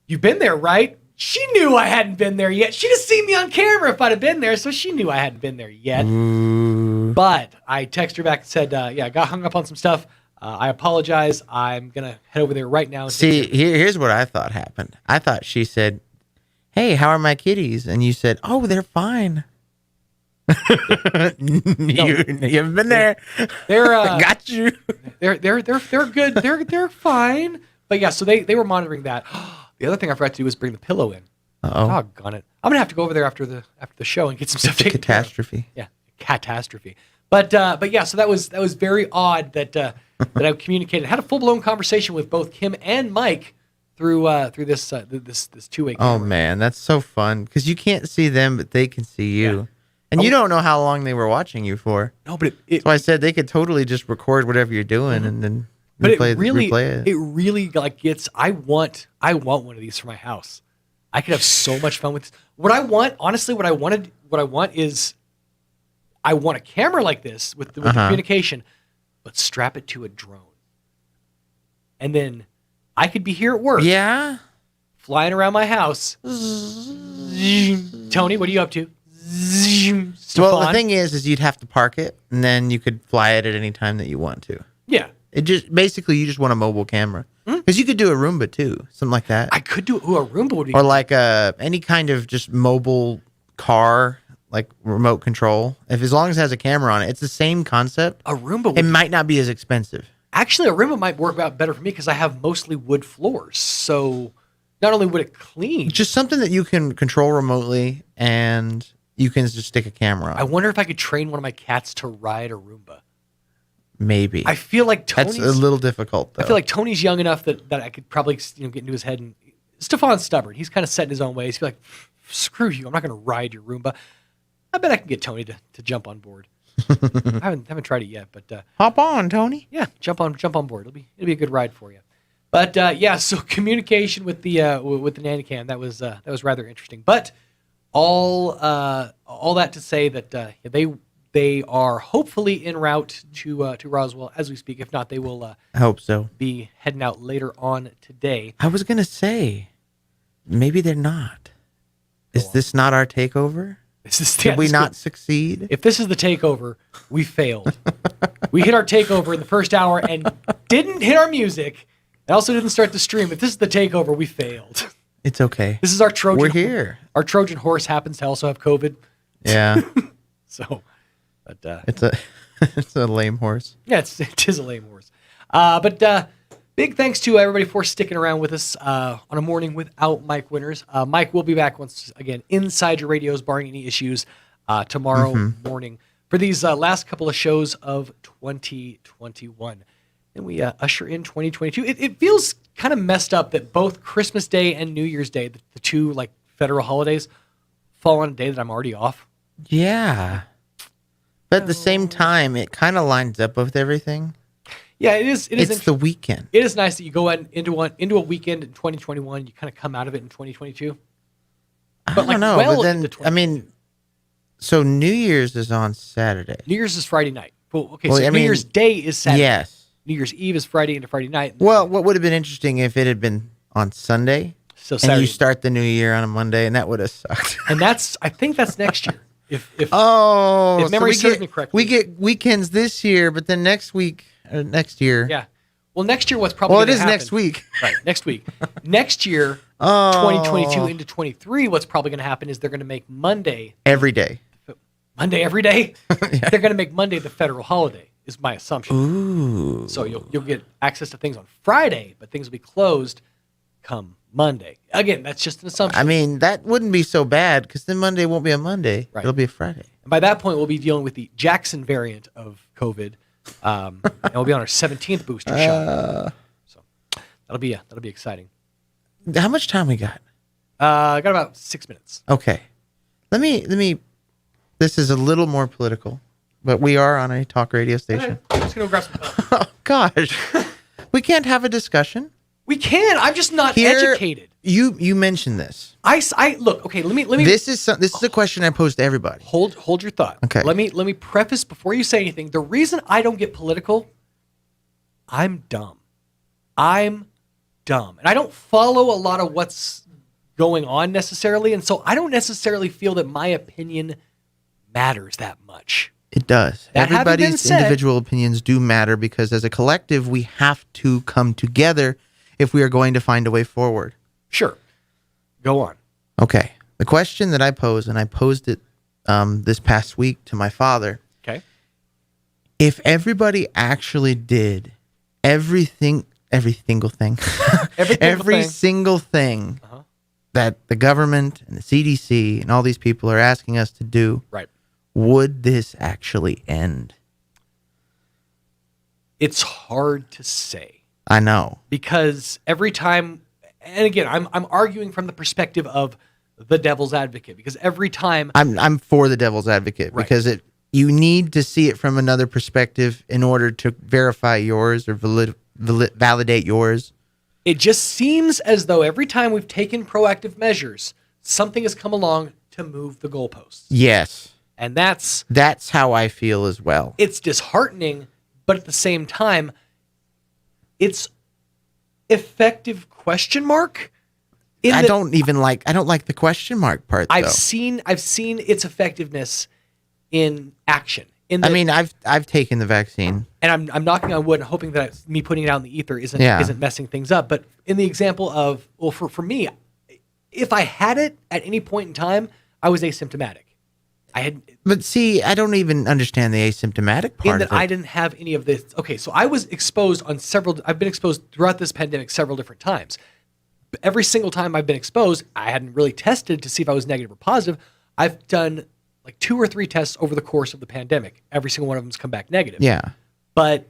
Speaker 23: "You've been there, right?" She knew I hadn't been there yet. She'd have seen me on camera if I'd have been there, so she knew I hadn't been there yet.
Speaker 5: Ooh.
Speaker 23: But I texted her back and said, I got hung up on some stuff. I apologize. I'm going to head over there right now. And
Speaker 5: see, here's what I thought happened. I thought she said, "Hey, how are my kitties?" And you said, "Oh, they're fine." You haven't been there.
Speaker 23: They're
Speaker 5: got you.
Speaker 23: They're good. They're fine. But yeah, so they were monitoring that. The other thing I forgot to do was bring the pillow in. Doggone it! I'm gonna have to go over there after the show and get some stuff taken care of.
Speaker 5: Catastrophe.
Speaker 23: Yeah, catastrophe. But yeah, so that was very odd that that I communicated, had a full blown conversation with both Kim and Mike through this two-way camera.
Speaker 5: Oh man, that's so fun because you can't see them, but they can see you. Yeah. And you don't know how long they were watching you for.
Speaker 23: No, but
Speaker 5: that's why I said they could totally just record whatever you're doing and then replay it.
Speaker 23: It really like gets. I want one of these for my house. I could have so much fun with this. What I want is I want a camera like this with the communication, but strap it to a drone, and then I could be here at work.
Speaker 5: Yeah,
Speaker 23: flying around my house. Tony, what are you up to?
Speaker 5: Well, the thing is you'd have to park it, and then you could fly it at any time that you want to.
Speaker 23: Yeah.
Speaker 5: It just basically you just want a mobile camera because you could do a Roomba too, something like that.
Speaker 23: I could do a Roomba would be
Speaker 5: or like any kind of just mobile car like remote control, as long as it has a camera on it, it's the same concept.
Speaker 23: A Roomba.
Speaker 5: It might not be as expensive.
Speaker 23: Actually, a Roomba might work out better for me because I have mostly wood floors. So not only would it clean,
Speaker 5: just something that you can control remotely and you can just stick a camera on.
Speaker 23: I wonder if I could train one of my cats to ride a Roomba.
Speaker 5: Maybe.
Speaker 23: I feel like Tony's...
Speaker 5: That's a little difficult, though.
Speaker 23: I feel like Tony's young enough that I could probably get into his head. And Stefan's stubborn. He's kind of set in his own ways. He's like, screw you. I'm not going to ride your Roomba. I bet I can get Tony to jump on board. I haven't tried it yet, but
Speaker 5: hop on, Tony.
Speaker 23: Yeah, jump on board. It'll be a good ride for you. But so communication with the nanny cam that was rather interesting. But all that to say that they are hopefully en route to Roswell as we speak. If not, they will.
Speaker 5: I hope so.
Speaker 23: Be heading out later on today.
Speaker 5: I was gonna say, maybe they're not. Is this not our takeover? Did we not succeed?
Speaker 23: If this is the takeover, we failed. We hit our takeover in the first hour and didn't hit our music. And also didn't start the stream. If this is the takeover, we failed.
Speaker 5: It's okay.
Speaker 23: This is our Trojan.
Speaker 5: We're here.
Speaker 23: Our Trojan horse happens to also have COVID.
Speaker 5: Yeah.
Speaker 23: So, but
Speaker 5: it's a lame horse.
Speaker 23: Yeah, it is a lame horse. But big thanks to everybody for sticking around with us on a morning without Mike Winters. Mike will be back once again inside your radios, barring any issues, tomorrow morning for these last couple of shows of 2021. And we usher in 2022. It feels kind of messed up that both Christmas Day and New Year's Day, the two like federal holidays, fall on a day that I'm already off.
Speaker 5: Yeah. But at the same time, it kind of lines up with everything.
Speaker 23: Yeah, it is.
Speaker 5: It's the weekend.
Speaker 23: It is nice that you go into a weekend in 2021. You kind of come out of it in 2022.
Speaker 5: I don't know. But then, I mean, so New Year's is on Saturday.
Speaker 23: New Year's is Friday night. Well, New Year's Day is Saturday.
Speaker 5: Yes.
Speaker 23: New Year's Eve is Friday into Friday night.
Speaker 5: Well, what would have been interesting if it had been on Sunday,
Speaker 23: so
Speaker 5: and
Speaker 23: Saturday.
Speaker 5: you start the new year on a Monday, and that would have sucked.
Speaker 23: And I think that's next year. If
Speaker 5: so
Speaker 23: memory serves me correctly,
Speaker 5: we get weekends this year, but then next year.
Speaker 23: Yeah. Well, next year what's probably
Speaker 5: it is
Speaker 23: happen,
Speaker 5: next week.
Speaker 23: Right, next week. Next year, 2022 into 23, what's probably going to happen is they're going to make Monday
Speaker 5: every day.
Speaker 23: Monday every day. Yeah. They're going to make Monday the federal holiday. Is my assumption.
Speaker 5: Ooh.
Speaker 23: So you'll get access to things on Friday, but things will be closed come Monday. Again, that's just an assumption.
Speaker 5: I mean, that wouldn't be so bad because then Monday won't be a Monday. Right. It'll be a Friday.
Speaker 23: And by that point, we'll be dealing with the Jackson variant of COVID, and we'll be on our 17th booster shot. So that'll be exciting.
Speaker 5: How much time we got?
Speaker 23: I got about 6 minutes.
Speaker 5: Okay. Let me. This is a little more political. But we are on a talk radio station.
Speaker 23: I'm just going to grab some phone.
Speaker 5: Oh, gosh. We can't have a discussion.
Speaker 23: We can. I'm just not educated.
Speaker 5: You mentioned this.
Speaker 23: I look, okay, let me
Speaker 5: This is a question I pose to everybody.
Speaker 23: Hold your thought.
Speaker 5: Okay.
Speaker 23: Let me preface before you say anything. The reason I don't get political, I'm dumb. And I don't follow a lot of what's going on necessarily, and so I don't necessarily feel that my opinion matters that much.
Speaker 5: It does. Everybody's individual opinions do matter because as a collective, we have to come together if we are going to find a way forward.
Speaker 23: Sure. Go on.
Speaker 5: Okay. The question that I pose, and I posed it this past week to my father.
Speaker 23: Okay.
Speaker 5: If everybody actually did every single thing that the government and the CDC and all these people are asking us to do,
Speaker 23: right?
Speaker 5: Would this actually end?
Speaker 23: It's hard to say.
Speaker 5: I know.
Speaker 23: Because every time, and again, I'm arguing from the perspective of the devil's advocate, because every time
Speaker 5: I'm for the devil's advocate, right? Because you need to see it from another perspective in order to verify yours or validate yours.
Speaker 23: It just seems as though every time we've taken proactive measures, something has come along to move the goalposts.
Speaker 5: Yes.
Speaker 23: And that's
Speaker 5: how I feel as well.
Speaker 23: It's disheartening, but at the same time, it's effective question mark.
Speaker 5: I don't like the question mark part, though.
Speaker 23: I've seen its effectiveness in action.
Speaker 5: I've taken the vaccine,
Speaker 23: and I'm knocking on wood and hoping that me putting it out in the ether isn't messing things up. But in the example of, well, for me, if I had it at any point in time, I was asymptomatic.
Speaker 5: But see, I don't even understand the asymptomatic part
Speaker 23: in that
Speaker 5: of it.
Speaker 23: I didn't have any of this. Okay, so I was exposed on I've been exposed throughout this pandemic several different times. But every single time I've been exposed, I hadn't really tested to see if I was negative or positive. I've done like 2 or 3 tests over the course of the pandemic. Every single one of them's come back negative.
Speaker 5: Yeah.
Speaker 23: But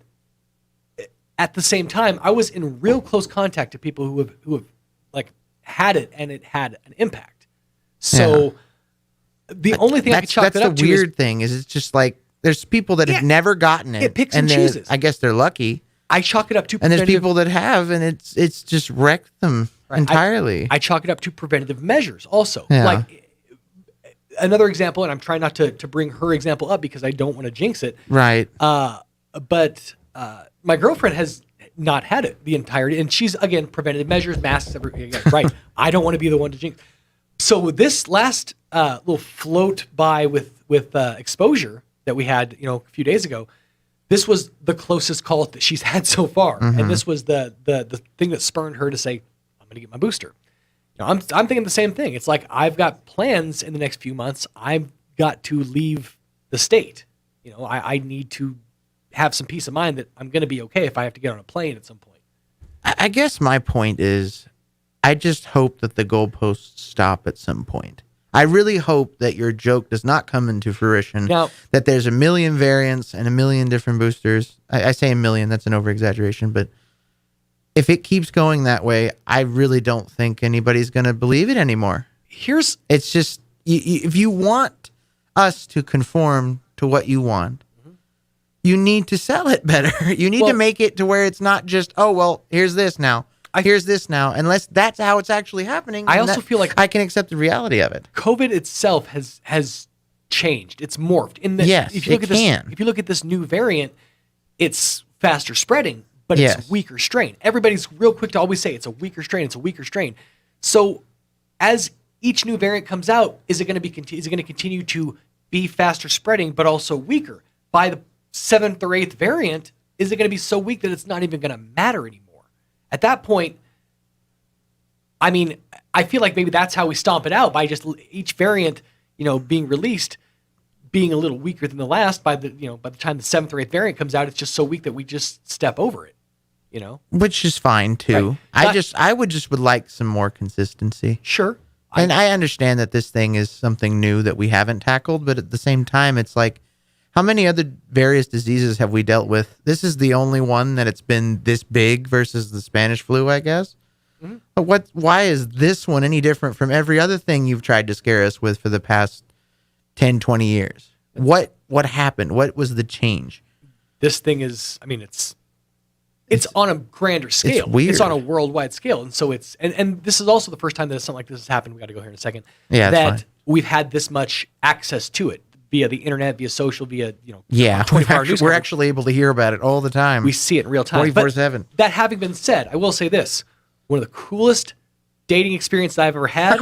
Speaker 23: at the same time, I was in real close contact to people who have like had it and it had an impact. So the only thing I could chalk that up to
Speaker 5: that's the weird thing is it's just like there's people that have never gotten it.
Speaker 23: It picks and chooses.
Speaker 5: I guess they're lucky.
Speaker 23: I chalk it up to
Speaker 5: and there's people that have, and it's just wrecked them entirely.
Speaker 23: I chalk it up to preventative measures also.
Speaker 5: Yeah.
Speaker 23: Like another example, and I'm trying not to bring her example up because I don't want to jinx it.
Speaker 5: Right.
Speaker 23: But my girlfriend has not had it the entirety, and she's, again, preventative measures, masks, everything. Right. I don't want to be the one to jinx. So this last little float by with exposure that we had, a few days ago, this was the closest call that she's had so far, and this was the thing that spurred her to say, "I'm going to get my booster." I'm thinking the same thing. It's like I've got plans in the next few months. I've got to leave the state. I need to have some peace of mind that I'm going to be okay if I have to get on a plane at some point.
Speaker 5: I guess my point is, I just hope that the goalposts stop at some point. I really hope that your joke does not come into fruition, that there's a million variants and a million different boosters. I say a million, that's an over-exaggeration, but if it keeps going that way, I really don't think anybody's going to believe it anymore. It's just, if you want us to conform to what you want, you need to sell it better. You need to make it to where it's not just, oh, well, here's this now. Here's this now. Unless that's how it's actually happening.
Speaker 23: I also feel like
Speaker 5: I can accept the reality of it.
Speaker 23: COVID itself has changed. It's morphed.
Speaker 5: Yes,
Speaker 23: if you look
Speaker 5: it
Speaker 23: at
Speaker 5: can.
Speaker 23: If you look at this new variant, it's faster spreading, but it's a weaker strain. Everybody's real quick to always say it's a weaker strain. It's a weaker strain. So as each new variant comes out, is it going to continue to be faster spreading, but also weaker? By the 7th or 8th variant, is it going to be so weak that it's not even going to matter anymore? At that point, I mean, I feel like maybe that's how we stomp it out, by just each variant, being released, being a little weaker than the last. By the time the 7th or 8th variant comes out, it's just so weak that we just step over it.
Speaker 5: Which is fine too.
Speaker 23: Right.
Speaker 5: I would like some more consistency.
Speaker 23: Sure.
Speaker 5: And I understand that this thing is something new that we haven't tackled, but at the same time, it's like, how many other various diseases have we dealt with? This is the only one that it's been this big versus the Spanish flu, I guess. Mm-hmm. But why is this one any different from every other thing you've tried to scare us with for the past 10, 20 years? What happened? What was the change?
Speaker 23: This thing is, it's on a grander scale.
Speaker 5: It's weird.
Speaker 23: It's on a worldwide scale. And so and this is also the first time that something like this has happened. We got to go here in a second.
Speaker 5: Yeah,
Speaker 23: that
Speaker 5: fine.
Speaker 23: We've had this much access to it via the internet, via social, via,
Speaker 5: 24-hour news. We're actually able to hear about it all the time.
Speaker 23: We see it in real time.
Speaker 5: 24/7.
Speaker 23: That having been said, I will say this. One of the coolest dating experiences I've ever had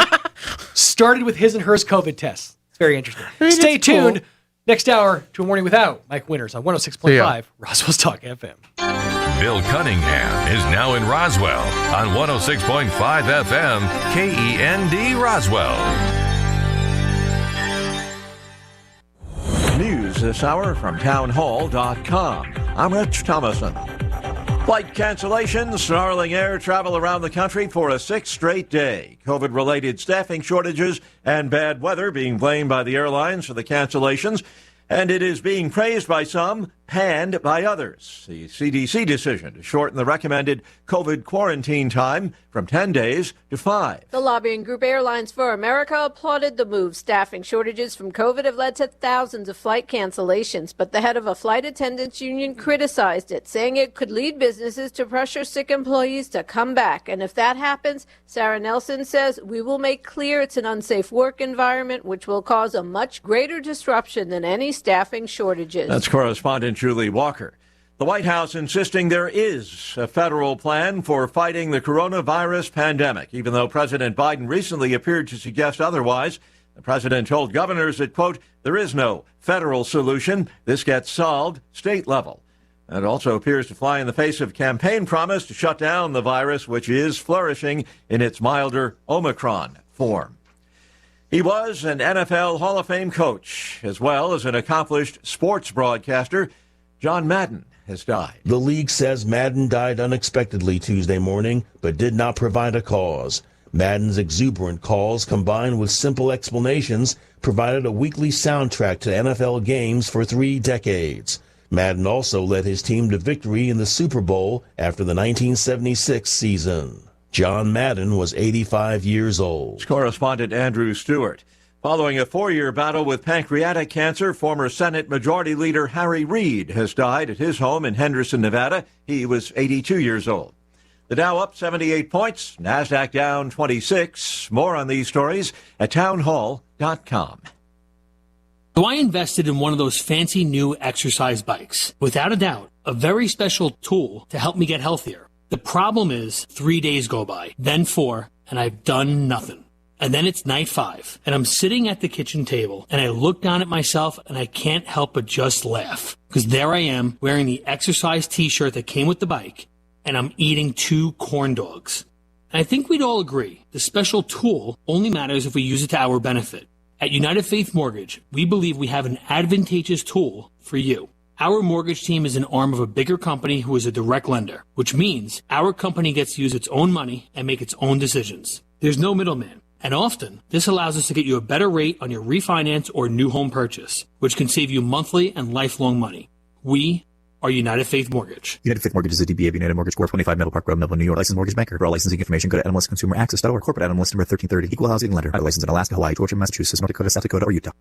Speaker 23: started with his and hers COVID tests. It's very interesting. Stay tuned. Cool. Next hour to A Morning Without Mike Winters on 106.5 Roswell Talk FM.
Speaker 11: Bill Cunningham is now in Roswell on 106.5 FM KEND Roswell.
Speaker 1: News this hour from townhall.com. I'm Rich Thomason. Flight cancellations, snarling air travel around the country for a 6th straight day. COVID-related staffing shortages and bad weather being blamed by the airlines for the cancellations. And it is being praised by some, panned by others. The CDC decision to shorten the recommended COVID quarantine time from 10 days to 5.
Speaker 13: The lobbying group Airlines for America applauded the move. Staffing shortages from COVID have led to thousands of flight cancellations, but the head of a flight attendants union criticized it, saying it could lead businesses to pressure sick employees to come back. And if that happens, Sarah Nelson says, we will make clear it's an unsafe work environment, which will cause a much greater disruption than any staffing shortages.
Speaker 1: That's correspondent Julie Walker. The White House insisting there is a federal plan for fighting the coronavirus pandemic. Even though President Biden recently appeared to suggest otherwise, the president told governors that, quote, there is no federal solution. This gets solved state level. That also appears to fly in the face of campaign promise to shut down the virus, which is flourishing in its milder Omicron form. He was an NFL Hall of Fame coach, as well as an accomplished sports broadcaster. John Madden has died.
Speaker 2: The league says Madden died unexpectedly Tuesday morning, but did not provide a cause. Madden's exuberant calls, combined with simple explanations, provided a weekly soundtrack to NFL games for 3 decades. Madden also led his team to victory in the Super Bowl after the 1976 season. John Madden was 85 years old.
Speaker 1: Correspondent Andrew Stewart. Following a 4-year battle with pancreatic cancer, former Senate Majority Leader Harry Reid has died at his home in Henderson, Nevada. He was 82 years old. The Dow up 78 points, NASDAQ down 26. More on these stories at townhall.com.
Speaker 14: So I invested in one of those fancy new exercise bikes. Without a doubt, a very special tool to help me get healthier. The problem is 3 days go by, then 4, and I've done nothing. And then it's night 5, and I'm sitting at the kitchen table, and I look down at myself, and I can't help but just laugh. Because there I am, wearing the exercise t-shirt that came with the bike, and I'm eating 2 corn dogs. And I think we'd all agree, the special tool only matters if we use it to our benefit. At United Faith Mortgage, we believe we have an advantageous tool for you. Our mortgage team is an arm of a bigger company who is a direct lender, which means our company gets to use its own money and make its own decisions. There's no middleman. And often, this allows us to get you a better rate on your refinance or new home purchase, which can save you monthly and lifelong money. We are United Faith Mortgage.
Speaker 15: United Faith Mortgage is a DBA of United Mortgage Corp. 25 Middle Park Road, Melville, New York. Licensed mortgage banker. For all licensing information, go to NMLSconsumeraccess.org. Corporate NMLS number 1330. Equal housing lender. Licensed in Alaska, Hawaii, Georgia, Massachusetts, North Dakota, South Dakota, or Utah.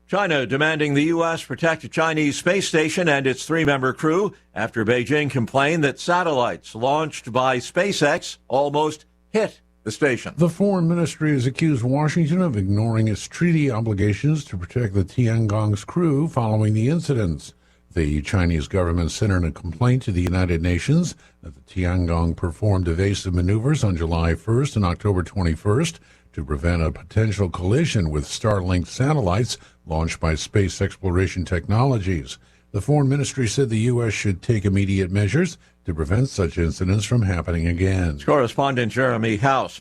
Speaker 1: China demanding the U.S. protect a Chinese space station and its 3-member crew after Beijing complained that satellites launched by SpaceX almost hit the station.
Speaker 19: The Foreign Ministry has accused Washington of ignoring its treaty obligations to protect the Tiangong's crew following the incidents. The Chinese government sent in a complaint to the United Nations that the Tiangong performed evasive maneuvers on July 1st and October 21st to prevent a potential collision with Starlink satellites launched by Space Exploration Technologies. The Foreign Ministry said the U.S. should take immediate measures to prevent such incidents from happening again.
Speaker 1: Correspondent Jeremy House.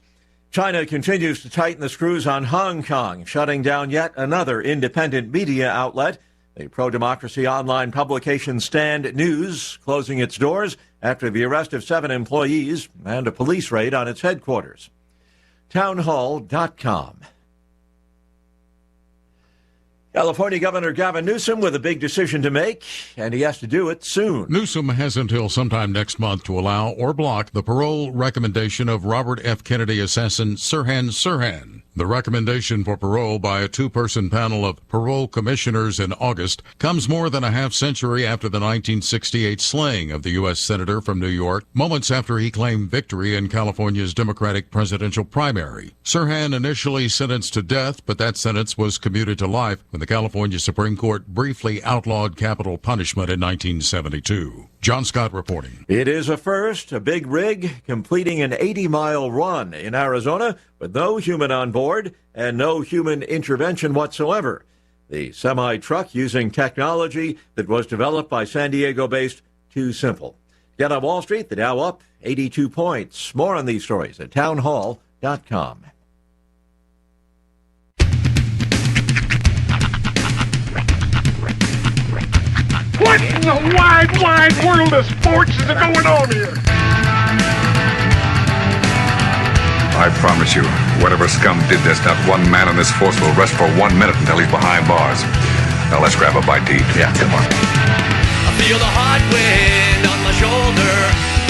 Speaker 1: China continues to tighten the screws on Hong Kong, shutting down yet another independent media outlet. The pro-democracy online publication Stand News closing its doors after the arrest of 7 employees and a police raid on its headquarters. Townhall.com. California Governor Gavin Newsom with a big decision to make, and he has to do it soon.
Speaker 18: Newsom has until sometime next month to allow or block the parole recommendation of Robert F. Kennedy assassin Sirhan Sirhan. The recommendation for parole by a 2-person panel of parole commissioners in August comes more than a half-century after the 1968 slaying of the U.S. Senator from New York, moments after he claimed victory in California's Democratic presidential primary. Sirhan initially sentenced to death, but that sentence was commuted to life when the California Supreme Court briefly outlawed capital punishment in 1972. John Scott reporting.
Speaker 1: It is a first, a big rig completing an 80-mile run in Arizona with no human on board and no human intervention whatsoever. The semi-truck using technology that was developed by San Diego-based Too Simple. Get on Wall Street, the Dow up 82 points. More on these stories at townhall.com.
Speaker 20: What in the wide, wide world of sports is going on here?
Speaker 21: I promise you, whatever scum did this, not one man in this force will rest for 1 minute until he's behind bars. Now let's grab a bite to eat. Yeah, come on.
Speaker 22: I feel the hot wind on my shoulder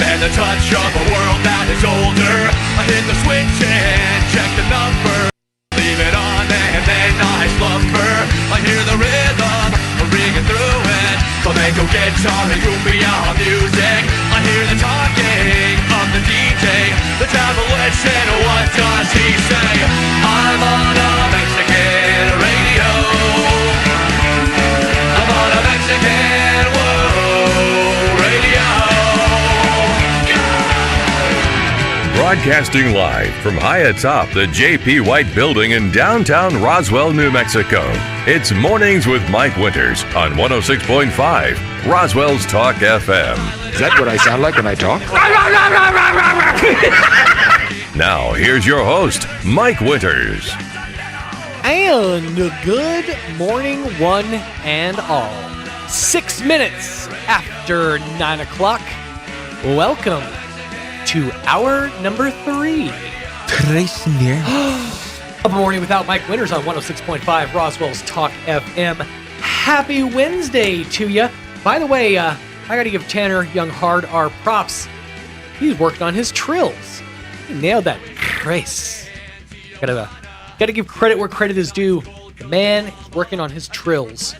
Speaker 22: and the touch of a world that is older. I hit the switch and check the number. Leave it on and then I slumber. I hear the rhythm ringing through it. Flamenco guitar and cumbia music. I hear the talking of the DJ. The travel listen, what does he say? I'm on a Mexican radio. I'm on a Mexican radio.
Speaker 11: Broadcasting live from high atop the J.P. White Building in downtown Roswell, New Mexico. It's Mornings with Mike Winters on 106.5 Roswell's Talk FM.
Speaker 16: Is that what I sound like when I talk?
Speaker 11: Now, here's your host, Mike Winters.
Speaker 23: And good morning, one and all. 6 minutes after 9 o'clock. Welcome to hour number 3. Of Morning Without Mike Winters on 106.5 Roswell's Talk FM. Happy Wednesday to you. By the way, I got to give Tanner Younghard our props. He's working on his trills. He nailed that. Grace. Gotta give credit where credit is due. The man is working on his trills.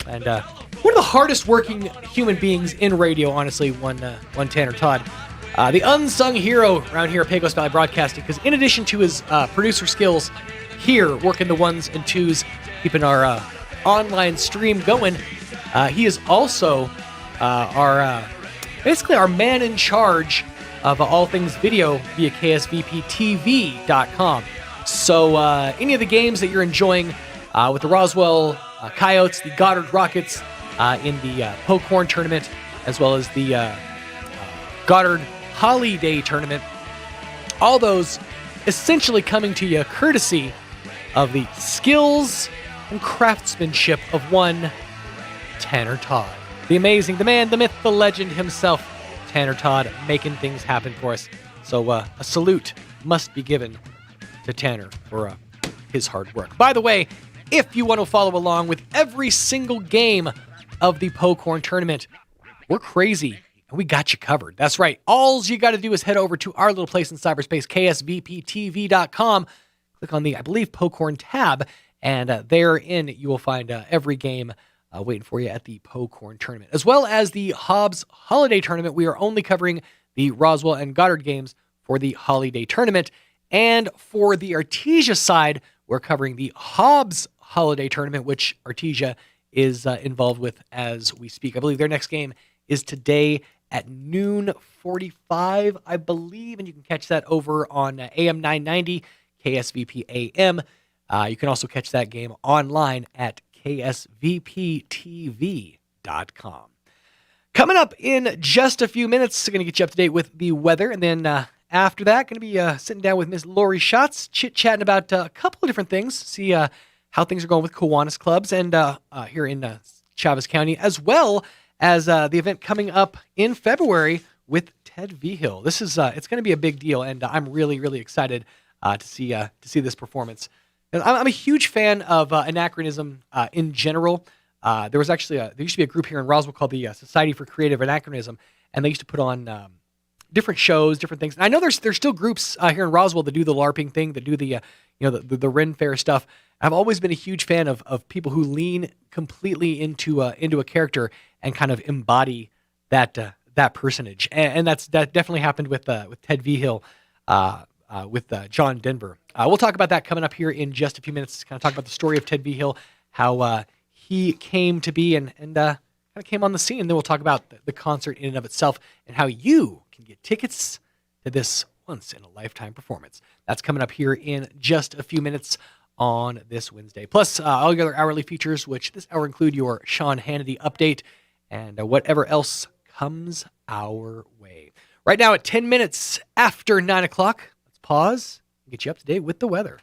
Speaker 23: And one of the hardest working human beings in radio, honestly, one Tanner Todd. The unsung hero around here at Pecos Valley Broadcasting, because in addition to his producer skills here, working the ones and twos, keeping our online stream going, he is also basically our man in charge of all things video via KSVPTV.com. So any of the games that you're enjoying with the Roswell Coyotes, the Goddard Rockets in the Pokhorn tournament, as well as the Goddard Holiday tournament, all those essentially coming to you courtesy of the skills and craftsmanship of one Tanner Todd. The amazing, the man, the myth, the legend himself, Tanner Todd, making things happen for us. So a salute must be given to Tanner for his hard work. By the way, if you want to follow along with every single game of the Pokhorn tournament, we're crazy and we got you covered. That's right. All you got to do is head over to our little place in cyberspace, KSVPTV.com. Click on the, I believe, Pokhorn tab, and therein you will find every game waiting for you at the Pokhorn tournament. As well as the Hobbs Holiday Tournament, we are only covering the Roswell and Goddard games for the Holiday Tournament. And for the Artesia side, we're covering the Hobbs Holiday Tournament, which Artesia is involved with as we speak. I believe their next game is today at noon 45, I believe, and you can catch that over on AM 990, KSVP AM. You can also catch that game online at KSVPTV.com. Coming up in just a few minutes, going to get you up to date with the weather, and then after that, going to be sitting down with Miss Lori Schatz, chit-chatting about a couple of different things, see how things are going with Kiwanis clubs and here in Chavez County, as well as the event coming up in February with Ted Vigil. This is it's going to be a big deal, and I'm really, really excited to see this performance. I'm a huge fan of anachronism in general. There used to be a group here in Roswell called the Society for Creative Anachronism, and they used to put on different shows, different things. And I know there's still groups here in Roswell that do the LARPing thing, that do the the Ren Fair stuff. I've always been a huge fan of people who lean completely into a character and kind of embody that personage. And that definitely happened with Ted Vigil, with John Denver. We'll talk about that coming up here in just a few minutes. Kind of talk about the story of Ted Vigil, how he came to be and kind of came on the scene. And then we'll talk about the concert in and of itself and how you can get tickets to this once-in-a-lifetime performance. That's coming up here in just a few minutes on this Wednesday. Plus, all your other hourly features, which this hour include your Sean Hannity update and whatever else comes our way. Right now at 10 minutes after 9 o'clock, let's pause and get you up to date with the weather.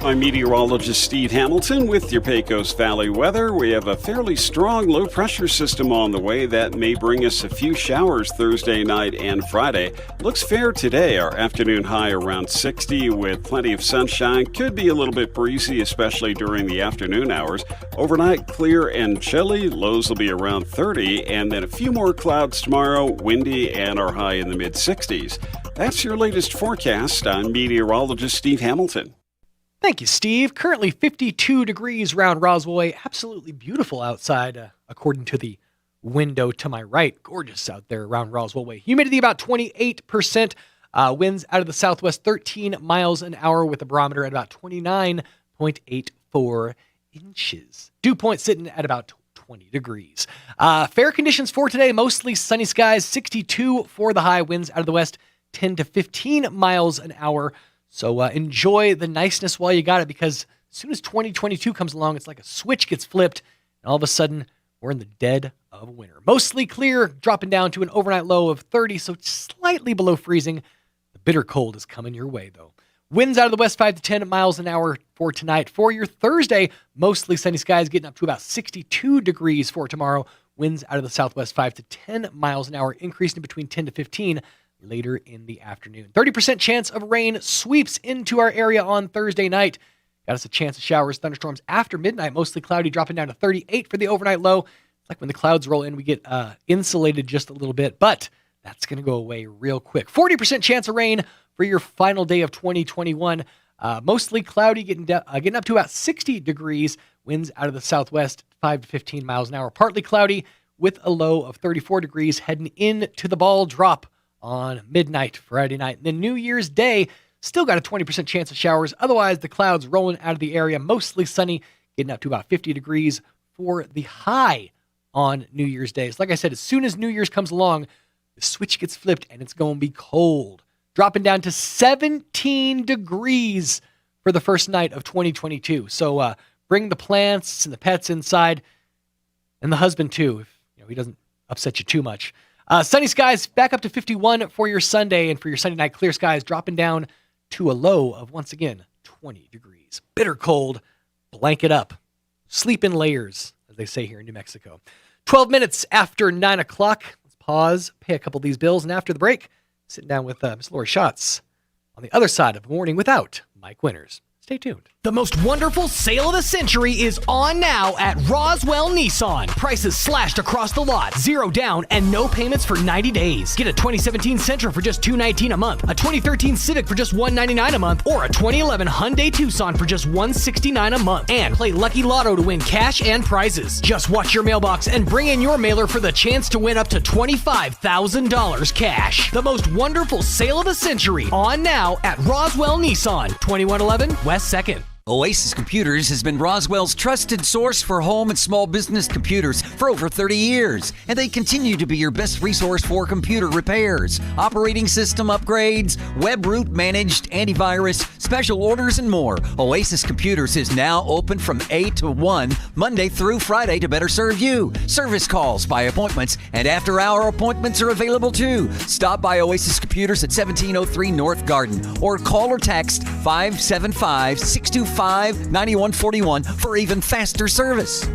Speaker 3: I'm meteorologist Steve Hamilton with your Pecos Valley weather. We have a fairly strong low-pressure system on the way that may bring us a few showers Thursday night and Friday. Looks fair today. Our afternoon high around 60 with plenty of sunshine. Could be a little bit breezy, especially during the afternoon hours. Overnight, clear and chilly. Lows will be around 30, and then a few more clouds tomorrow, windy, and our high in the mid-60s. That's your latest forecast. I'm meteorologist Steve Hamilton.
Speaker 23: Thank you, Steve. Currently 52 degrees around Roswell Way. Absolutely beautiful outside, according to the window to my right. Gorgeous out there around Roswell Way. Humidity about 28%. Winds out of the southwest 13 miles an hour with a barometer at about 29.84 inches. Dew point sitting at about 20 degrees. Fair conditions for today. Mostly sunny skies. 62 for the high. Winds out of the west 10 to 15 miles an hour. So enjoy the niceness while you got it, because as soon as 2022 comes along, it's like a switch gets flipped, and all of a sudden, we're in the dead of winter. Mostly clear, dropping down to an overnight low of 30, so slightly below freezing. The bitter cold is coming your way, though. Winds out of the west 5 to 10 miles an hour for tonight. For your Thursday, mostly sunny skies getting up to about 62 degrees for tomorrow. Winds out of the southwest 5 to 10 miles an hour, increasing between 10 to 15 later in the afternoon. 30% chance of rain sweeps into our area on Thursday night. Got us a chance of showers, thunderstorms after midnight, mostly cloudy, dropping down to 38 for the overnight low. It's like when the clouds roll in, we get insulated just a little bit, but that's going to go away real quick. 40% chance of rain for your final day of 2021. Mostly cloudy, getting up to about 60 degrees. Winds out of the southwest, 5 to 15 miles an hour. Partly cloudy with a low of 34 degrees heading into the ball drop on midnight Friday night. And then New Year's Day, still got a 20% chance of showers. Otherwise, the clouds rolling out of the area, mostly sunny, getting up to about 50 degrees for the high on New Year's Day. So like I said, as soon as New Year's comes along, the switch gets flipped and it's going to be cold. Dropping down to 17 degrees for the first night of 2022. So bring the plants and the pets inside, and the husband too, if he doesn't upset you too much. Sunny skies back up to 51 for your Sunday, and for your Sunday night, clear skies dropping down to a low of, once again, 20 degrees. Bitter cold, blanket up, sleep in layers, as they say here in New Mexico. 12 minutes after 9 o'clock. Let's pause, pay a couple of these bills, and after the break, sitting down with Miss Lori Schatz on the other side of Morning Without Mike Winters. Stay tuned.
Speaker 6: The most wonderful sale of the century is on now at Roswell Nissan. Prices slashed across the lot, 0 down and no payments for 90 days. Get a 2017 Sentra for just $219 a month, a 2013 Civic for just $199 a month, or a 2011 Hyundai Tucson for just $169 a month. And play Lucky Lotto to win cash and prizes. Just watch your mailbox and bring in your mailer for the chance to win up to $25,000 cash. The most wonderful sale of the century on now at Roswell Nissan, 2111 West 2nd.
Speaker 7: Oasis Computers has been Roswell's trusted source for home and small business computers for over 30 years, and they continue to be your best resource for computer repairs, operating system upgrades, web root managed, antivirus, special orders, and more. Oasis Computers is now open from 8 to 1, Monday through Friday to better serve you. Service calls by appointments and after-hour appointments are available too. Stop by Oasis Computers at 1703 North Garden or call or text 575-625-9141 for even faster service.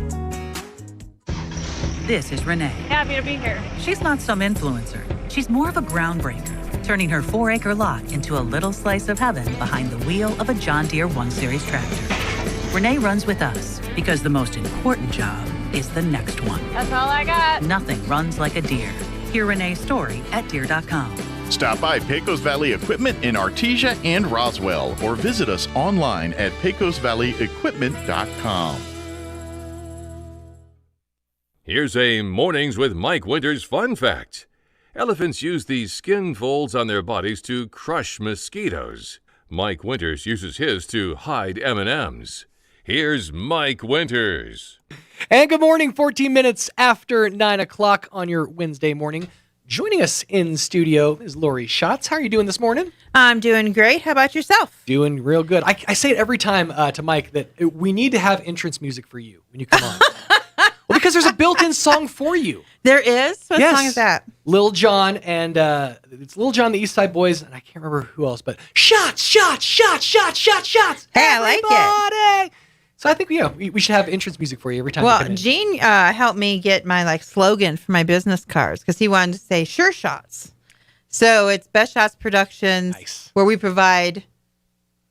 Speaker 8: This is Renee.
Speaker 17: Happy to be here.
Speaker 8: She's not some influencer. She's more of a groundbreaker, turning her 4-acre lot into a little slice of heaven behind the wheel of a John Deere 1 Series tractor. Renee runs with us because the most important job is the next one.
Speaker 17: That's all I got.
Speaker 8: Nothing runs like a Deere. Hear Renee's story at Deere.com.
Speaker 25: Stop by Pecos Valley Equipment in Artesia and Roswell, or visit us online at pecosvalleyequipment.com.
Speaker 11: Here's a Mornings with Mike Winters fun fact. Elephants use these skin folds on their bodies to crush mosquitoes. Mike Winters uses his to hide M&Ms. Here's Mike Winters.
Speaker 23: And good morning, 14 minutes after 9 o'clock on your Wednesday morning. Joining us in studio is Lori Schatz. How are you doing this morning?
Speaker 26: I'm doing great. How about yourself?
Speaker 23: Doing real good. I say it every time to Mike that we need to have entrance music for you when you come on. Well, because there's a built-in song for you.
Speaker 26: There is? What song is that?
Speaker 23: Lil Jon, and it's Lil Jon, the East Side Boys, and I can't remember who else, but shots, shots, shots, shots, shots, shots.
Speaker 26: Hey, I like it.
Speaker 23: So I think we should have entrance music for you every time.
Speaker 26: Well, Gene helped me get my slogan for my business cards because he wanted to say "Sure Shots." So it's Best Shots Productions, where we provide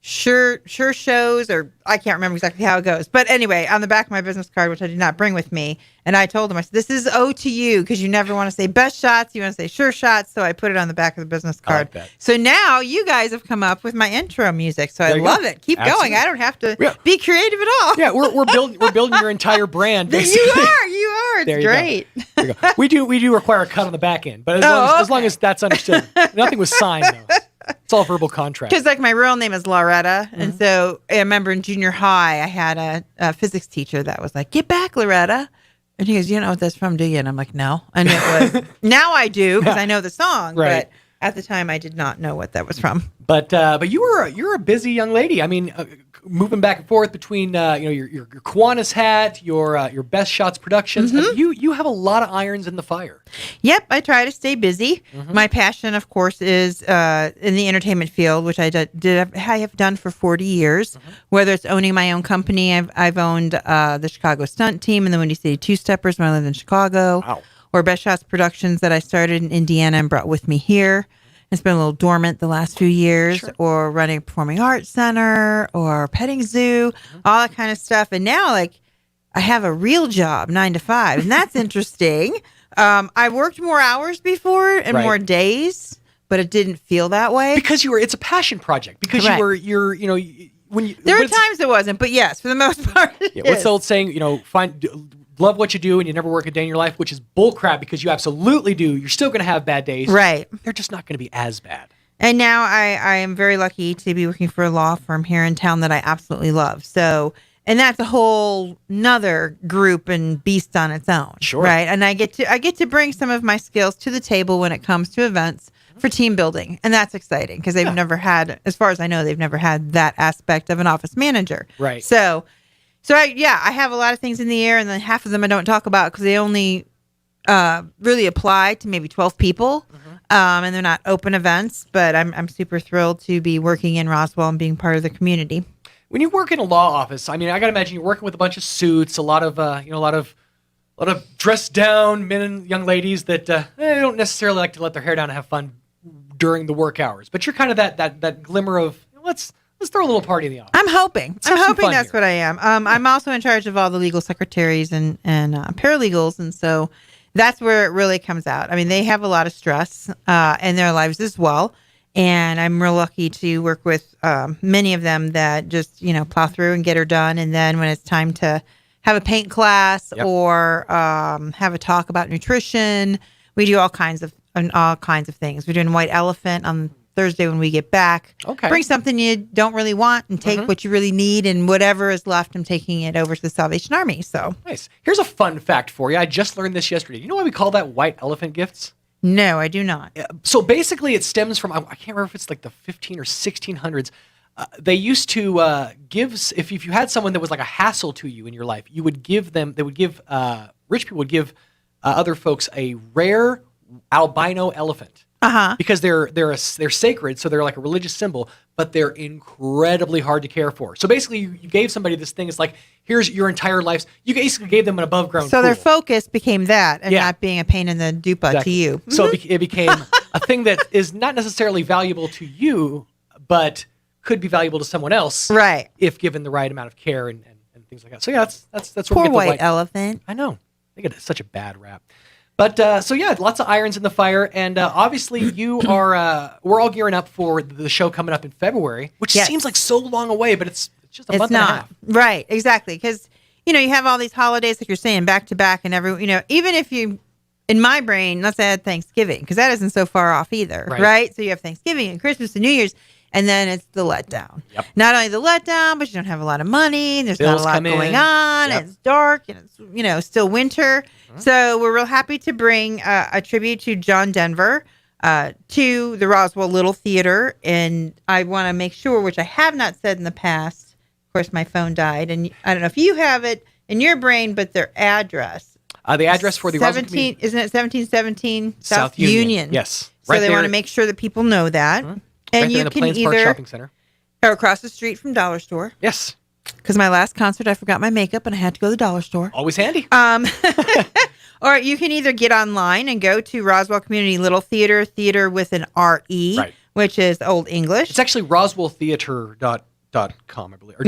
Speaker 26: sure shows, or I can't remember exactly how it goes. But anyway, on the back of my business card, which I did not bring with me, and I told him, I said, this is O to you, because you never want to say best shots, you want to say sure shots. So I put it on the back of the business card. I like that. So now you guys have come up with my intro music. So I love it. Keep going. I don't have to be creative at all.
Speaker 23: Yeah, we're building your entire brand. Basically.
Speaker 26: You are. It's great.
Speaker 23: There you go. We do require a cut on the back end, but as long as that's understood, nothing was signed though. It's all verbal contract.
Speaker 26: Because my real name is Loretta, and so I remember in junior high I had a physics teacher that was like, "Get back, Loretta," and he goes, "You know what that's from, do you?" And I'm like, "No," and it was. Now I do because I know the song,
Speaker 23: right.
Speaker 26: At the time, I did not know what that was from.
Speaker 23: But you're a busy young lady. I mean, moving back and forth between your Kiwanis hat, your Best Shots Productions. I mean, you have a lot of irons in the fire.
Speaker 26: Yep, I try to stay busy. My passion, of course, is in the entertainment field, which I have done for 40 years. Whether it's owning my own company, I've owned the Chicago Stunt Team and the Windy City Two Steppers when I lived in Chicago.
Speaker 23: Wow.
Speaker 26: Or Best Shots Productions that I started in Indiana and brought with me here. It's been a little dormant the last few years.
Speaker 23: Sure.
Speaker 26: Or running a performing arts center or petting zoo, all that kind of stuff. And now, like, I have a real job, 9 to 5, and that's interesting. I worked more hours before and more days, but it didn't feel that way
Speaker 23: because it's a passion project. Because
Speaker 26: Correct.
Speaker 23: There
Speaker 26: are times it wasn't, but yes, for the most part,
Speaker 23: what's the old saying? Love what you do and you never work a day in your life, which is bullcrap because you absolutely do. You're still going to have bad days.
Speaker 26: Right.
Speaker 23: They're just not going to be as bad.
Speaker 26: And now I am very lucky to be working for a law firm here in town that I absolutely love. So, and that's a whole nother group and beast on its own.
Speaker 23: Sure.
Speaker 26: Right. And I get to bring some of my skills to the table when it comes to events for team building. And that's exciting because they've never had, as far as I know, they've never had that aspect of an office manager.
Speaker 23: Right.
Speaker 26: So I have a lot of things in the air, and then half of them I don't talk about because they only really apply to maybe 12 people, and they're not open events. But I'm super thrilled to be working in Roswell and being part of the community.
Speaker 23: When you work in a law office, I mean, I got to imagine you're working with a bunch of suits, a lot of dressed down men and young ladies that they don't necessarily like to let their hair down and have fun during the work hours. But you're kind of that glimmer of let's throw a little party in the office.
Speaker 26: I'm hoping that's
Speaker 23: here.
Speaker 26: what I am. I'm also in charge of all the legal secretaries and paralegals, and so that's where it really comes out. I mean, they have a lot of stress in their lives as well, and I'm real lucky to work with many of them that just plow through and get her done. And then when it's time to have a paint class or have a talk about nutrition, we do all kinds of things. We're doing White Elephant on Thursday when we get back.
Speaker 23: Okay.
Speaker 26: Bring something you don't really want and take what you really need, and whatever is left, I'm taking it over to the Salvation Army. So
Speaker 23: nice. Here's a fun fact for you. I just learned this yesterday. You know why we call that White Elephant gifts?
Speaker 26: No, I do not.
Speaker 23: So basically, it stems from I can't remember if it's like the 15 or 1600s. They used to give if you had someone that was like a hassle to you in your life, you would give them. They would give rich people would give other folks a rare albino elephant. Because they're sacred, so they're like a religious symbol, but they're incredibly hard to care for. So basically, you gave somebody this thing. It's like, here's your entire life. You basically gave them an above ground.
Speaker 26: So
Speaker 23: pool.
Speaker 26: their focus became that, and not being a pain in the dupa to you.
Speaker 23: So it became a thing that is not necessarily valuable to you, but could be valuable to someone else,
Speaker 26: right?
Speaker 23: If given the right amount of care and things like that. So yeah, that's where
Speaker 26: poor
Speaker 23: we get the
Speaker 26: white elephant.
Speaker 23: I know they get such a bad rap. But lots of irons in the fire, and obviously you are. We're all gearing up for the show coming up in February, which seems like so long away, but it's just a month and a half.
Speaker 26: Right, exactly, because you have all these holidays, like you're saying, back to back, and even if you, in my brain, let's add Thanksgiving, because that isn't so far off either, right? So you have Thanksgiving and Christmas and New Year's, and then it's the letdown. Yep. Not only the letdown, but you don't have a lot of money. There's
Speaker 23: Bills
Speaker 26: not a lot going on. Yep. It's dark, and it's still winter. So we're real happy to bring a tribute to John Denver to the Roswell Little Theater. And I want to make sure, which I have not said in the past, of course, my phone died. And I don't know if you have it in your brain, but their address.
Speaker 23: The address for the Roswell community.
Speaker 26: Isn't it 1717 South Union?
Speaker 23: Yes.
Speaker 26: So they want to make sure that people know that.
Speaker 23: Mm-hmm.
Speaker 26: And
Speaker 23: right
Speaker 26: you
Speaker 23: in the
Speaker 26: can
Speaker 23: Plains Park Shopping Center.
Speaker 26: Or across the street from Dollar Store.
Speaker 23: Yes.
Speaker 26: Because my last concert, I forgot my makeup and I had to go to the Dollar Store.
Speaker 23: Always handy.
Speaker 26: Or you can either get online and go to Roswell Community Little Theater with an R-E, which is Old English.
Speaker 23: It's actually roswelltheater.com, I believe, or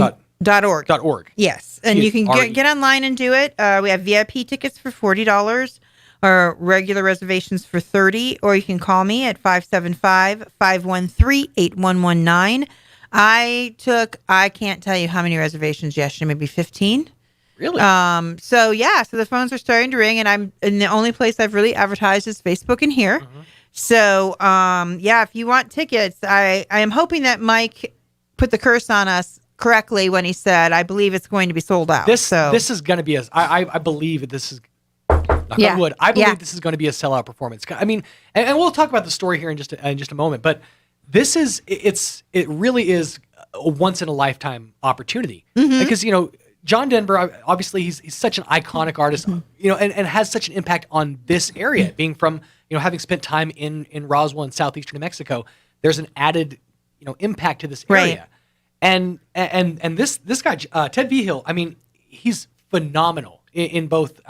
Speaker 26: .org.
Speaker 23: .org.
Speaker 26: Yes, and you can get online and do it. We have VIP tickets for $40 or regular reservations for $30, or you can call me at 575-513-8119. I can't tell you how many reservations yesterday, maybe 15.
Speaker 23: Really?
Speaker 26: So the phones are starting to ring, and the only place I've really advertised is Facebook and here. Mm-hmm. So, if you want tickets, I am hoping that Mike put the curse on us correctly when he said, I believe it's going to be sold out.
Speaker 23: This is going to be I believe this is not Knock on wood. I believe this is going to be a sellout performance. I mean, and we'll talk about the story here in just a moment, but this is, it really is a once in a lifetime opportunity because, John Denver, obviously he's such an iconic artist, and has such an impact on this area, being from, having spent time in Roswell and southeastern New Mexico. There's an added, impact to this area. Right. And this guy, Ted Vigil, I mean, he's phenomenal in both,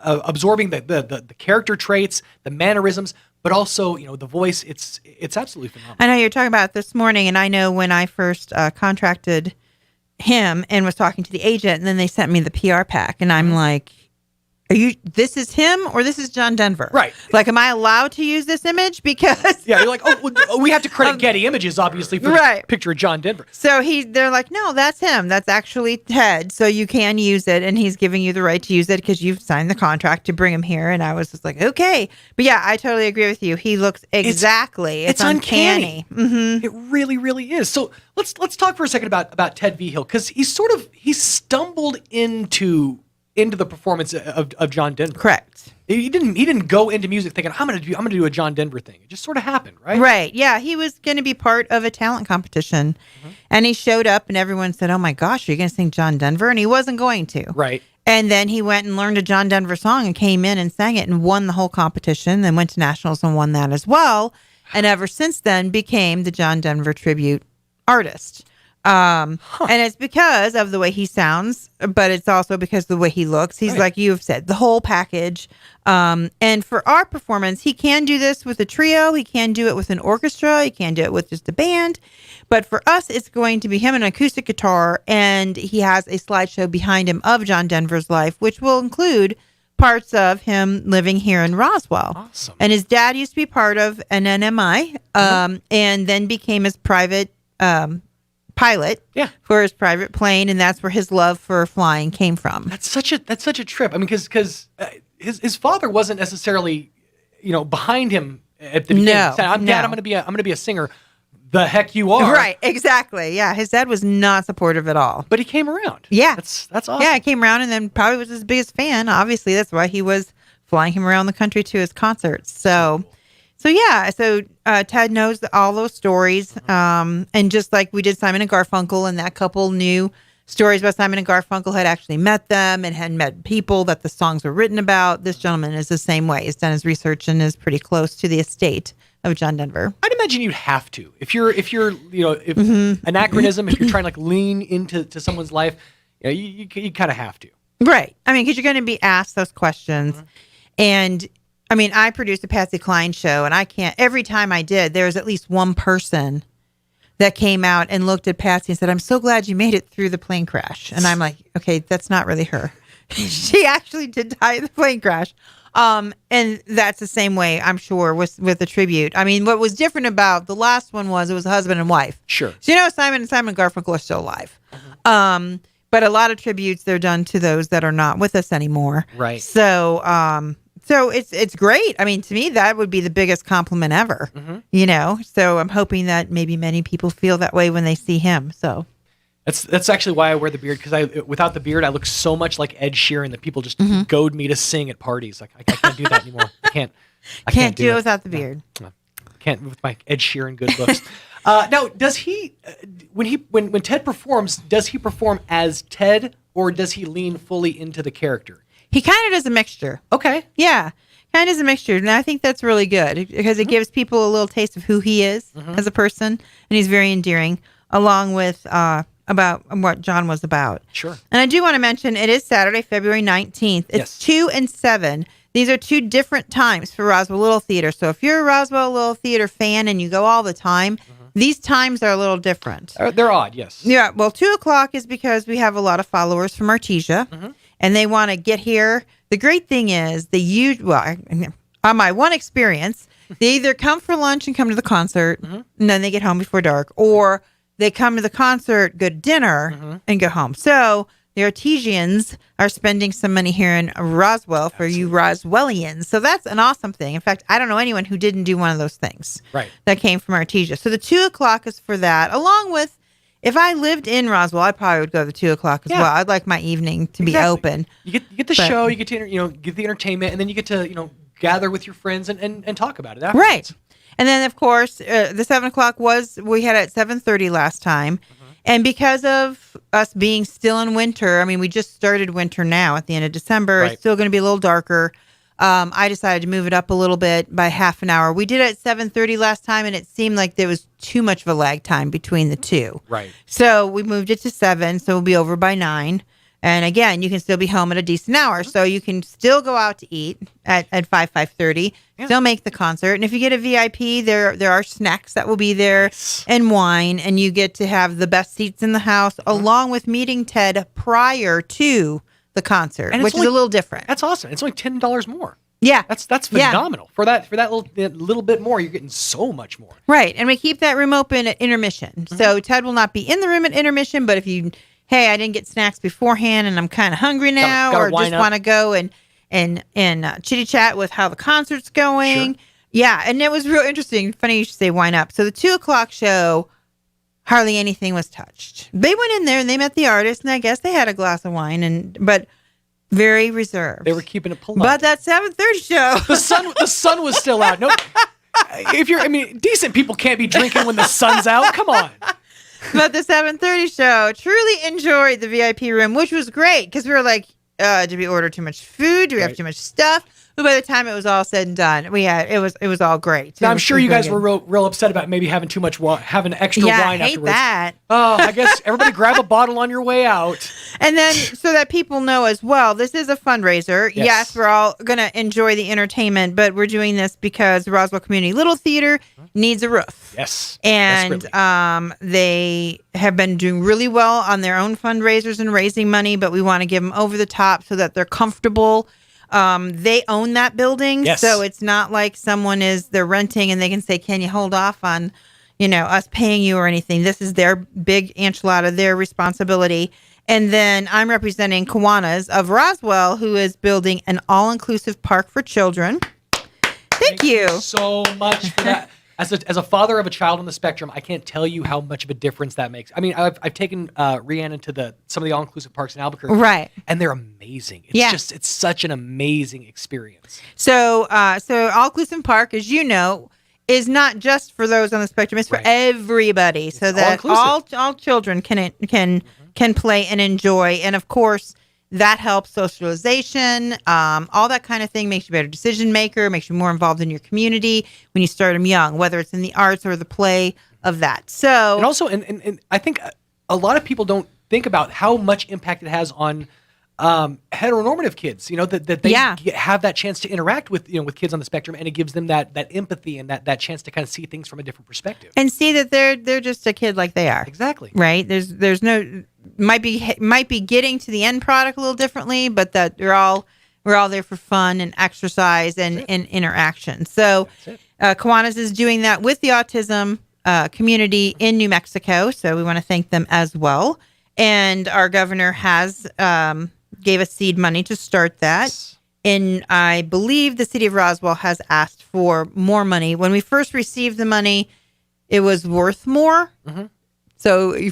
Speaker 23: absorbing the character traits, the mannerisms, but also, the voice. It's absolutely phenomenal.
Speaker 26: I know you're talking about it this morning, and I know when I first contracted him and was talking to the agent, and then they sent me the PR pack, and I'm like, this is him or this is John Denver?
Speaker 23: Right.
Speaker 26: Like, am I allowed to use this image? Because
Speaker 23: you're like, we have to credit Getty Images, obviously, for the picture of John Denver.
Speaker 26: So they're like, no, that's him. That's actually Ted. So you can use it, and he's giving you the right to use it because you've signed the contract to bring him here. And I was just like, okay. But yeah, I totally agree with you. He looks exactly. It's uncanny. Mm-hmm.
Speaker 23: It really, really is. So let's talk for a second about Ted Vigil, because he stumbled into the performance of John Denver.
Speaker 26: Correct.
Speaker 23: He didn't go into music thinking I'm gonna do a John Denver thing. It just sort of happened, right?
Speaker 26: Right. Yeah. He was going to be part of a talent competition, and he showed up, and everyone said, "Oh my gosh, are you going to sing John Denver?" And he wasn't going to.
Speaker 23: Right.
Speaker 26: And then he went and learned a John Denver song and came in and sang it and won the whole competition. Then went to nationals and won that as well. And ever since then became the John Denver tribute artist. And it's because of the way he sounds, but it's also because of the way he looks. He's like you have said, the whole package. And for our performance, he can do this with a trio. He can do it with an orchestra. He can do it with just a band. But for us, it's going to be him and an acoustic guitar. And he has a slideshow behind him of John Denver's life, which will include parts of him living here in Roswell.
Speaker 23: Awesome.
Speaker 26: And his dad used to be part of an NMI, and then became his private pilot for his private plane, and that's where his love for flying came from.
Speaker 23: That's such a trip. I mean, because his father wasn't necessarily, behind him at the beginning.
Speaker 26: No,
Speaker 23: saying, Dad, I'm gonna be a singer. The heck you are.
Speaker 26: Right, exactly. Yeah, his dad was not supportive at all.
Speaker 23: But he came around.
Speaker 26: Yeah.
Speaker 23: That's awesome.
Speaker 26: Yeah, he came around and then probably was his biggest fan. Obviously, that's why he was flying him around the country to his concerts. So Ted knows all those stories. And just like we did Simon and Garfunkel, and that couple knew stories about Simon and Garfunkel, had actually met them and had met people that the songs were written about. This gentleman is the same way. He's done his research and is pretty close to the estate of John Denver.
Speaker 23: I'd imagine you'd have to. If you're anachronism, if you're trying to lean into someone's life, you kind of have to.
Speaker 26: Right. I mean, because you're going to be asked those questions. And I mean, I produced a Patsy Cline show, and every time I did, there was at least one person that came out and looked at Patsy and said, "I'm so glad you made it through the plane crash." And I'm like, okay, that's not really her. She actually did die in the plane crash. And that's the same way, I'm sure, with the tribute. I mean, what was different about the last one was it was a husband and wife.
Speaker 23: Sure.
Speaker 26: So, Simon and Garfunkel are still alive. But a lot of tributes, they're done to those that are not with us anymore.
Speaker 23: Right.
Speaker 26: So it's great. I mean, to me, that would be the biggest compliment ever, So I'm hoping that maybe many people feel that way when they see him. So
Speaker 23: that's actually why I wear the beard, because without the beard, I look so much like Ed Sheeran that people just goad me to sing at parties. Like I can't do that anymore. I can't
Speaker 26: do it without the beard.
Speaker 23: No. Can't with my Ed Sheeran good looks. Now, does he when Ted performs, does he perform as Ted, or does he lean fully into the character?
Speaker 26: He kind of does a mixture.
Speaker 23: Okay.
Speaker 26: Yeah. Kind of does a mixture. And I think that's really good because it gives people a little taste of who he is as a person. And he's very endearing, along with about what John was about.
Speaker 23: Sure.
Speaker 26: And I do want to mention it is Saturday, February 19th. It's 2 and 7. These are two different times for Roswell Little Theater. So if you're a Roswell Little Theater fan and you go all the time, these times are a little different.
Speaker 23: They're odd, yes.
Speaker 26: Yeah. Well, 2 o'clock is because we have a lot of followers from Artesia. And they want to get here. The great thing is on my one experience, they either come for lunch and come to the concert, and then they get home before dark, or they come to the concert, go to dinner, and go home. So the Artesians are spending some money here in Roswell for you Roswellians. So that's an awesome thing. In fact, I don't know anyone who didn't do one of those things
Speaker 23: that
Speaker 26: came from Artesia. So the 2 o'clock is for that, along with if I lived in Roswell, I probably would go to 2 o'clock as well. I'd like my evening to be open.
Speaker 23: You get the show, you get to get the entertainment, and then you get to gather with your friends and talk about it afterwards.
Speaker 26: Right. And then, of course, the 7 o'clock we had at 7:30 last time. And because of us being still in winter, I mean, we just started winter now at the end of December. It's still going to be a little darker. I decided to move it up a little bit by half an hour. We did it at 7:30 last time, and it seemed like there was too much of a lag time between the two.
Speaker 23: Right.
Speaker 26: So we moved it to 7, so we'll be over by 9. And again, you can still be home at a decent hour. So you can still go out to eat at 5:30, still make the concert. And if you get a VIP, there are snacks that will be there and wine. And you get to have the best seats in the house, along with meeting Ted prior to the concert, which is a little different.
Speaker 23: That's awesome. It's only $10 more.
Speaker 26: Yeah.
Speaker 23: That's phenomenal. For that little bit more, you're getting so much more.
Speaker 26: Right. And we keep that room open at intermission. So Ted will not be in the room at intermission, but if you... Hey, I didn't get snacks beforehand, and I'm kind of hungry now, or just want to go and chitty chat with how the concert's going. Sure. Yeah, and it was real interesting. Funny you should say wine up. So the 2 o'clock show, hardly anything was touched. They went in there and they met the artist, and I guess they had a glass of wine, but very reserved.
Speaker 23: They were keeping it polite.
Speaker 26: But that 7:30 show,
Speaker 23: the sun was still out. Nope. Decent people can't be drinking when the sun's out. Come on.
Speaker 26: But the 7:30 show, truly enjoyed the VIP room, which was great because we were like, did we order too much food? Do we have too much stuff? But by the time it was all said and done, it was all great.
Speaker 23: Now, I'm sure you guys were real upset about maybe having too much having extra wine
Speaker 26: I hate
Speaker 23: afterwards.
Speaker 26: That.
Speaker 23: Oh, I guess everybody grab a bottle on your way out.
Speaker 26: And then so that people know as well, this is a fundraiser. Yes, we're all going to enjoy the entertainment, but we're doing this because the Roswell Community Little Theater needs a roof.
Speaker 23: Yes.
Speaker 26: And they have been doing really well on their own fundraisers and raising money, but we want to give them over the top so that they're comfortable. They own that building, so it's not like they're renting and they can say, can you hold off on, us paying you or anything. This is their big enchilada, their responsibility. And then I'm representing Kiwanis of Roswell, who is building an all-inclusive park for children. Thank you
Speaker 23: so much for that. As a father of a child on the spectrum, I can't tell you how much of a difference that makes. I mean, I've taken Rhiannon to some of the all-inclusive parks in Albuquerque,
Speaker 26: right?
Speaker 23: And they're amazing. It's such an amazing experience.
Speaker 26: So all-inclusive park, as you know, is not just for those on the spectrum; it's for everybody, so that all children can play and enjoy, and of course. That helps socialization, all that kind of thing, makes you a better decision maker, makes you more involved in your community when you start them young, whether it's in the arts or the play of that. So,
Speaker 23: and also, and I think a lot of people don't think about how much impact it has on heteronormative kids. That they have that chance to interact with with kids on the spectrum, and it gives them that empathy and that chance to kind of see things from a different perspective
Speaker 26: and see that they're just a kid like they are.
Speaker 23: Exactly.
Speaker 26: Right. There's no. Might be getting to the end product a little differently, but that we're all there for fun and exercise and interaction. So Kiwanis is doing that with the autism community in New Mexico. So we want to thank them as well. And our governor has gave us seed money to start that. And I believe the city of Roswell has asked for more money. When we first received the money, it was worth more. Mm-hmm. So I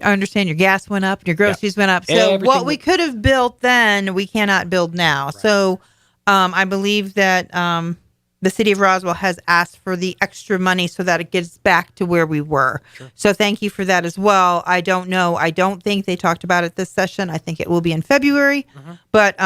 Speaker 26: understand your gas went up, your groceries went up. So what we could have built then, we cannot build now. Right. So I believe that the city of Roswell has asked for the extra money so that it gets back to where we were. Sure. So thank you for that as well. I don't know. I don't think they talked about it this session. I think it will be in February. Mm-hmm. But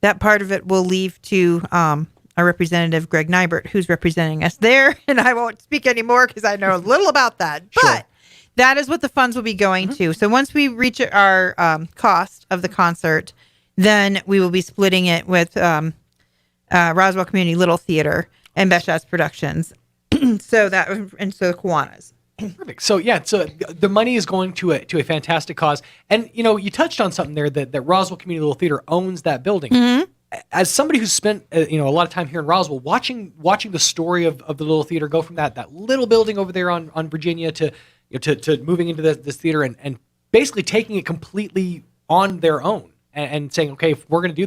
Speaker 26: that part of it will leave to our representative, Greg Nybert, who's representing us there. And I won't speak anymore because I know a little about that. Sure. But that is what the funds will be going to. So once we reach our cost of the concert, then we will be splitting it with Roswell Community Little Theater and Best Shots Productions. so Kiwanis.
Speaker 23: Perfect. So so the money is going to a fantastic cause. And you touched on something there that Roswell Community Little Theater owns that building. Mm-hmm. As somebody who's spent a lot of time here in Roswell, watching the story of the Little Theater go from that little building over there on Virginia to moving into this theater and basically taking it completely on their own and saying, okay, if we're going to do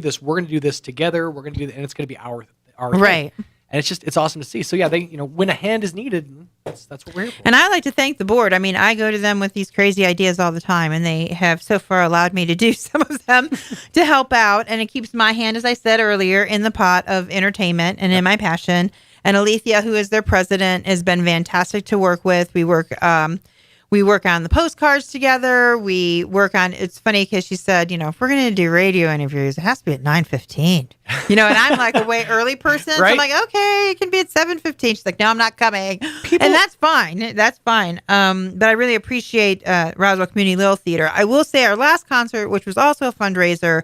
Speaker 23: this together. We're going to do it, and it's going to be our
Speaker 26: right.
Speaker 23: Thing. And it's awesome to see. So they when a hand is needed, That's what we're here for.
Speaker 26: And I like to thank the board. I mean, I go to them with these crazy ideas all the time, and they have so far allowed me to do some of them to help out. And it keeps my hand, as I said earlier, in the pot of entertainment and in my passion. And Alethea, who is their president, has been fantastic to work with. We work on the postcards together. We work on, it's funny because she said, if we're going to do radio interviews, it has to be at 9:15. And I'm like a way early person. So I'm like, okay, it can be at 7:15. She's like, no, I'm not coming. And that's fine. That's fine. But I really appreciate Roswell Community Little Theater. I will say our last concert, which was also a fundraiser,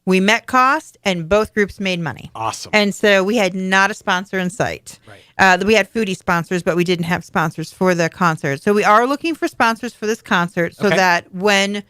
Speaker 26: we met cost and both groups made money.
Speaker 23: Awesome.
Speaker 26: And so we had not a sponsor in sight.
Speaker 23: Right.
Speaker 26: We had foodie sponsors, but we didn't have sponsors for the concert. So we are looking for sponsors for this concert so that when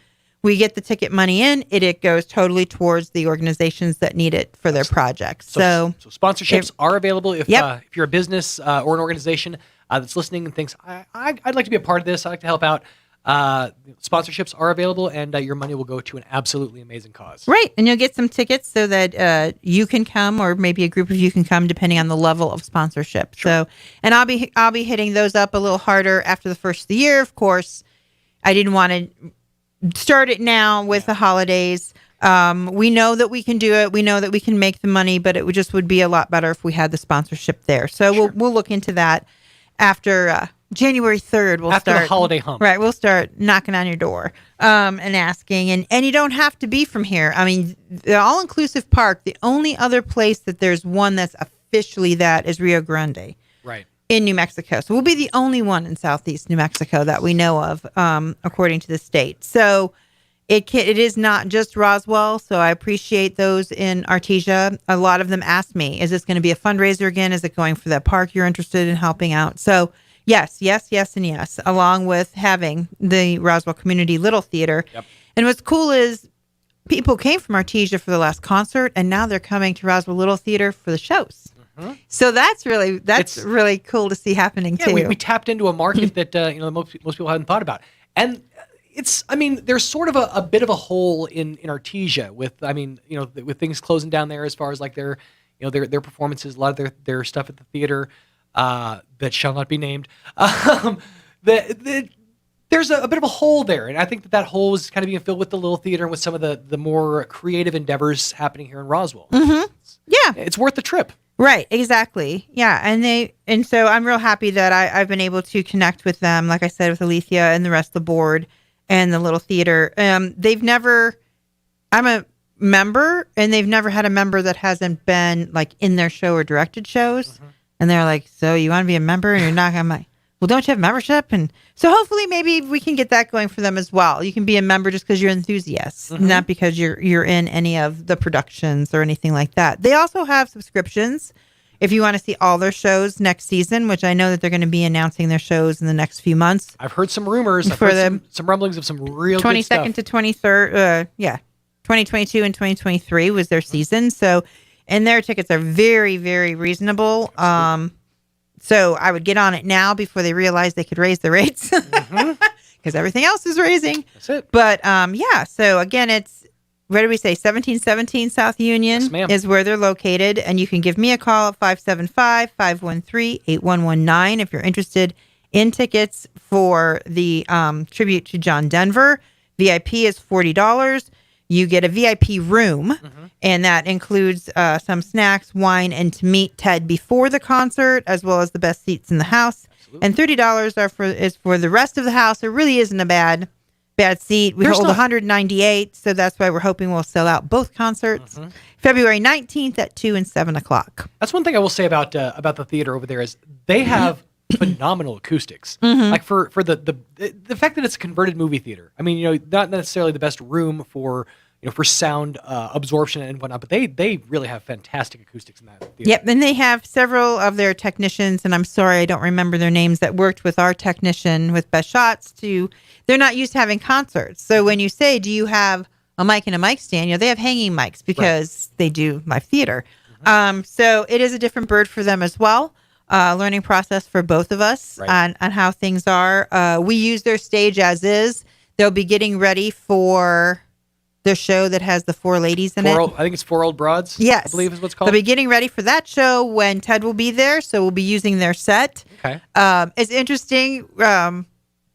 Speaker 26: we get the ticket money in, it goes totally towards the organizations that need it for their projects. So
Speaker 23: sponsorships are available if you're a business or an organization that's listening and thinks, I'd like to be a part of this. I'd like to help out. Sponsorships are available, and your money will go to an absolutely amazing cause.
Speaker 26: Right, and you'll get some tickets so that you can come, or maybe a group of you can come, depending on the level of sponsorship. Sure. So, and I'll be hitting those up a little harder after the first of the year. Of course, I didn't want to start it now with the holidays. We know that we can do it. We know that we can make the money, but it would be a lot better if we had the sponsorship there. So we'll look into that after. January 3rd, we'll
Speaker 23: after
Speaker 26: start
Speaker 23: the holiday hump.
Speaker 26: Right, we'll start knocking on your door and asking, and you don't have to be from here. I mean, the all-inclusive park. The only other place that there's one that's officially that is Rio Grande,
Speaker 23: right,
Speaker 26: in New Mexico. So we'll be the only one in Southeast New Mexico that we know of, according to the state. So it is not just Roswell. So I appreciate those in Artesia. A lot of them asked me, "Is this going to be a fundraiser again? Is it going for that park you're interested in helping out?" So. Yes, and yes, along with having the Roswell Community Little Theater. Yep. And what's cool is people came from Artesia for the last concert, and now they're coming to Roswell Little Theater for the shows. Mm-hmm. So that's really cool to see happening too.
Speaker 23: We tapped into a market that most people hadn't thought about, and there's sort of a bit of a hole in Artesia with with things closing down there as far as like their performances, a lot of their stuff at the theater. That shall not be named. There's a bit of a hole there, and I think that hole is kind of being filled with the little theater and with some of the more creative endeavors happening here in Roswell.
Speaker 26: Mm-hmm. Yeah,
Speaker 23: it's worth the trip.
Speaker 26: Right, exactly. Yeah, and so I'm real happy that I've been able to connect with them, like I said, with Alethea and the rest of the board and the little theater. I'm a member, and they've never had a member that hasn't been like in their show or directed shows. Mm-hmm. And they're like, so you want to be a member and you're not? I'm like, well, don't you have membership? And so hopefully maybe we can get that going for them as well. You can be a member just because you're enthusiasts, not because you're in any of the productions or anything like that. They also have subscriptions if you want to see all their shows next season, which I know that they're going to be announcing their shows in the next few months.
Speaker 23: I've heard some rumors. I've heard some rumblings of some real
Speaker 26: 22nd to 23rd. 2022 and 2023 was their season. So. And their tickets are very, very reasonable. So I would get on it now before they realize they could raise the rates because everything else is raising.
Speaker 23: That's it.
Speaker 26: But so again, it's, where do we say, 1717 South Union is where they're located. And you can give me a call at 575-513-8119 if you're interested in tickets for the tribute to John Denver. VIP is $40. You get a VIP room, and that includes some snacks, wine, and to meet Ted before the concert, as well as the best seats in the house. Absolutely. And $30 is for the rest of the house. It really isn't a bad seat. We hold 198, so that's why we're hoping we'll sell out both concerts. February 19th at 2 and 7 o'clock.
Speaker 23: That's one thing I will say about the theater over there is they have phenomenal acoustics. Like for the fact that it's a converted movie theater. I mean, not necessarily the best room for sound absorption and whatnot, but they really have fantastic acoustics in that theater.
Speaker 26: Yep, and they have several of their technicians, and I'm sorry I don't remember their names, that worked with our technician with Best Shots they're not used to having concerts. So when you say, do you have a mic and a mic stand, they have hanging mics because they do live theater. So it is a different bird for them as well. Learning process for both of us on how things are. We use their stage as is. They'll be getting ready for their show that has the four ladies in it.
Speaker 23: I think it's Four Old Broads.
Speaker 26: Yes.
Speaker 23: I believe is what's called.
Speaker 26: They'll be getting ready for that show when Ted will be there, so we'll be using their set.
Speaker 23: Okay.
Speaker 26: It's interesting.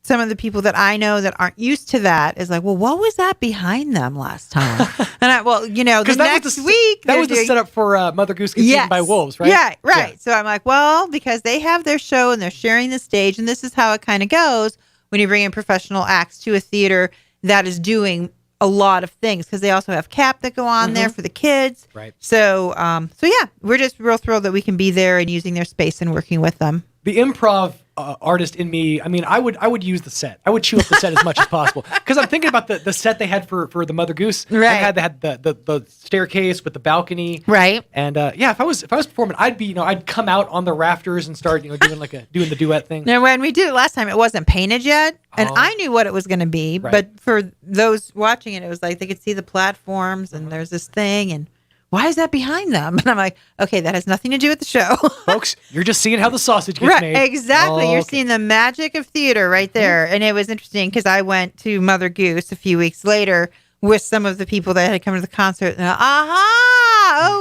Speaker 26: Some of the people that I know that aren't used to that is like, well, what was that behind them last time? And the next week
Speaker 23: that was the setup for Mother Goose Gets Eaten by Wolves, right?
Speaker 26: Yeah, right. Yeah. So I'm like, well, because they have their show and they're sharing the stage, and this is how it kind of goes when you bring in professional acts to a theater that is doing a lot of things, because they also have CAP that go on there for the kids.
Speaker 23: Right.
Speaker 26: So yeah, we're just real thrilled that we can be there and using their space and working with them.
Speaker 23: The improv artist in me, I mean, I would use the set. I would chew up the set as much as possible, because I'm thinking about the set they had for the Mother Goose.
Speaker 26: Right.
Speaker 23: They had the staircase with the balcony.
Speaker 26: Right.
Speaker 23: And if I was performing, I'd come out on the rafters and start doing the duet thing.
Speaker 26: Now, when we did it last time, it wasn't painted yet, and I knew what it was going to be.
Speaker 23: Right.
Speaker 26: But for those watching it, it was like they could see the platforms, and there's this thing, and why is that behind them? And I'm like, okay, that has nothing to do with the show.
Speaker 23: Folks, you're just seeing how the sausage gets made.
Speaker 26: Exactly. You're seeing the magic of theater right there. And it was interesting because I went to Mother Goose a few weeks later with some of the people that had come to the concert. And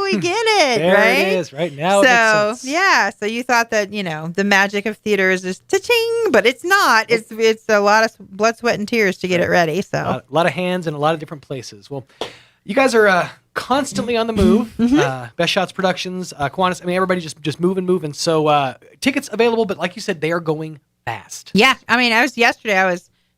Speaker 26: we get it.
Speaker 23: There
Speaker 26: right?
Speaker 23: it is. Right now it makes sense.
Speaker 26: Yeah. So you thought that, the magic of theater is just ta-ching, but it's not. It's a lot of blood, sweat, and tears to get it ready. So
Speaker 23: a lot of hands in a lot of different places. Well, you guys are constantly on the move. Best Shots Productions, Kiwanis. I mean, everybody just moving. So tickets available, but like you said, they are going fast.
Speaker 26: Yeah. I mean, I was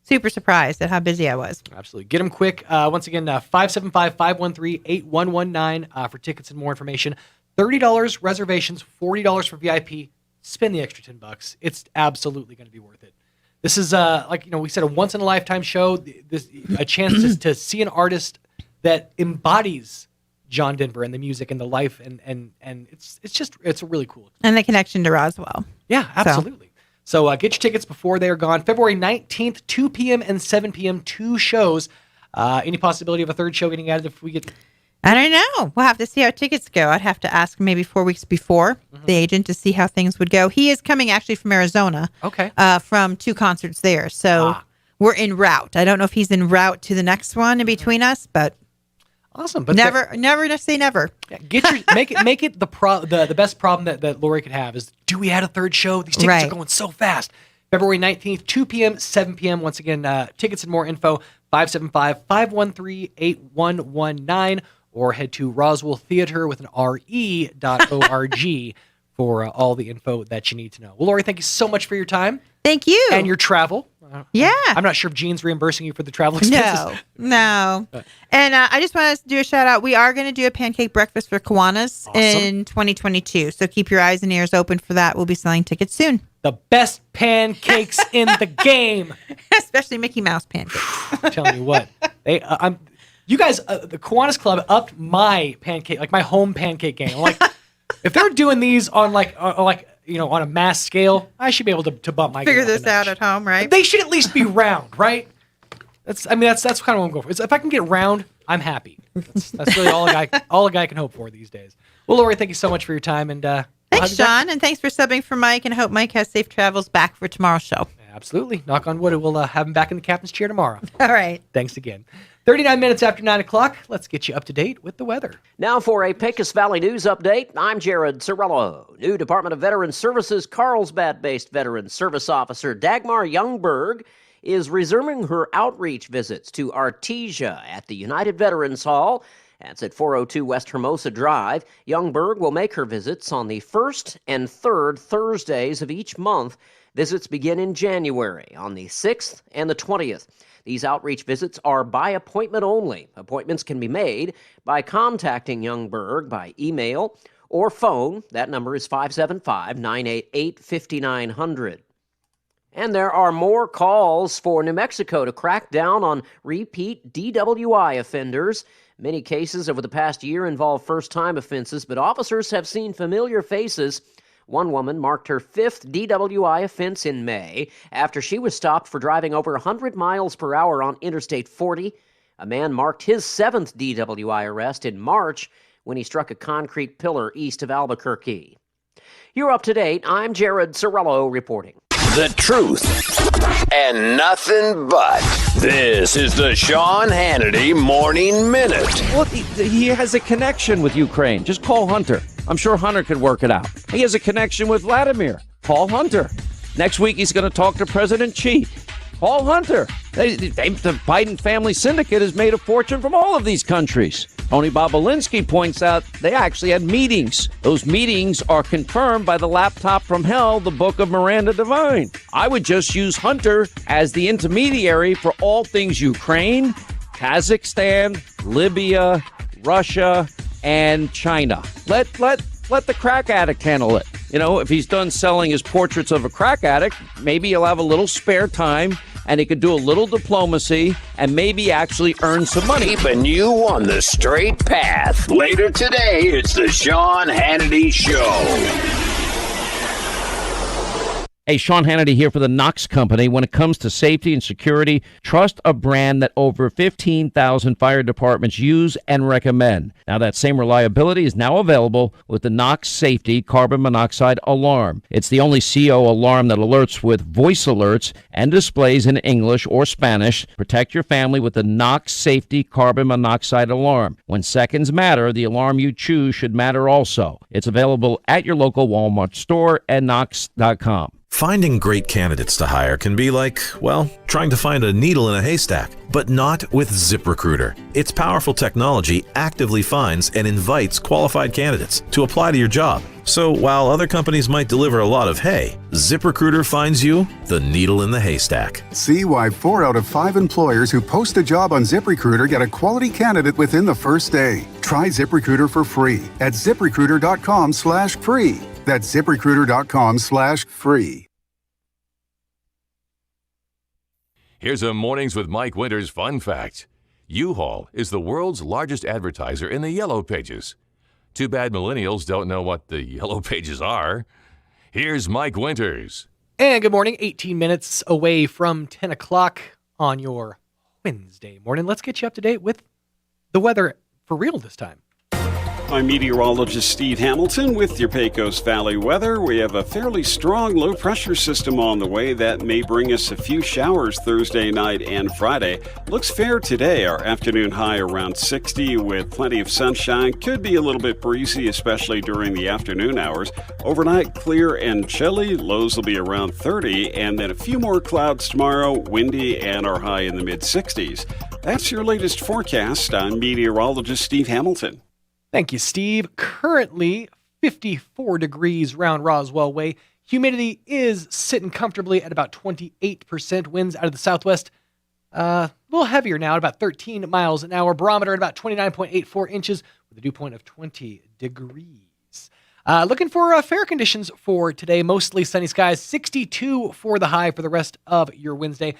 Speaker 26: super surprised at how busy I was.
Speaker 23: Absolutely. Get them quick. Once again, 575-513-8119 for tickets and more information. $30 reservations, $40 for VIP. Spend the extra $10. It's absolutely going to be worth it. This is we said, a once in a lifetime show. A chance to see an artist that embodies John Denver and the music and the life, and it's really cool.
Speaker 26: And the connection to Roswell.
Speaker 23: Yeah, absolutely. So get your tickets before they are gone. February 19th, 2 p.m. and 7 p.m., 2 shows. Any possibility of a third show getting added if we get...
Speaker 26: I don't know. We'll have to see how tickets go. I'd have to ask maybe 4 weeks before the agent to see how things would go. He is coming actually from Arizona.
Speaker 23: Okay.
Speaker 26: From 2 concerts there. So we're en route. I don't know if he's en route to the next one in between us, but...
Speaker 23: Awesome, but
Speaker 26: never say never.
Speaker 23: Make it the best problem that Lori could have is, do we add a third show? These tickets are going so fast. February 19th, 2 p.m., 7 p.m. Once again, tickets and more info 575-513-8119, or head to Roswell Theater with an RE.org for all the info that you need to know. Well, Lori, thank you so much for your time.
Speaker 26: Thank you.
Speaker 23: And your travel.
Speaker 26: Yeah.
Speaker 23: I'm not sure if Gene's reimbursing you for the travel expenses.
Speaker 26: No. And I just want to do a shout out. We are going to do a pancake breakfast for Kiwanis in 2022. So keep your eyes and ears open for that. We'll be selling tickets soon.
Speaker 23: The best pancakes in the game.
Speaker 26: Especially Mickey Mouse pancakes.
Speaker 23: I'm telling you what. You guys, the Kiwanis Club upped my pancake, like my home pancake game. I'm like, if they're doing these on on a mass scale, I should be able to bump my
Speaker 26: figure this out at home, right?
Speaker 23: They should at least be round, right? That's kind of what I'm going for. If I can get round, I'm happy. That's really all a guy can hope for these days. Well, Lori, thank you so much for your time, and
Speaker 26: thanks, Sean, and thanks for subbing for Mike, and I hope Mike has safe travels back for tomorrow's show.
Speaker 23: Absolutely. Knock on wood, we'll have him back in the captain's chair tomorrow.
Speaker 26: All right.
Speaker 23: Thanks again. 39 minutes after 9 o'clock. Let's get you up to date with the weather.
Speaker 4: Now for a Pecos Valley news update, I'm Jared Cirillo. New Department of Veterans Services Carlsbad-based Veteran Service Officer Dagmar Youngberg is resuming her outreach visits to Artesia at the United Veterans Hall. That's at 402 West Hermosa Drive. Youngberg will make her visits on the first and third Thursdays of each month. Visits begin in January on the 6th and the 20th. These outreach visits are by appointment only. Appointments can be made by contacting Youngberg by email or phone. That number is 575-988-5900. And there are more calls for New Mexico to crack down on repeat DWI offenders. Many cases over the past year involve first-time offenses, but officers have seen familiar faces. One woman marked her 5th DWI offense in May after she was stopped for driving over 100 miles per hour on Interstate 40. A man marked his 7th DWI arrest in March when he struck a concrete pillar east of Albuquerque. You're up to date. I'm Jared Cirillo reporting.
Speaker 5: The truth and nothing but. This is the Sean Hannity Morning Minute.
Speaker 9: Well, he has a connection with Ukraine. Just call Hunter. I'm sure Hunter could work it out. He has a connection with Vladimir. Call Hunter. Next week, he's going to talk to President Xi. Call Hunter. The Biden family syndicate has made a fortune from all of these countries. Tony Bobolinsky points out they actually had meetings. Those meetings are confirmed by the laptop from hell, the book of Miranda Devine. I would just use Hunter as the intermediary for all things Ukraine, Kazakhstan, Libya, Russia, and China. Let the crack addict handle it. You know, if he's done selling his portraits of a crack addict, maybe he'll have a little spare time and he could do a little diplomacy and maybe actually earn some money.
Speaker 5: Keeping you on the straight path. Later today, it's the Sean Hannity Show.
Speaker 9: Hey, Sean Hannity here for the Knox Company. When it comes to safety and security, trust a brand that over 15,000 fire departments use and recommend. Now, that same reliability is now available with the Knox Safety Carbon Monoxide Alarm. It's the only CO alarm that alerts with voice alerts and displays in English or Spanish. Protect your family with the Knox Safety Carbon Monoxide Alarm. When seconds matter, the alarm you choose should matter also. It's available at your local Walmart store and Knox.com.
Speaker 10: Finding great candidates to hire can be like, well, trying to find a needle in a haystack, but not with ZipRecruiter. Its powerful technology actively finds and invites qualified candidates to apply to your job. So while other companies might deliver a lot of hay, ZipRecruiter finds you the needle in the haystack.
Speaker 12: See why 4 out of 5 employers who post a job on ZipRecruiter get a quality candidate within the first day. Try ZipRecruiter for free at ZipRecruiter.com/free. That's ZipRecruiter.com/free.
Speaker 11: Here's a Mornings with Mike Winters fun fact. U-Haul is the world's largest advertiser in the Yellow Pages. Too bad millennials don't know what the Yellow Pages are. Here's Mike Winters.
Speaker 23: And good morning, 18 minutes away from 10 o'clock on your Wednesday morning. Let's get you up to date with the weather for real this time.
Speaker 3: I'm meteorologist Steve Hamilton with your Pecos Valley weather. We have a fairly strong low-pressure system on the way that may bring us a few showers Thursday night and Friday. Looks fair today. Our afternoon high around 60 with plenty of sunshine. Could be a little bit breezy, especially during the afternoon hours. Overnight, clear and chilly. Lows will be around 30, and then a few more clouds tomorrow, windy, and our high in the mid-60s. That's your latest forecast. I'm meteorologist Steve Hamilton.
Speaker 23: Thank you, Steve. Currently 54 degrees around Roswell Way. Humidity is sitting comfortably at about 28%. Winds out of the southwest, a little heavier now at about 13 miles an hour. Barometer at about 29.84 inches with a dew point of 20 degrees. Looking for fair conditions for today. Mostly sunny skies. 62 for the high for the rest of your Wednesday.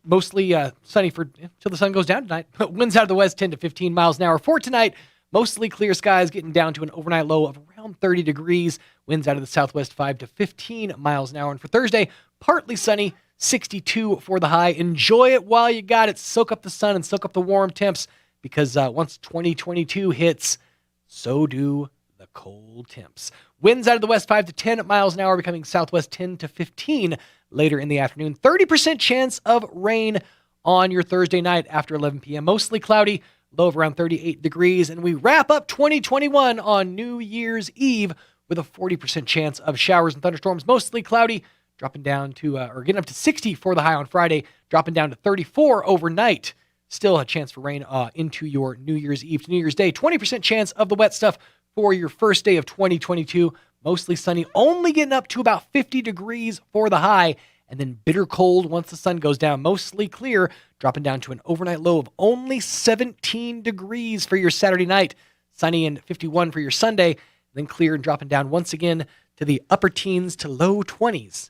Speaker 23: Mostly sunny till the sun goes down tonight. Winds out of the west 10 to 15 miles an hour for tonight. Mostly clear skies, getting down to an overnight low of around 30 degrees. Winds out of the southwest 5 to 15 miles an hour. And for Thursday, partly sunny, 62 for the high. Enjoy it while you got it. Soak up the sun and soak up the warm temps because once 2022 hits, so do the cold temps. Winds out of the west 5 to 10 miles an hour, becoming southwest 10 to 15 later in the afternoon. 30% chance of rain on your Thursday night after 11 p.m. Mostly cloudy. Low of around 38 degrees, and we wrap up 2021 on New Year's Eve with a 40% chance of showers and thunderstorms, mostly cloudy, dropping down to, or getting up to 60 for the high on Friday, dropping down to 34 overnight. Still a chance for rain into your New Year's Eve to New Year's Day. 20% chance of the wet stuff for your first day of 2022, mostly sunny, only getting up to about 50 degrees for the high, and then bitter cold once the sun goes down, mostly clear, dropping down to an overnight low of only 17 degrees for your Saturday night, sunny and 51 for your Sunday, then clear and dropping down once again to the upper teens to low 20s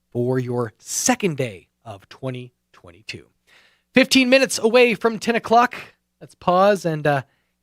Speaker 23: for your second day of 2022. 15 minutes away from 10 o'clock. Let's pause and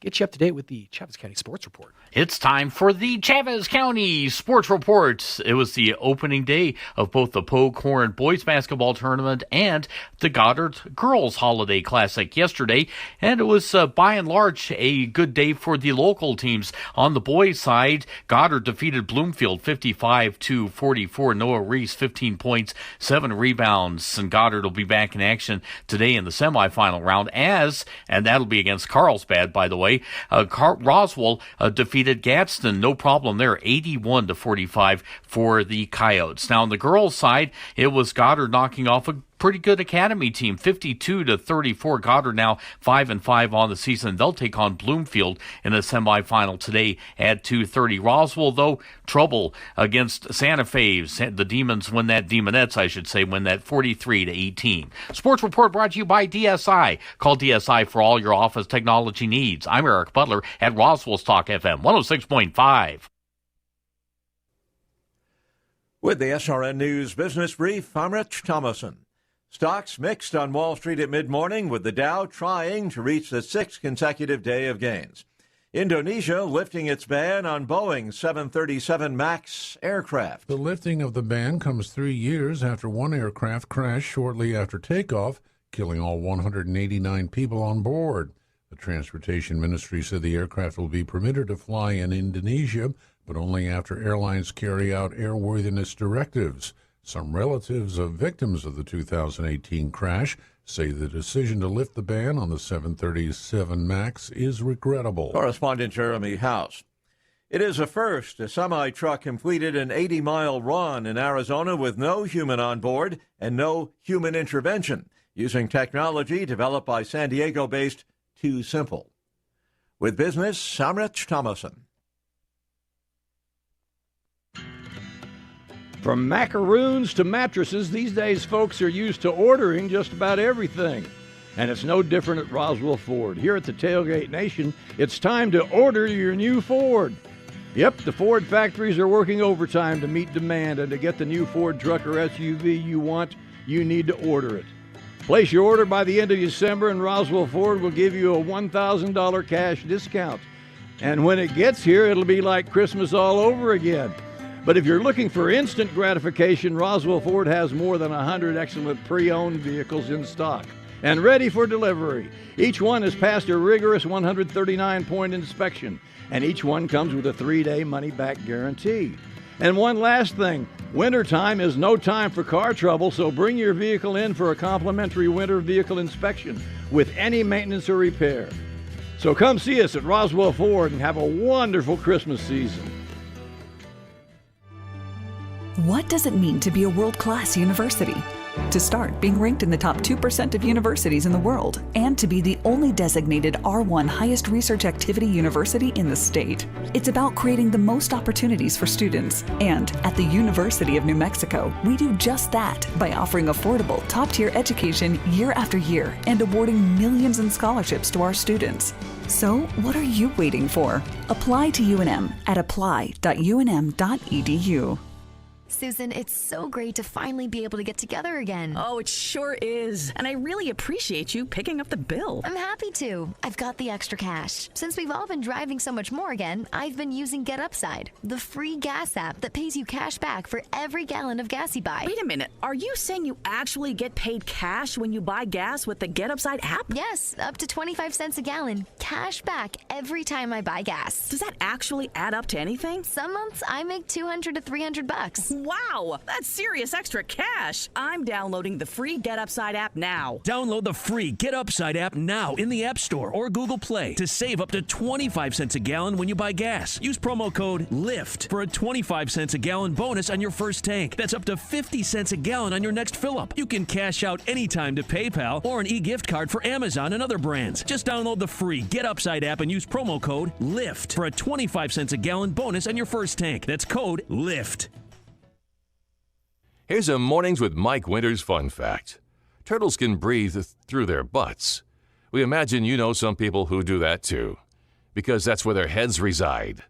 Speaker 23: get you up to date with the Chaves County Sports Report.
Speaker 2: It's time for the Chavez County Sports Report. It was the opening day of both the Pogue Horn Boys Basketball Tournament and the Goddard Girls Holiday Classic yesterday, and it was by and large a good day for the local teams. On the boys' side, Goddard defeated Bloomfield 55-44. Noah Reese 15 points, 7 rebounds, and Goddard will be back in action today in the semifinal round and that'll be against Carlsbad, by the way. Roswell defeated Gadsden, no problem there, 81-45 for the Coyotes. Now on the girls' side, it was Goddard knocking off a pretty good academy team, 52-34. Goddard now 5-5 on the season. They'll take on Bloomfield in the semifinal today at 2:30. Roswell, though, trouble against Santa Fe. The Demonettes, I should say, win that 43-18. Sports Report brought to you by DSI. Call DSI for all your office technology needs. I'm Eric Butler at Roswell's Talk FM 106.5.
Speaker 1: With the SRN News Business Brief, I'm Rich Thomason. Stocks mixed on Wall Street at mid-morning, with the Dow trying to reach the 6th consecutive day of gains. Indonesia lifting its ban on Boeing 737 MAX aircraft.
Speaker 19: The lifting of the ban comes 3 years after one aircraft crashed shortly after takeoff, killing all 189 people on board. The Transportation Ministry said the aircraft will be permitted to fly in Indonesia, but only after airlines carry out airworthiness directives. Some relatives of victims of the 2018 crash say the decision to lift the ban on the 737 MAX is regrettable.
Speaker 1: Correspondent Jeremy House. It is a first. A semi-truck completed an 80-mile run in Arizona with no human on board and no human intervention, using technology developed by San Diego-based Too Simple. With business, I'm Rich Thomason.
Speaker 13: From macaroons to mattresses, these days folks are used to ordering just about everything. And it's no different at Roswell Ford. Here at the Tailgate Nation, it's time to order your new Ford. Yep, the Ford factories are working overtime to meet demand, and to get the new Ford truck or SUV you want, you need to order it. Place your order by the end of December, and Roswell Ford will give you a $1,000 cash discount. And when it gets here, it'll be like Christmas all over again. But if you're looking for instant gratification, Roswell Ford has more than 100 excellent pre-owned vehicles in stock and ready for delivery. Each one has passed a rigorous 139-point inspection, and each one comes with a 3-day money-back guarantee. And one last thing, wintertime is no time for car trouble, so bring your vehicle in for a complimentary winter vehicle inspection with any maintenance or repair. So come see us at Roswell Ford and have a wonderful Christmas season.
Speaker 14: What does it mean to be a world-class university? To start, being ranked in the top 2% of universities in the world, and to be the only designated R1 highest research activity university in the state. It's about creating the most opportunities for students. And at the University of New Mexico, we do just that by offering affordable, top-tier education year after year and awarding millions in scholarships to our students. So, what are you waiting for? Apply to UNM at apply.unm.edu.
Speaker 15: Susan, it's so great to finally be able to get together again.
Speaker 17: Oh, it sure is. And I really appreciate you picking up the bill.
Speaker 15: I'm happy to. I've got the extra cash. Since we've all been driving so much more again, I've been using Get Upside, the free gas app that pays you cash back for every gallon of gas you buy.
Speaker 17: Wait a minute. Are you saying you actually get paid cash when you buy gas with the Get Upside app?
Speaker 15: Yes, up to 25 cents a gallon. Cash back every time I buy gas.
Speaker 17: Does that actually add up to anything?
Speaker 15: Some months I make $200 to $300.
Speaker 17: Wow, that's serious extra cash. I'm downloading the free Get Upside app now.
Speaker 24: Download the free Get Upside app now in the App Store or Google Play to save up to 25 cents a gallon when you buy gas. Use promo code LIFT for a 25 cents a gallon bonus on your first tank. That's up to 50 cents a gallon on your next fill-up. You can cash out anytime to PayPal or an e-gift card for Amazon and other brands. Just download the free Get Upside app and use promo code LIFT for a 25 cents a gallon bonus on your first tank. That's code LIFT.
Speaker 11: Here's a Mornings with Mike Winters fun fact. Turtles can breathe through their butts. We imagine you know some people who do that too, because that's where their heads reside.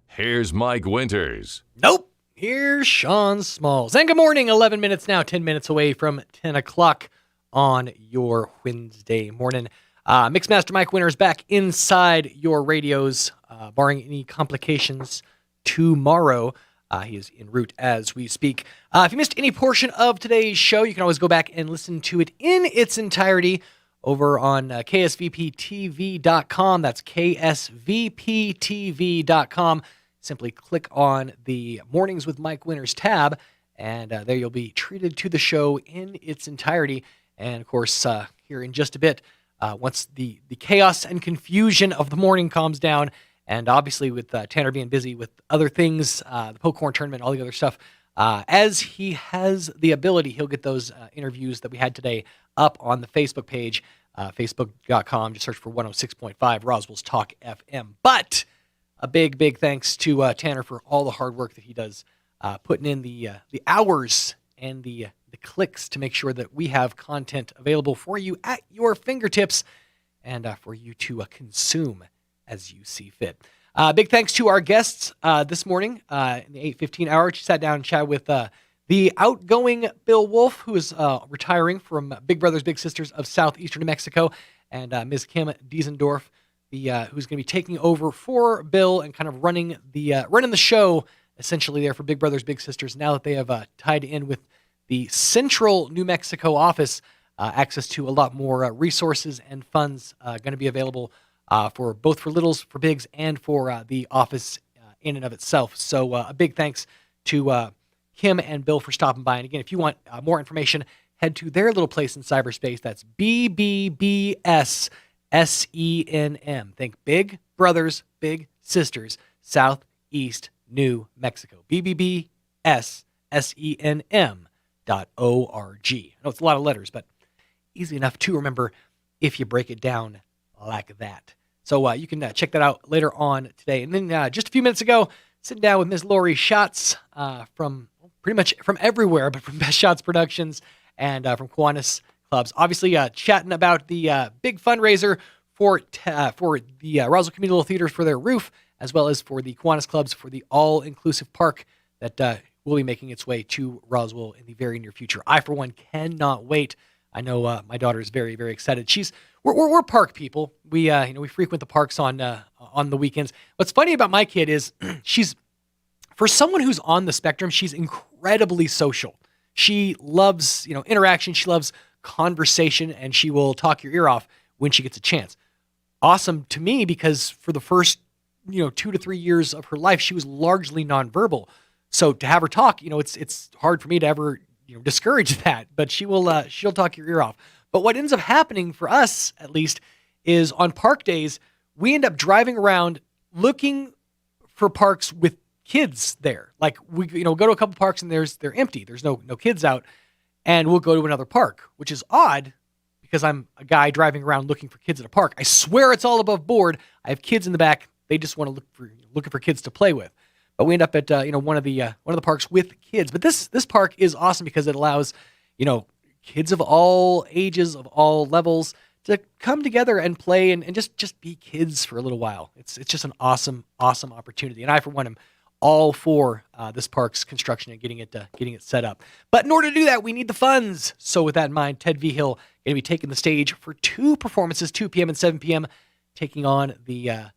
Speaker 11: Here's Mike Winters.
Speaker 23: Nope. Here's Sean Smalls. And good morning. 11 minutes now, 10 minutes away from 10 o'clock on your Wednesday morning. Mixmaster Mike Winter is back inside your radios, barring any complications tomorrow. He is en route as we speak. If you missed any portion of today's show, you can always go back and listen to it in its entirety over on ksvptv.com. That's ksvptv.com. Simply click on the Mornings with Mike Winters tab, and there you'll be treated to the show in its entirety. And, of course, here in just a bit, once the chaos and confusion of the morning calms down, and obviously with Tanner being busy with other things, the Pokecorn tournament, all the other stuff, as he has the ability, he'll get those interviews that we had today up on the Facebook page, facebook.com. Just search for 106.5 Roswell's Talk FM. But a big, big thanks to Tanner for all the hard work that he does, putting in the hours and the clicks to make sure that we have content available for you at your fingertips and for you to consume as you see fit. Big thanks to our guests this morning in the 8:15 hour. She sat down and chatted with the outgoing Bill Wolf, who is retiring from Big Brothers Big Sisters of Southeastern New Mexico, and Ms. Kim Diesendorf, who's going to be taking over for Bill and kind of running the show essentially there for Big Brothers Big Sisters now that they have tied in with the Central New Mexico office. Access to a lot more resources and funds going to be available for both for littles, for bigs, and for the office in and of itself. So a big thanks to Kim and Bill for stopping by. And again, if you want more information, head to their little place in cyberspace. That's BBBSSENM. Think Big Brothers Big Sisters, Southeast New Mexico. BBBSSENM.org. I know it's a lot of letters, but easy enough to remember if you break it down like that. So you can check that out later on today. And then just a few minutes ago, sitting down with Ms. Lori Schatz from pretty much from everywhere, but from Best Shots Productions and from Kiwanis Clubs. Obviously, chatting about the big fundraiser for the Roswell Community Little Theaters for their roof, as well as for the Kiwanis Clubs for the all-inclusive park that will be making its way to Roswell in the very near future. I, for one, cannot wait. I know my daughter is very, very excited. We're park people. We we frequent the parks on the weekends. What's funny about my kid is she's, for someone who's on the spectrum, she's incredibly social. She loves interaction. She loves conversation, and she will talk your ear off when she gets a chance. Awesome to me because for the first 2 to 3 years of her life, she was largely nonverbal. So to have her talk, it's hard for me to ever discourage that. But she'll talk your ear off. But what ends up happening for us, at least, is on park days, we end up driving around looking for parks with kids there. Like we go to a couple parks and they're empty. There's no kids out, and we'll go to another park, which is odd because I'm a guy driving around looking for kids at a park. I swear it's all above board. I have kids in the back. They just want to looking for kids to play with. But we end up at one of the parks with kids. But this park is awesome because it allows kids of all ages, of all levels, to come together and play and just be kids for a little while. It's just an awesome opportunity. And I, for one, am all for this park's construction and getting it set up. But in order to do that, we need the funds. So with that in mind, Ted V. Hill going to be taking the stage for 2 performances, 2 p.m. and 7 p.m., taking on the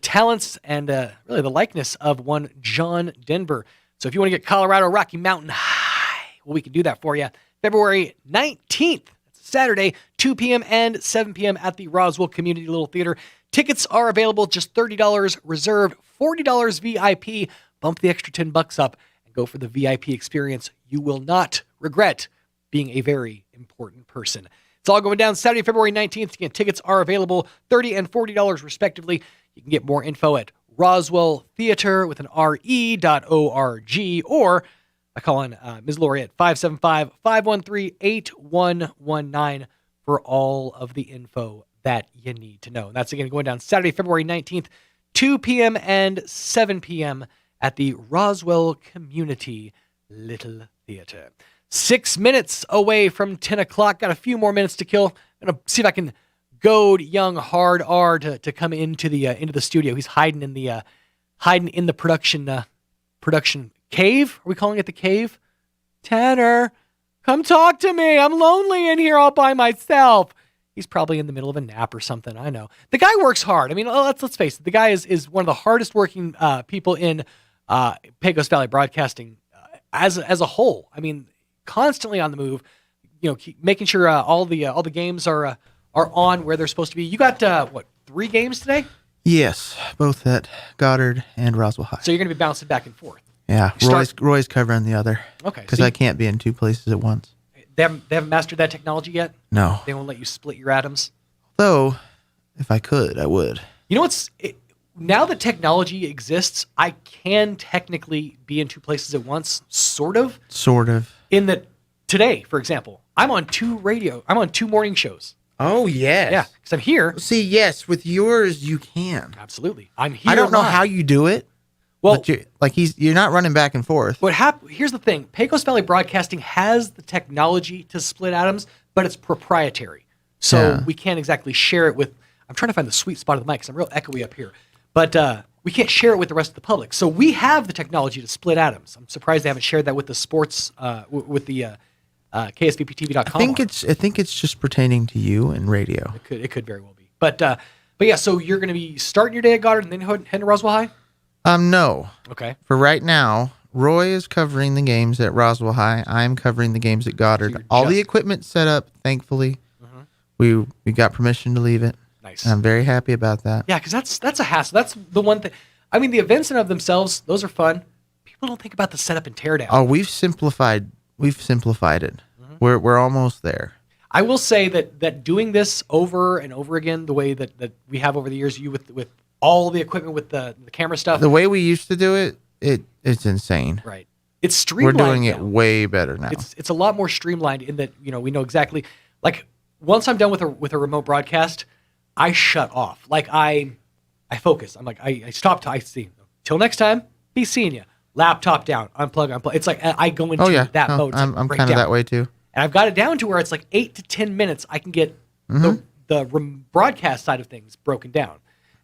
Speaker 23: talents and really the likeness of one John Denver. So if you want to get Colorado Rocky Mountain High, well, we can do that for you. February 19th, that's Saturday, 2 p.m. and 7 p.m. at the Roswell Community Little Theater. Tickets are available, just $30 reserved, $40 VIP. Bump the extra $10 up and go for the VIP experience. You will not regret being a very important person. It's all going down Saturday, February 19th. Again, tickets are available, $30 and $40 respectively. You can get more info at Roswell Theater with an RE.org, or by calling Ms. Lori at 575-513-8119 for all of the info that you need to know. And that's again going down Saturday, February 19th, 2 p.m. and 7 p.m. at the Roswell Community Little Theater. 6 minutes away from 10 o'clock. Got a few more minutes to kill. I'm going to see if I can goad young Hard R to come into the studio. He's hiding in the production cave. Are we calling it the cave? Tanner, come talk to me. I'm lonely in here all by myself. He's probably in the middle of a nap or something. I know. The guy works hard. I mean, let's face it. The guy is one of the hardest working people in Pecos Valley broadcasting as a whole. I mean, constantly on the move. Keep making sure all the games are on where they're supposed to be. You got 3 games today?
Speaker 6: Yes, both at Goddard and Roswell High.
Speaker 23: So you're going to be bouncing back and forth.
Speaker 6: Yeah, Roy's covering the other.
Speaker 23: Okay,
Speaker 6: because I can't be in 2 places at once.
Speaker 23: They haven't mastered that technology yet?
Speaker 6: No.
Speaker 23: They won't let you split your atoms?
Speaker 6: Though, if I could, I would.
Speaker 23: You know now that technology exists, I can technically be in 2 places at once, sort of.
Speaker 6: Sort of.
Speaker 23: In that today, for example, I'm on 2 morning shows.
Speaker 6: Oh, yes.
Speaker 23: Yeah, because I'm here.
Speaker 6: See, yes, with yours, you can.
Speaker 23: Absolutely. I'm here.
Speaker 6: I don't know
Speaker 23: live.
Speaker 6: how you do it. Well, you're not running back and forth.
Speaker 23: Here's the thing. Pecos Valley Broadcasting has the technology to split atoms, but it's proprietary. So we can't exactly share it with... I'm trying to find the sweet spot of the mic because I'm real echoey up here. But we can't share it with the rest of the public. So we have the technology to split atoms. I'm surprised they haven't shared that with the sports, with the KSVPTV.com.
Speaker 6: I think it's just pertaining to you and radio.
Speaker 23: It could very well be. But yeah, so you're going to be starting your day at Goddard and then heading to Roswell High?
Speaker 6: No.
Speaker 23: Okay.
Speaker 6: For right now, Roy is covering the games at Roswell High. I'm covering the games at Goddard. So all the equipment set up, thankfully. We got permission to leave it.
Speaker 23: Nice.
Speaker 6: And I'm very happy about that.
Speaker 23: Yeah, because that's a hassle. That's the one thing. I mean, the events in of themselves, those are fun. People don't think about the setup and teardown.
Speaker 6: Oh, we've simplified it. We're almost there.
Speaker 23: I will say that doing this over and over again, the way that we have over the years, you with all the equipment with the camera stuff.
Speaker 6: The way we used to do it, it's insane.
Speaker 23: Right. It's streamlined.
Speaker 6: We're doing it way better now.
Speaker 23: It's a lot more streamlined in that, we know exactly, like once I'm done with a remote broadcast, I shut off. Like I focus. I'm like, I stop. I see. Till next time, be seeing you. Laptop down, unplug. It's like I go into that mode.
Speaker 6: I'm kind of that way too.
Speaker 23: And I've got it down to where it's like 8 to 10 minutes. I can get the broadcast side of things broken down.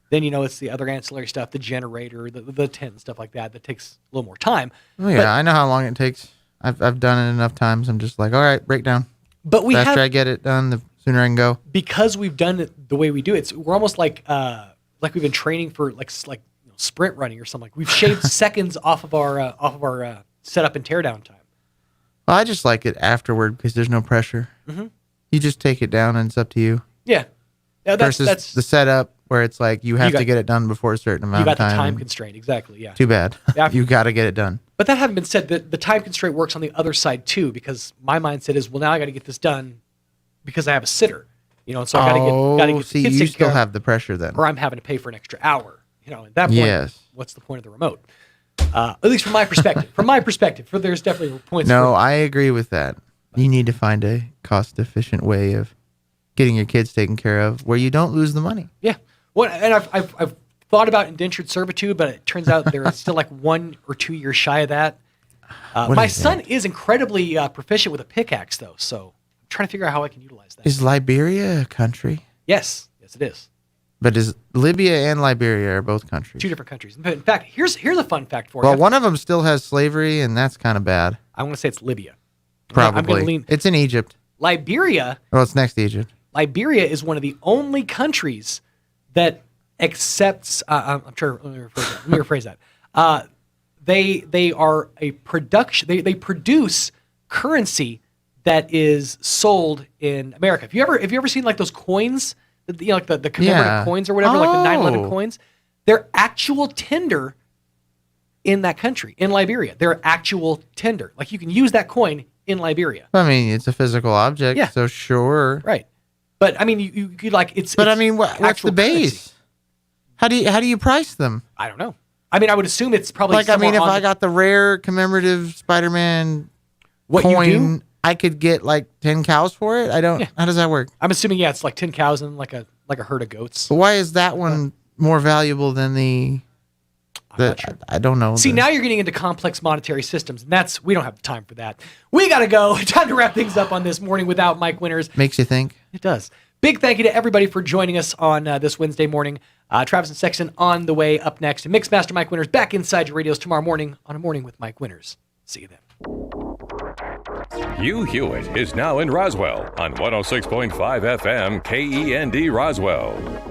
Speaker 23: Then, it's the other ancillary stuff, the generator, the tent, stuff like that takes a little more time.
Speaker 6: Oh, yeah, I know how long it takes. I've done it enough times. I'm just like, all right, breakdown.
Speaker 23: But
Speaker 6: the faster I get it done, the sooner I can go.
Speaker 23: Because we've done it the way we do it, we're almost like we've been training for like sprint running or something. Like we've shaved seconds off of our setup and teardown time.
Speaker 6: Well, I just like it afterward because there's no pressure. Mm-hmm. You just take it down and it's up to you.
Speaker 23: Yeah.
Speaker 6: Versus the setup where it's like you have to get it done before a certain amount of time.
Speaker 23: You got the time constraint, exactly, yeah.
Speaker 6: Too bad. You got to get it done.
Speaker 23: But that having been said, the time constraint works on the other side too, because my mindset is, well, now I got to get this done because I have a sitter. So I got to get the kids
Speaker 6: you still have the pressure then.
Speaker 23: Or I'm having to pay for an extra hour. At that point, what's the point of the remote? At least from my perspective. There's definitely points.
Speaker 6: No, I agree with that. You need to find a cost-efficient way of getting your kids taken care of where you don't lose the money.
Speaker 23: Yeah. Well, and I've thought about indentured servitude, but it turns out they're still like 1 or 2 years shy of that. My son is incredibly proficient with a pickaxe, though, so I'm trying to figure out how I can utilize that.
Speaker 6: Is Liberia a country?
Speaker 23: Yes, it is.
Speaker 6: But is Libya and Liberia are both countries?
Speaker 23: 2 different countries. In fact, here's a fun fact for you.
Speaker 6: Well, one of them still has slavery, and that's kind of bad.
Speaker 23: I want to say it's Libya.
Speaker 6: Probably. It's in Egypt.
Speaker 23: Liberia.
Speaker 6: Well, it's next to Egypt.
Speaker 23: Liberia is one of the only countries that accepts. I'm sure. Let me rephrase that. They are a production. They produce currency that is sold in America. Have you ever seen like those coins? Like the commemorative coins or whatever, like the 9/11 coins. They're actual tender in that country, in Liberia. They're actual tender. Like you can use that coin in Liberia.
Speaker 6: I mean, it's a physical object, so sure.
Speaker 23: Right. But I mean, you like it's.
Speaker 6: But I mean, what's the base? Currency. How do you price them?
Speaker 23: I don't know. I mean, I would assume it's probably
Speaker 6: like. I mean, if I got the rare commemorative Spider-Man coin, I could get like 10 cows for it. I don't. Yeah. How does that work?
Speaker 23: I'm assuming it's like 10 cows and like a herd of goats.
Speaker 6: But why is that one more valuable than the? Sure. I don't know.
Speaker 23: See, now you're getting into complex monetary systems, and we don't have time for that. We got to go. Time to wrap things up on this morning without Mike Winters.
Speaker 6: Makes you think.
Speaker 23: It does. Big thank you to everybody for joining us on this Wednesday morning. Travis and Sexton on the way up next. And Mixmaster Mike Winters back inside your radios tomorrow morning on A Morning with Mike Winters. See you then.
Speaker 11: Hugh Hewitt is now in Roswell on 106.5 FM KEND Roswell.